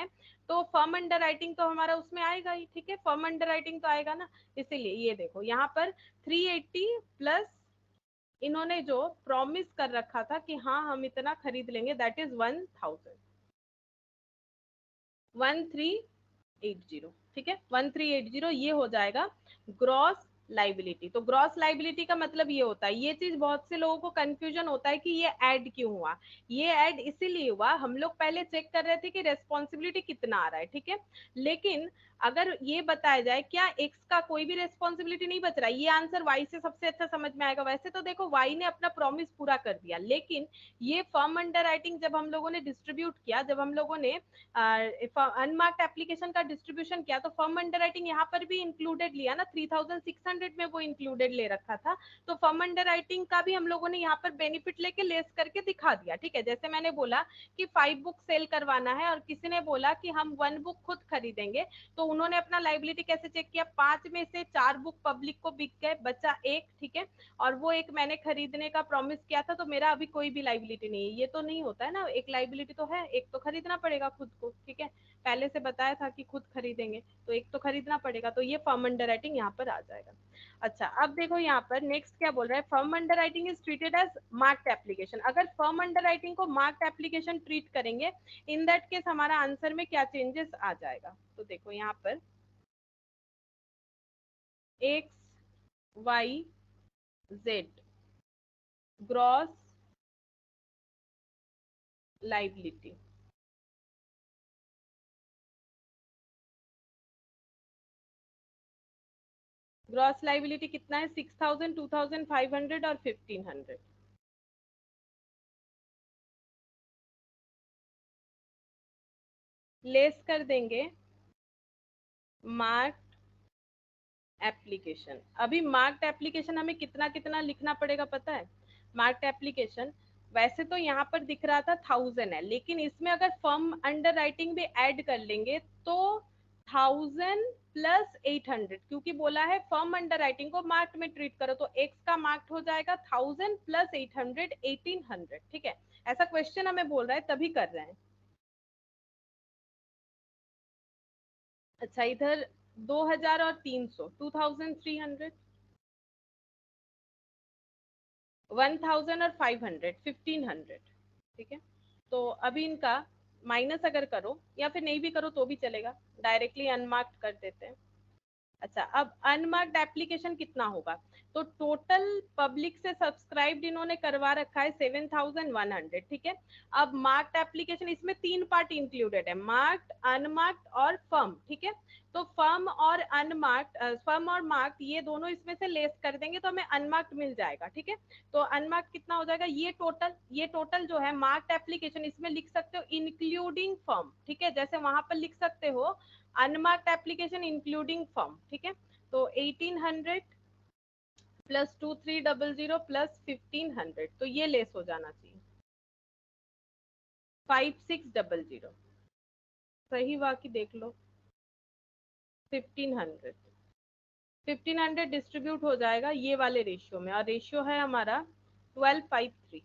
[SPEAKER 1] तो फर्म अंडर राइटिंग तो हमारा उसमें आएगा ही, ठीक है, फर्म अंडर राइटिंग तो आएगा ना। इसीलिए ये देखो यहाँ पर 380 प्लस इन्होंने जो प्रॉमिस कर रखा था कि हाँ हम इतना खरीद लेंगे, दैट इज 1380, ठीक है, 1380 ये हो जाएगा ग्रॉस लाइबिलिटी। तो ग्रॉस लाइबिलिटी का मतलब ये होता है, ये चीज बहुत से लोगों को कंफ्यूजन होता है कि ये ऐड क्यों हुआ। ये ऐड इसीलिए हुआ, हम लोग पहले चेक कर रहे थे कि रेस्पॉन्सिबिलिटी कितना आ रहा है, ठीक है। लेकिन अगर ये बताया जाए क्या एक्स का कोई भी रेस्पॉन्सिबिलिटी नहीं बच रहा है, ये आंसर वाई से सबसे अच्छा समझ में आएगा। वैसे तो देखो वाई ने अपना प्रॉमिस पूरा कर दिया, लेकिन ये फर्म अंडर राइटिंग जब हम लोगों ने डिस्ट्रीब्यूट किया, जब हम लोगों ने अनमार्क्ड एप्लीकेशन का डिस्ट्रीब्यूशन किया, तो फर्म अंडर राइटिंग यहाँ पर भी इंक्लूडेड लिया ना, 3600 में वो इंक्लूडेड ले रखा था। तो फर्म अंडर राइटिंग का भी हम लोगों ने यहाँ पर बेनिफिट लेके लेस करके दिखा दिया, ठीक है। जैसे मैंने बोला कि 5 बुक सेल करवाना है और किसी ने बोला कि हम 1 बुक खुद खरीदेंगे, तो उन्होंने अपना लाइबिलिटी कैसे चेक किया, 5 में से 4 बुक पब्लिक को बिक गए, बचा एक, ठीक है। और वो एक मैंने खरीदने का प्रॉमिस किया था, तो मेरा अभी कोई भी लाइबिलिटी नहीं है। ये तो नहीं होता है ना, एक लाइबिलिटी तो है, एक तो खरीदना पड़ेगा खुद को, ठीक है। पहले से बताया था कि खुद खरीदेंगे, तो एक तो खरीदना पड़ेगा, तो ये फर्म अंडर राइटिंग यहाँ पर आ जाएगा। अच्छा, अब देखो यहाँ पर नेक्स्ट क्या बोल रहा है, firm underwriting is treated as marked application. अगर फर्म अंडर राइटिंग को मार्क्ड एप्लीकेशन ट्रीट करेंगे, इन दैट केस हमारा आंसर में क्या चेंजेस आ जाएगा। तो देखो यहाँ पर X Y Z gross liability, gross liability कितना है, 6000, 2500 और 1500। लेस कर देंगे मार्क्ड एप्लीकेशन। अभी मार्क्ड एप्लीकेशन हमें कितना कितना लिखना पड़ेगा पता है। मार्क्ड एप्लीकेशन वैसे तो यहाँ पर दिख रहा था 1000 है, लेकिन इसमें अगर फर्म अंडर राइटिंग भी ऐड कर लेंगे तो 1000 प्लस 800, क्योंकि बोला है फर्म अंडर राइटिंग को मार्क्ड में ट्रीट करो, तो एक्स का मार्क्ड हो जाएगा 1000 प्लस 800, 1800, ठीक है। ऐसा क्वेश्चन हमें बोल रहा है तभी कर रहे हैं। अच्छा, इधर 2000 और 300, 2300, 1000 और 500, 1500, ठीक है। तो अभी इनका माइनस अगर करो या फिर नहीं भी करो तो भी चलेगा, डायरेक्टली अनमार्क्ड कर देते हैं। अच्छा, अब अनमार्क्ड एप्लीकेशन कितना होगा, तो टोटल पब्लिक से सब्सक्राइब्ड इन्होंने करवा रखा है 7100, ठीक है। अब मार्क्ड एप्लीकेशन, इसमें 3 पार्ट इंक्लूडेड है, मार्क्ड, अनमार्क्ड और फर्म, ठीक है। तो फर्म और अनमार्क्ड, फर्म और मार्क्ड ये दोनों इसमें से लेस कर देंगे तो हमें अनमार्क्ड मिल जाएगा, ठीक है। तो अनमार्क्ड कितना हो जाएगा, ये टोटल जो है मार्क्ड एप्लीकेशन, इसमें लिख सकते हो इंक्लूडिंग फर्म, ठीक है। जैसे वहां पर लिख सकते हो अनमार्क्ड एप्लीकेशन इंक्लूडिंग फर्म, ठीक है। तो 1800 प्लस 2300 प्लस 1500, तो ये लेस हो जाना चाहिए 5600। सही बाकी देख लो, 1500, 1500 डिस्ट्रीब्यूट हो जाएगा ये वाले रेशियो में, और रेशियो है हमारा 1253।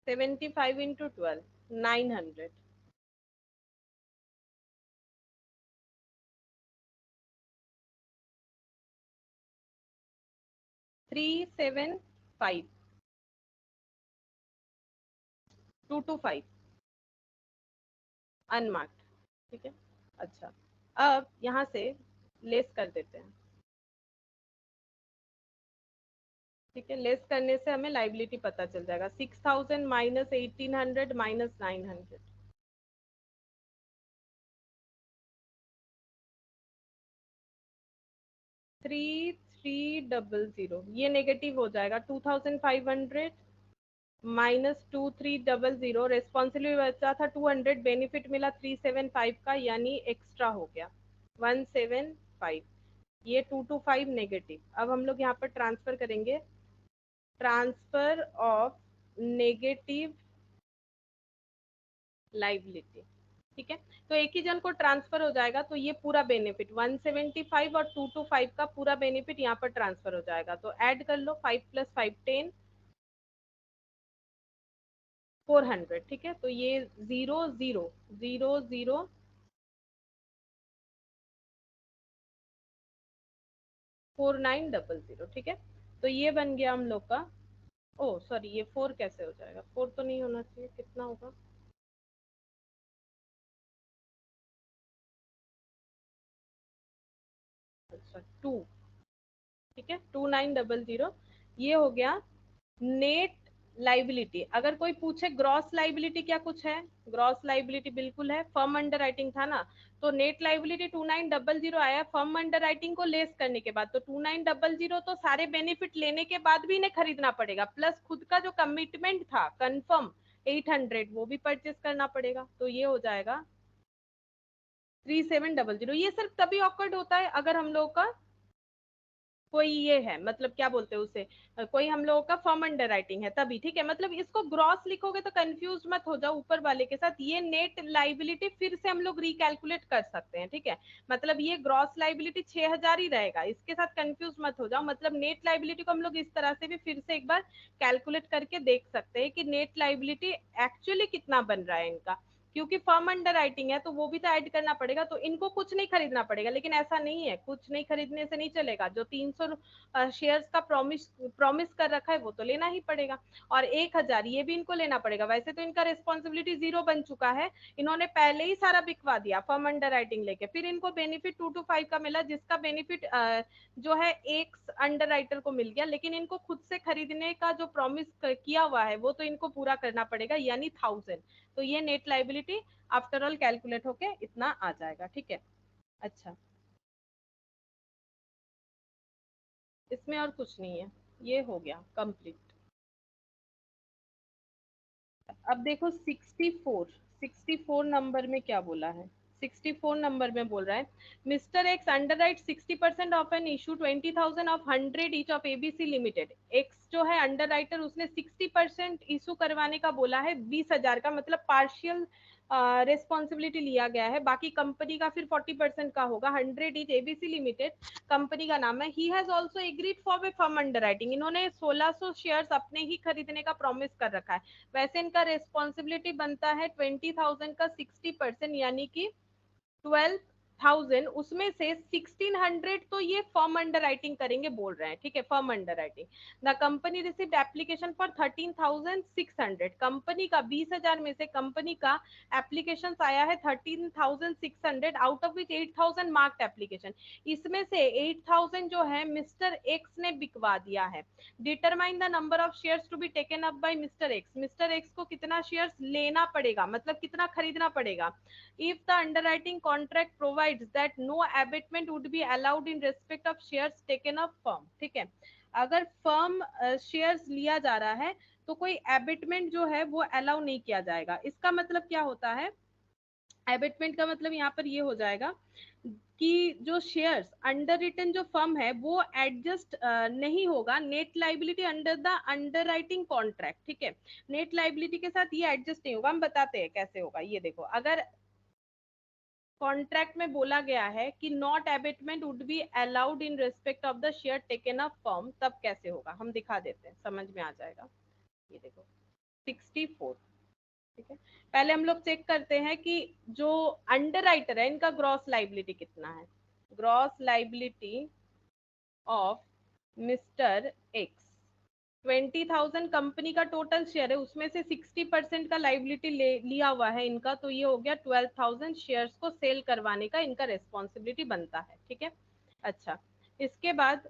[SPEAKER 1] सेवेंटी फाइव इंटू 12, 900, 375, 225 अनमार्क्ड, ठीक है। अच्छा, अब यहाँ से लेस कर देते हैं, ठीक है। लेस करने से हमें लाइबिलिटी पता चल जाएगा, 6000 माइनस 1800 माइनस 900, 3300, ये नेगेटिव हो जाएगा, 2500 माइनस 2300, रेस्पॉन्सिबिलिटी बचा था 200, बेनिफिट मिला 375 का, यानी एक्स्ट्रा हो गया 175, ये 225 नेगेटिव। अब हम लोग यहाँ पर ट्रांसफर करेंगे, ट्रांसफर ऑफ नेगेटिव लाइबिलिटी, ठीक है। तो एक ही जन को ट्रांसफर हो जाएगा, तो ये पूरा बेनिफिट 175 और 225 का पूरा बेनिफिट यहाँ पर ट्रांसफर हो जाएगा। तो ऐड कर लो, 5 प्लस 5 10, 400, ठीक है। तो ये 0000 4900, ठीक है। तो ये बन गया हम लोग का ओ सॉरी, ये 4 कैसे हो जाएगा? 4 तो नहीं होना चाहिए, कितना होगा? अच्छा 2, ठीक है 2900, ये हो गया नेट लाइबिलिटी। अगर कोई पूछे ग्रॉस लाइबिलिटी क्या कुछ है, ग्रॉस लाइबिलिटी बिल्कुल है, फर्म अंडर राइटिंग था ना, तो नेट लाइबिलिटी 2900 आया फर्म अंडर राइटिंग को लेस करने के बाद। तो 2900 तो सारे बेनिफिट लेने के बाद भी इन्हें खरीदना पड़ेगा, प्लस खुद का जो कमिटमेंट था कंफर्म 800 वो भी परचेस करना पड़ेगा। तो ये हो जाएगा 3700। ये सिर्फ तभी ऑकवर्ड होता है अगर हम लोग का कोई ये है, मतलब क्या बोलते हैं उसे, कोई हम लोगों का फर्म अंडर राइटिंग है तभी, ठीक है। मतलब इसको ग्रॉस लिखोगे तो कंफ्यूज मत हो जाओ ऊपर वाले के साथ, ये नेट लाइबिलिटी फिर से हम लोग रिकैलकुलेट कर सकते हैं, ठीक है। मतलब ये ग्रॉस लाइबिलिटी 6000 ही रहेगा, इसके साथ कंफ्यूज मत हो जाओ। मतलब नेट लाइबिलिटी को हम लोग इस तरह से भी फिर से एक बार कैलकुलेट करके देख सकते हैं कि नेट लाइबिलिटी एक्चुअली कितना बन रहा है इनका, क्योंकि फर्म अंडर राइटिंग है तो वो भी तो ऐड करना पड़ेगा। तो इनको कुछ नहीं खरीदना पड़ेगा, लेकिन ऐसा नहीं है, कुछ नहीं खरीदने से नहीं चलेगा। जो 300 शेयर्स का प्रॉमिस कर रखा है वो तो लेना ही पड़ेगा, और 1000 ये भी इनको लेना पड़ेगा। वैसे तो इनका रिस्पॉन्सिबिलिटी 0 बन चुका है, इन्होंने पहले ही सारा बिकवा दिया फर्म अंडर राइटिंग लेके। फिर इनको बेनिफिट 2 to 5 का मिला, जिसका बेनिफिट जो है एक अंडर राइटर को मिल गया, लेकिन इनको खुद से खरीदने का जो प्रॉमिस किया हुआ है वो तो इनको पूरा करना पड़ेगा, यानी 1000। तो ये net liability after all calculate होके इतना आ जाएगा, ठीक है। अच्छा, इसमें और कुछ नहीं है, ये हो गया कंप्लीट। अब देखो 64 नंबर में क्या बोला है। 64 नंबर में बोल रहा है mister x underwrite 60% of an issue 20,000 of 100 each of ABC limited. X जो है अंडर राइटर, उसने 60% इशू करवाने का बोला है 20,000 का, मतलब पार्शियल रिस्पॉन्सिबिलिटी लिया गया है। बाकी कंपनी का फिर 40% का होगा। 100 ईच एबीसी लिमिटेड कंपनी का नाम है। He has also agreed for a firm under writing. इन्होंने 1600 शेयर्स अपने ही खरीदने का प्रॉमिस कर रखा है। वैसे इनका रिस्पॉन्सिबिलिटी बनता है 20,000 का 60%, यानी कि 12,000, उसमें से 1600 तो ये फर्म अंडर राइटिंग करेंगे बोल रहे हैं, ठीक है। Firm under writing the company received application for 13,600। Company का 20,000 में से कंपनी का एप्लीकेशन आया है 13,600, out of which 8,000 marked application. इसमें से 8,000 जो है मिस्टर एक्स ने बिकवा दिया है। Determine the number of shares to be taken up by mister X. Mister X को कितना शेयर्स लेना पड़ेगा, मतलब कितना खरीदना पड़ेगा। If the underwriting contract provides that no abatement would be allowed in respect of shares taken of firm, ठीक है। अगर फर्म शेयर्स लिया जा रहा है तो कोई एबेटमेंट जो है वो अलाउ नहीं किया जाएगा। इसका मतलब क्या होता है, एबेटमेंट का मतलब यहाँ पर ये हो जाएगा कि जो शेयर्स अंडर रिटन जो फर्म है वो एडजस्ट नहीं होगा net liability under the under writing contract, ठीक है। नेट लाइबिलिटी के साथ ये एडजस्ट नहीं होगा। हम बताते हैं कैसे होगा। ये देखो, अगर कॉन्ट्रैक्ट में बोला गया है कि not abatement would be allowed in respect of the share taken up firm, तब कैसे होगा हम दिखा देते हैं, समझ में आ जाएगा। ये देखो 64, ठीक है। पहले हम लोग चेक करते हैं कि जो अंडर राइटर है इनका ग्रॉस लाइबिलिटी कितना है। Gross liability of mister x 20,000 company का टोटल शेयर है, उसमें से 60% का लाइबिलिटी लिया हुआ है इनका, तो ये हो गया 12,000 शेयर्स को सेल करवाने का इनका रेस्पॉन्सिबिलिटी बनता है, ठीक है। अच्छा, इसके बाद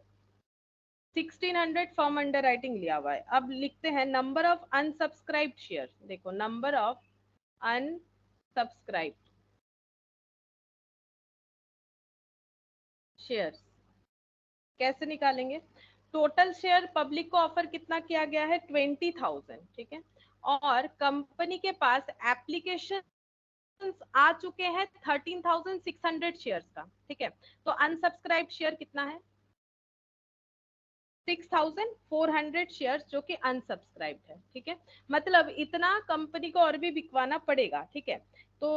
[SPEAKER 1] 1600 फर्म अंडर राइटिंग लिया हुआ है। अब लिखते हैं नंबर ऑफ अनसब्सक्राइब्ड शेयर। देखो नंबर ऑफ अनसब्सक्राइब्ड शेयर्स कैसे निकालेंगे। टोटल शेयर पब्लिक को ऑफर कितना किया गया है 20,000, ठीक है। और कंपनी के पास एप्लीकेशन आ चुके हैं 13,600 शेयर्स का, ठीक है। तो अनसब्सक्राइब शेयर कितना है 6,400 शेयर्स, जो कि अनसब्सक्राइब्ड है, ठीक है। मतलब इतना कंपनी को और भी बिकवाना पड़ेगा, ठीक है। तो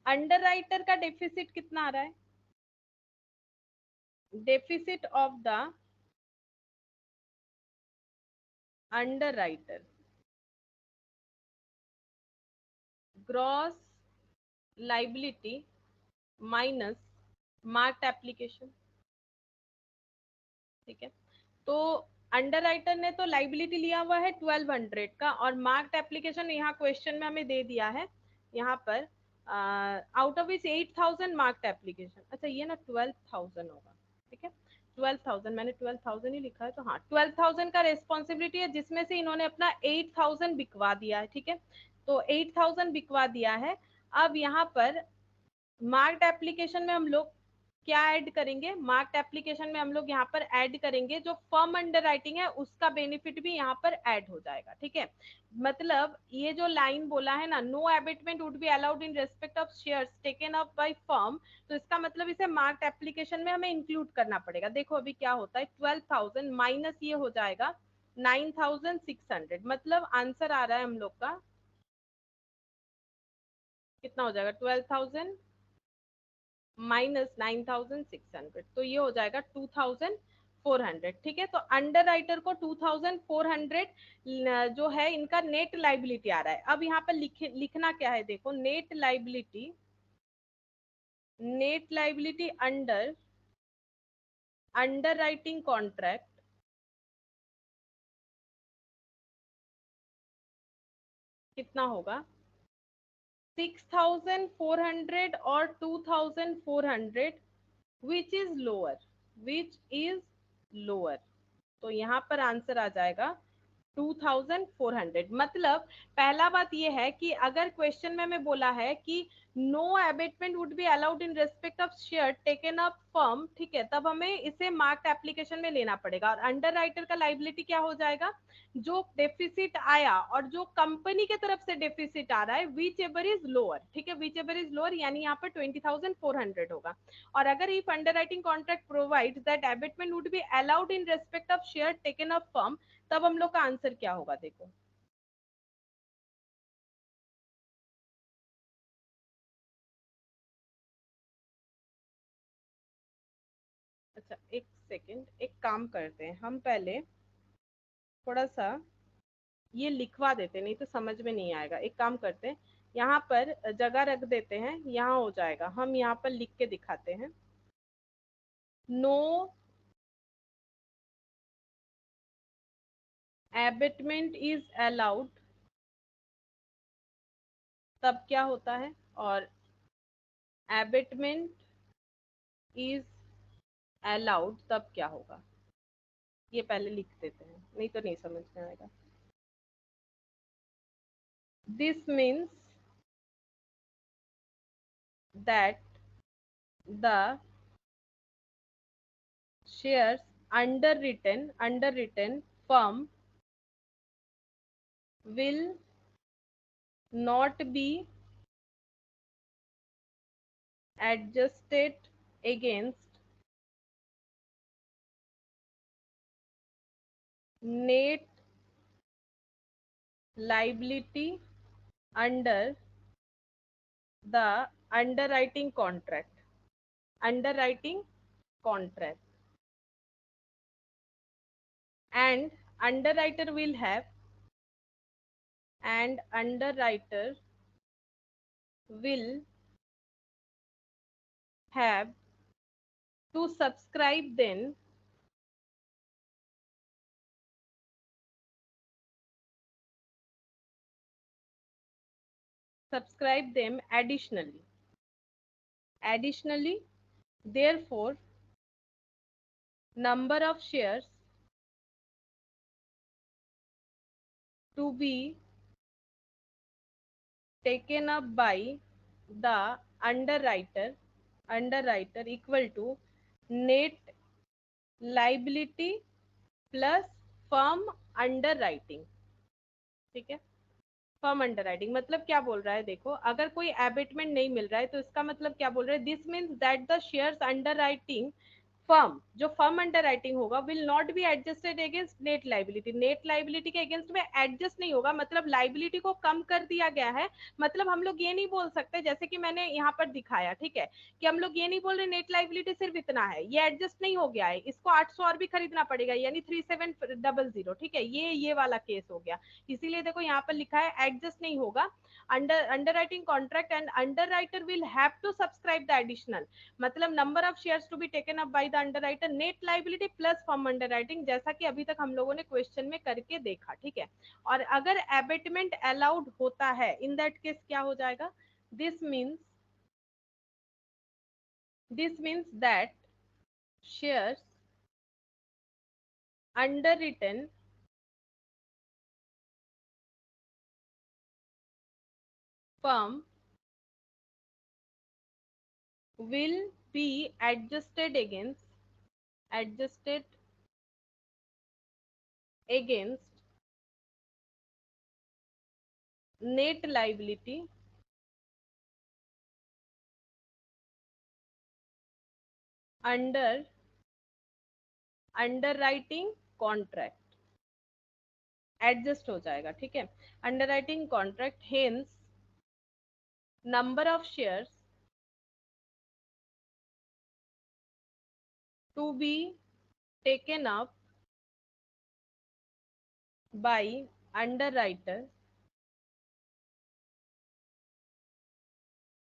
[SPEAKER 1] अंडर राइटर का डेफिसिट कितना आ रहा है, deficit of the underwriter gross liability minus marked application, ठीक है। तो अंडरराइटर ने तो लाइबिलिटी लिया हुआ है 1200 का, और मार्क्ड एप्लीकेशन यहाँ क्वेश्चन में हमें दे दिया है यहाँ पर आउट ऑफ इस 8000 मार्क्ड एप्लीकेशन। अच्छा ये ना 12000 होगा, ठीक है 12000, मैंने 12000 ही लिखा है तो हाँ 12000 का रेस्पॉन्सिबिलिटी है, जिसमें से इन्होंने अपना 8000 बिकवा दिया है, ठीक है तो 8000 बिकवा दिया है। अब यहाँ पर मार्क्ड एप्लीकेशन में हम लोग क्या ऐड करेंगे, मार्क्ड एप्लीकेशन में हम लोग यहाँ पर ऐड करेंगे जो फर्म अंडर राइटिंग है उसका बेनिफिट भी यहाँ पर ऐड हो जाएगा, ठीक है मतलब ये जो लाइन बोला है ना, no abatement would be allowed in respect of shares taken up by firm, तो इसका मतलब इसे मार्क्ड एप्लीकेशन में हमें इंक्लूड करना पड़ेगा। देखो अभी क्या होता है 12000 माइनस ये हो जाएगा 9600, मतलब आंसर आ रहा है हम लोग का कितना हो जाएगा 12000 माइनस 9600, तो ये हो जाएगा 2400, ठीक है तो अंडर राइटर को 2400 जो है इनका नेट लाइबिलिटी आ रहा है। अब यहाँ पर लिखना क्या है, देखो net liability under under writing contract कितना होगा 6400 और 2400 विच इज लोअर, तो यहाँ पर आंसर आ जाएगा 2400। मतलब पहला बात ये है कि अगर क्वेश्चन में हमें बोला है कि no abatement would be allowed in respect of share taken up firm, ठीक है तब हमें इसे मार्क्ड एप्लीकेशन में लेना पड़ेगा, और अंडर राइटर का लाइबिलिटी क्या हो जाएगा, जो डेफिसिट आया और जो कंपनी के तरफ से डेफिसिट आ रहा है विच एवर इज लोअर, ठीक है विच एवर इज लोअर यानी यहाँ पर 20400 होगा। और अगर if underwriting contract provides that abatement would be allowed in respect of share taken up firm, तब हम लोग का आंसर क्या होगा देखो अच्छा एक सेकंड, एक काम करते हैं हम पहले थोड़ा सा ये लिखवा देते हैं, नहीं तो समझ में नहीं आएगा। एक काम करते हैं यहाँ पर जगह रख देते हैं, यहाँ हो जाएगा, हम यहाँ पर लिख के दिखाते हैं नो एबेटमेंट इज अलाउड, तब क्या होता है, और एबेटमेंट इज अलाउड तब क्या होगा, ये पहले लिख देते हैं नहीं तो नहीं समझ में आएगा। This means that the shares underwritten firm will not be adjusted against net liability under the underwriting contract and underwriter will have to subscribe them additionally, therefore number of shares to be taken up by the underwriter equal to net liability plus firm underwriting, ठीक है firm underwriting मतलब क्या बोल रहा है, देखो अगर कोई एबेटमेंट नहीं मिल रहा है तो इसका मतलब क्या बोल रहा है, this means that the shares underwriting firm, जो फर्म अंडर राइटिंग होगा will not be adjusted against net liability के अगेंस्ट में एडजस्ट नहीं होगा, मतलब लाइबिलिटी को कम कर दिया गया है। मतलब हम लोग ये नहीं बोल सकते जैसे कि मैंने यहाँ पर दिखाया, ठीक है कि हम लोग ये नहीं बोल रहे नेट लाइबिलिटी सिर्फ इतना है, ये एडजस्ट नहीं हो गया है, इसको 800 और भी खरीदना पड़ेगा यानी 3700, ठीक है ये वाला केस हो गया। इसीलिए देखो यहाँ पर लिखा है एडजस्ट नहीं होगा underwriting contract and underwriter will have to subscribe the additional, मतलब number of shares to be taken up by the underwriter, net liability plus firm underwriting, जैसा कि अभी तक हम लोगों ने क्वेश्चन में करके देखा, ठीक है। और अगर एबेटमेंट अलाउड होता है, इन दैट केस क्या हो जाएगा, this means that shares underwritten firm will be adjusted against net liability under underwriting contract, adjust हो जाएगा, ठीक है। Underwriting contract, hence number of shares to be taken up by underwriter,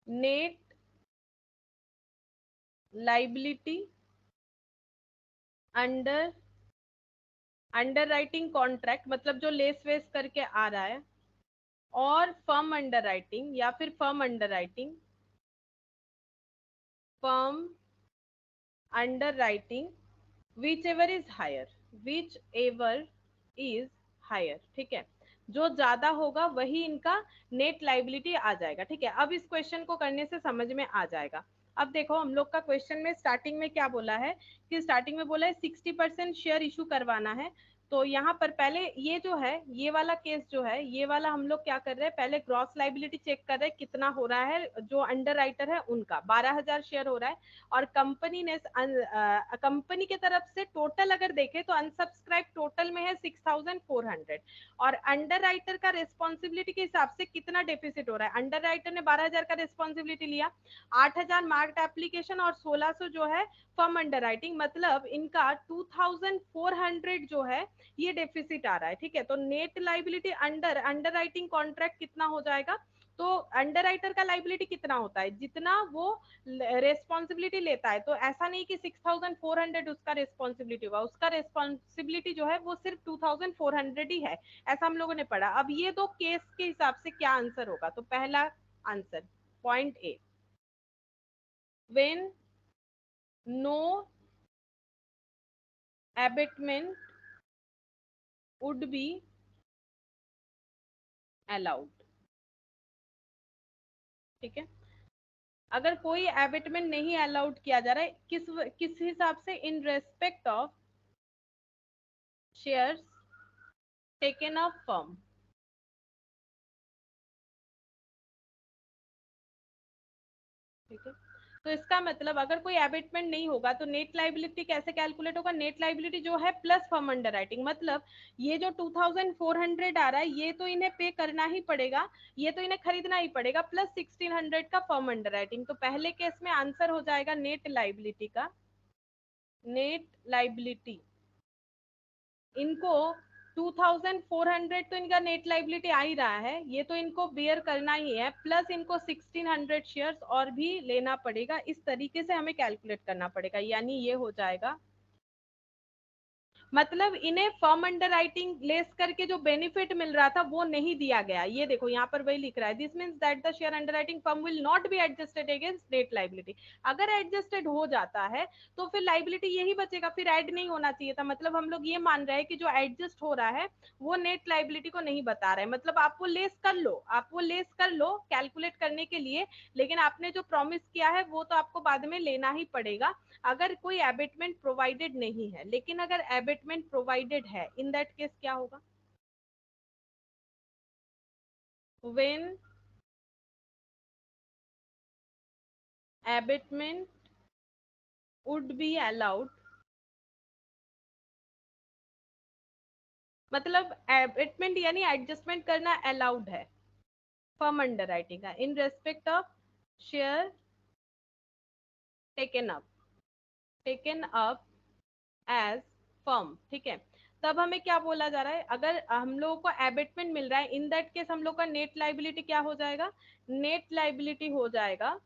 [SPEAKER 1] net liability under underwriting contract, मतलब जो less वेस करके आ रहा है, और फर्म अंडरराइटिंग या फिर firm underwriting whichever is higher, ठीक है। जो ज्यादा होगा वही इनका नेट लाइबिलिटी आ जाएगा, ठीक है। अब इस क्वेश्चन को करने से समझ में आ जाएगा। अब देखो हम लोग का क्वेश्चन में स्टार्टिंग में क्या बोला है कि स्टार्टिंग में बोला है 60% शेयर इशू करवाना है। तो यहाँ पर पहले ये जो है, ये वाला केस जो है, ये वाला हम लोग क्या कर रहे हैं, पहले ग्रॉस लाइबिलिटी चेक कर रहे हैं कितना हो रहा है। जो अंडर राइटर है उनका 12,000 शेयर हो रहा है, और कंपनी ने कंपनी के तरफ से टोटल अगर देखे तो अनसब्सक्राइब टोटल में है 6,400, और अंडर राइटर का रिस्पॉन्सिबिलिटी के हिसाब से कितना डेफिसिट हो रहा है। अंडर राइटर ने 12,000 का रिस्पॉन्सिबिलिटी लिया, 8,000 मार्क्ड एप्लीकेशन और 1,600 जो है फर्म अंडर राइटिंग, मतलब इनका 2,400 जो है ये डेफिसिट आ रहा है, ठीक है। तो net liability under writing contract कितना हो जाएगा, तो अंडर राइटर का लाइबिलिटी कितना होता है, जितना वो रेस्पॉन्सिबिलिटी लेता है। तो ऐसा नहीं कि 6,400 उसका रेस्पॉन्सिबिलिटी होगा, उसका रेस्पॉन्सिबिलिटी जो है वो सिर्फ 2,400 ही है, ऐसा हम लोगों ने पढ़ा। अब ये दो केस के हिसाब से क्या आंसर होगा, तो पहला answer point A, when no abatement would be allowed, ठीक है। अगर कोई एबेटमेंट नहीं अलाउड किया जा रहा है, किस हिसाब से, इन respect of shares taken of firm, ठीक है। तो इसका मतलब अगर कोई एबेटमेंट नहीं होगा तो नेट लाइबिलिटी कैसे कैलकुलेट होगा, नेट लाइबिलिटी जो है प्लस फर्म अंडर राइटिंग, मतलब ये जो 2,400 आ रहा है ये तो इन्हें पे करना ही पड़ेगा, ये तो इन्हें खरीदना ही पड़ेगा, प्लस 1,600 का फर्म अंडर राइटिंग। तो पहले केस में आंसर हो जाएगा नेट लाइबिलिटी का, नेट लाइबिलिटी इनको 2,400 तो इनका नेट लाइबिलिटी आ ही रहा है, ये तो इनको बेयर करना ही है, प्लस इनको 1,600 शेयर्स और भी लेना पड़ेगा। इस तरीके से हमें कैलकुलेट करना पड़ेगा, यानी ये हो जाएगा, मतलब इन्हें फर्म अंडर राइटिंग लेस करके जो बेनिफिट मिल रहा था वो नहीं दिया गया। ये देखो यहाँ पर वही लिख रहा है, this means that the share under writing firm will not be adjusted against net liability. अगर एडजस्टेड हो जाता है तो फिर लाइबिलिटी यही बचेगा, फिर ऐड नहीं होना चाहिए था। मतलब हम लोग ये मान रहे हैं कि जो एडजस्ट हो रहा है वो नेट लाइबिलिटी को नहीं बता रहा है। मतलब आप वो लेस कर लो, आप वो लेस कर लो कैलकुलेट करने के लिए, लेकिन आपने जो प्रॉमिस किया है वो तो आपको बाद में लेना ही पड़ेगा अगर कोई एबेटमेंट प्रोवाइडेड नहीं है। लेकिन अगर एबेटमेंट प्रोवाइडेड है, इन दैट केस क्या होगा, when abatement would be allowed, मतलब एबेटमेंट यानी एडजस्टमेंट करना अलाउड है फर्म अंडर राइटिंग का, in respect of share taken up as firm, ठीक है। तब हमें क्या बोला जा रहा है, अगर हम लोगों को एबेटमेंट मिल रहा है, इन दैट केस हम लोग का नेट लाइबिलिटी क्या हो जाएगा, नेट लाइबिलिटी हो जाएगा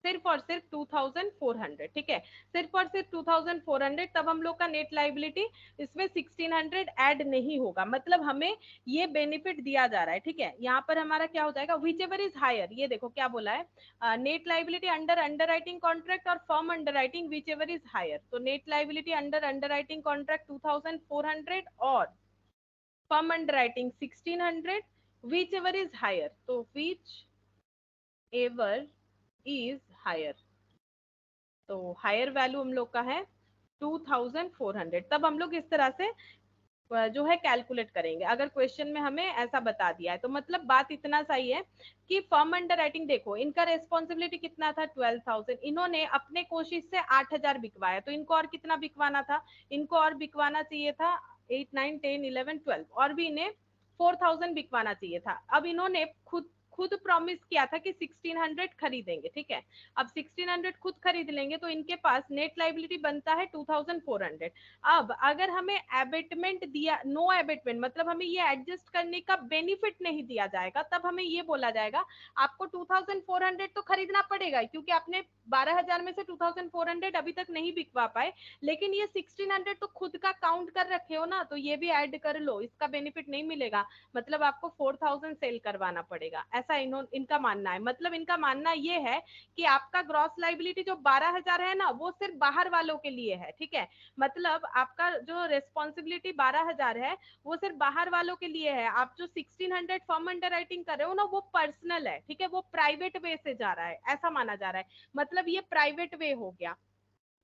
[SPEAKER 1] सिर्फ और सिर्फ 2400, ठीक है, सिर्फ और सिर्फ 2400, तब हम लोग का नेट लाइबिलिटी इसमें 1600 ऐड नहीं होगा, मतलब हमें ये बेनिफिट दिया जा रहा है, ठीक है। यहाँ पर हमारा क्या हो जाएगा, विच एवर इज हायर, ये देखो क्या बोला है, net liability under underwriting contract और firm underwriting whichever is higher, तो net liability under underwriting contract 2400 और firm underwriting 1600 whichever is higher, तो विच एवर इज हायर, तो हायर वैल्यू हम लोग का है 2400, तब हम लोग इस तरह से जो है कैलकुलेट करेंगे अगर क्वेश्चन में हमें ऐसा बता दिया है। तो मतलब बात इतना सही है कि फर्म अंडर राइटिंग देखो, इनका रेस्पॉन्सिबिलिटी कितना था 12,000, इन्होंने अपने कोशिश से 8,000 बिकवाया, तो इनको और कितना बिकवाना था, इनको और बिकवाना चाहिए था 8, 9, 10, 11, 12, और भी इन्हें 4,000 बिकवाना चाहिए था। अब इन्होंने खुद प्रॉमिस किया था कि 1600 खरीदेंगे, ठीक है। अब 1600 खुद खरीद लेंगे तो इनके पास नेट लाइबिलिटी बनता है 2400। अब अगर हमें एबेटमेंट दिया, नो एबेटमेंट मतलब हमें ये एडजस्ट करने का बेनिफिट नहीं दिया जाएगा, तब हमें ये बोला जाएगा आपको 2400 तो खरीदना पड़ेगा, क्योंकि आपने 12,000 में से 2400 अभी तक नहीं बिकवा पाए, लेकिन ये 1600 तो खुद का काउंट कर रखे हो ना, तो ये भी ऐड कर लो, इसका बेनिफिट नहीं मिलेगा, मतलब आपको 4,000 सेल करवाना पड़ेगा, ऐसा इनका मानना है। मतलब इनका मानना ये है कि आपका ग्रॉस लाइबिलिटी जो 12,000 है ना, वो सिर्फ बाहर वालों के लिए है, ठीक है, मतलब आपका जो रेस्पॉन्सिबिलिटी 12,000 है वो सिर्फ बाहर वालों के लिए है। आप जो 1600 फर्म अंडर राइटिंग कर रहे हो ना, वो पर्सनल है, ठीक है, वो प्राइवेट वे से जा रहा है, ऐसा माना जा रहा है, मतलब ये प्राइवेट वे हो गया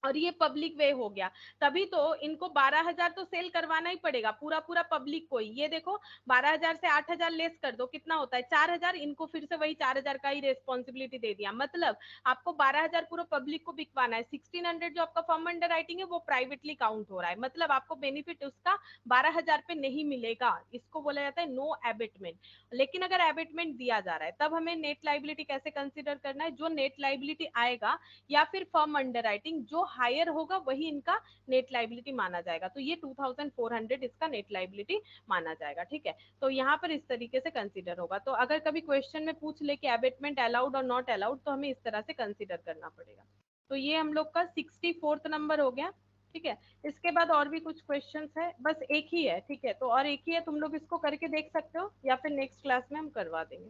[SPEAKER 1] और ये पब्लिक वे हो गया, तभी तो इनको 12,000 तो सेल करवाना ही पड़ेगा पूरा पब्लिक को ही। ये देखो 12,000 से 8,000 लेस कर दो, कितना होता है 4,000, इनको फिर से वही 4,000 का ही रेस्पॉन्सिबिलिटी दे दिया, मतलब आपको 12,000 पूरा पब्लिक को बिकवाना है, 1600 जो आपका फर्म अंडर राइटिंग है वो प्राइवेटली काउंट हो रहा है, मतलब आपको बेनिफिट उसका 12,000 पे नहीं मिलेगा, इसको बोला जाता है नो एबेटमेंट। लेकिन अगर एबेटमेंट दिया जा रहा है तब हमें नेट लाइबिलिटी कैसे कंसिडर करना है, जो नेट लाइबिलिटी आएगा या फिर फर्म अंडर राइटिंग जो हायर होगा वही इनका नेट लाइबिलिटी माना जाएगा, तो ये 2400 इसका नेट लाइबिलिटी माना जाएगा, ठीक है। तो यहाँ पर इस तरीके से कंसीडर होगा, तो अगर कभी क्वेश्चन में पूछ ले कि एबेटमेंट अलाउड और नॉट अलाउड, तो हमें इस तरह से कंसीडर करना पड़ेगा। तो ये हम लोग का 64th नंबर हो गया, ठीक है। इसके बाद और भी कुछ क्वेश्चंस है, बस एक ही है, ठीक है, तो और एक ही है, तुम लोग इसको करके देख सकते हो या फिर नेक्स्ट क्लास में हम करवा देंगे,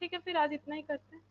[SPEAKER 1] ठीक है। फिर आज इतना ही करते हैं।